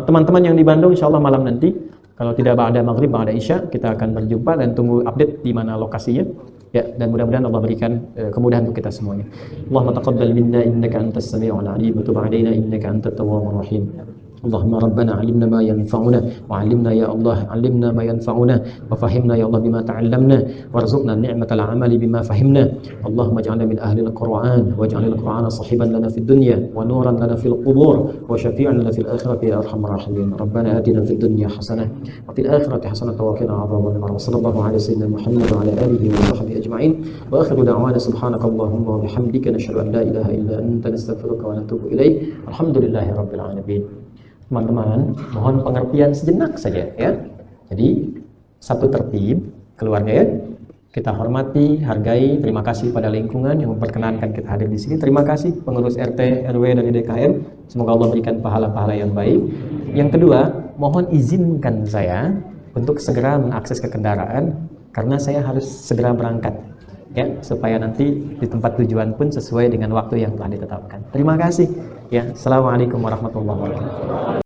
Teman-teman yang di Bandung, insya Allah malam nanti, kalau tidak ada maghrib, ada isya, kita akan berjumpa dan tunggu update di mana lokasinya. Ya, dan mudah-mudahan Allah berikan kemudahan untuk kita semuanya. Allahumma taqabbal minna innaka antas sami'ul 'alim wa tub 'alaina innaka antat tawwabur rahim. اللهم ربنا علمنا ما ينفعنا وعلمنا يا الله علمنا ما ينفعنا وفهمنا يا الله بما تعلمنا وارزقنا نعمة العمل بما فهمنا اللهم اجعلنا من أهل القرآن واجعل القرآن صحبا لنا في الدنيا ونورا لنا في القبور وشفيعا لنا في الآخرة يا أرحم الراحمين ربنا آتنا في الدنيا حسنة وفي الآخرة حسنة وقنا عذاب النار وصلى الله على سيدنا محمد وعلى آله وصحبه أجمعين وآخر دعوانا سبحانك اللهم وبحمدك نشهد أن لا إله إلا أنت نستغفرك ونتوب إليك الحمد لله رب العالمين. Teman-teman, mohon pengertian sejenak saja ya. Jadi satu tertib keluarga ya. Kita hormati, hargai, terima kasih pada lingkungan yang memperkenankan kita hadir di sini. Terima kasih pengurus RT, RW dari DKM. Semoga Allah berikan pahala-pahala yang baik. Yang kedua, mohon izinkan saya untuk segera mengakses ke kendaraan karena saya harus segera berangkat. Ya, supaya nanti di tempat tujuan pun sesuai dengan waktu yang telah ditetapkan. Terima kasih. Ya, assalamualaikum warahmatullahi wabarakatuh.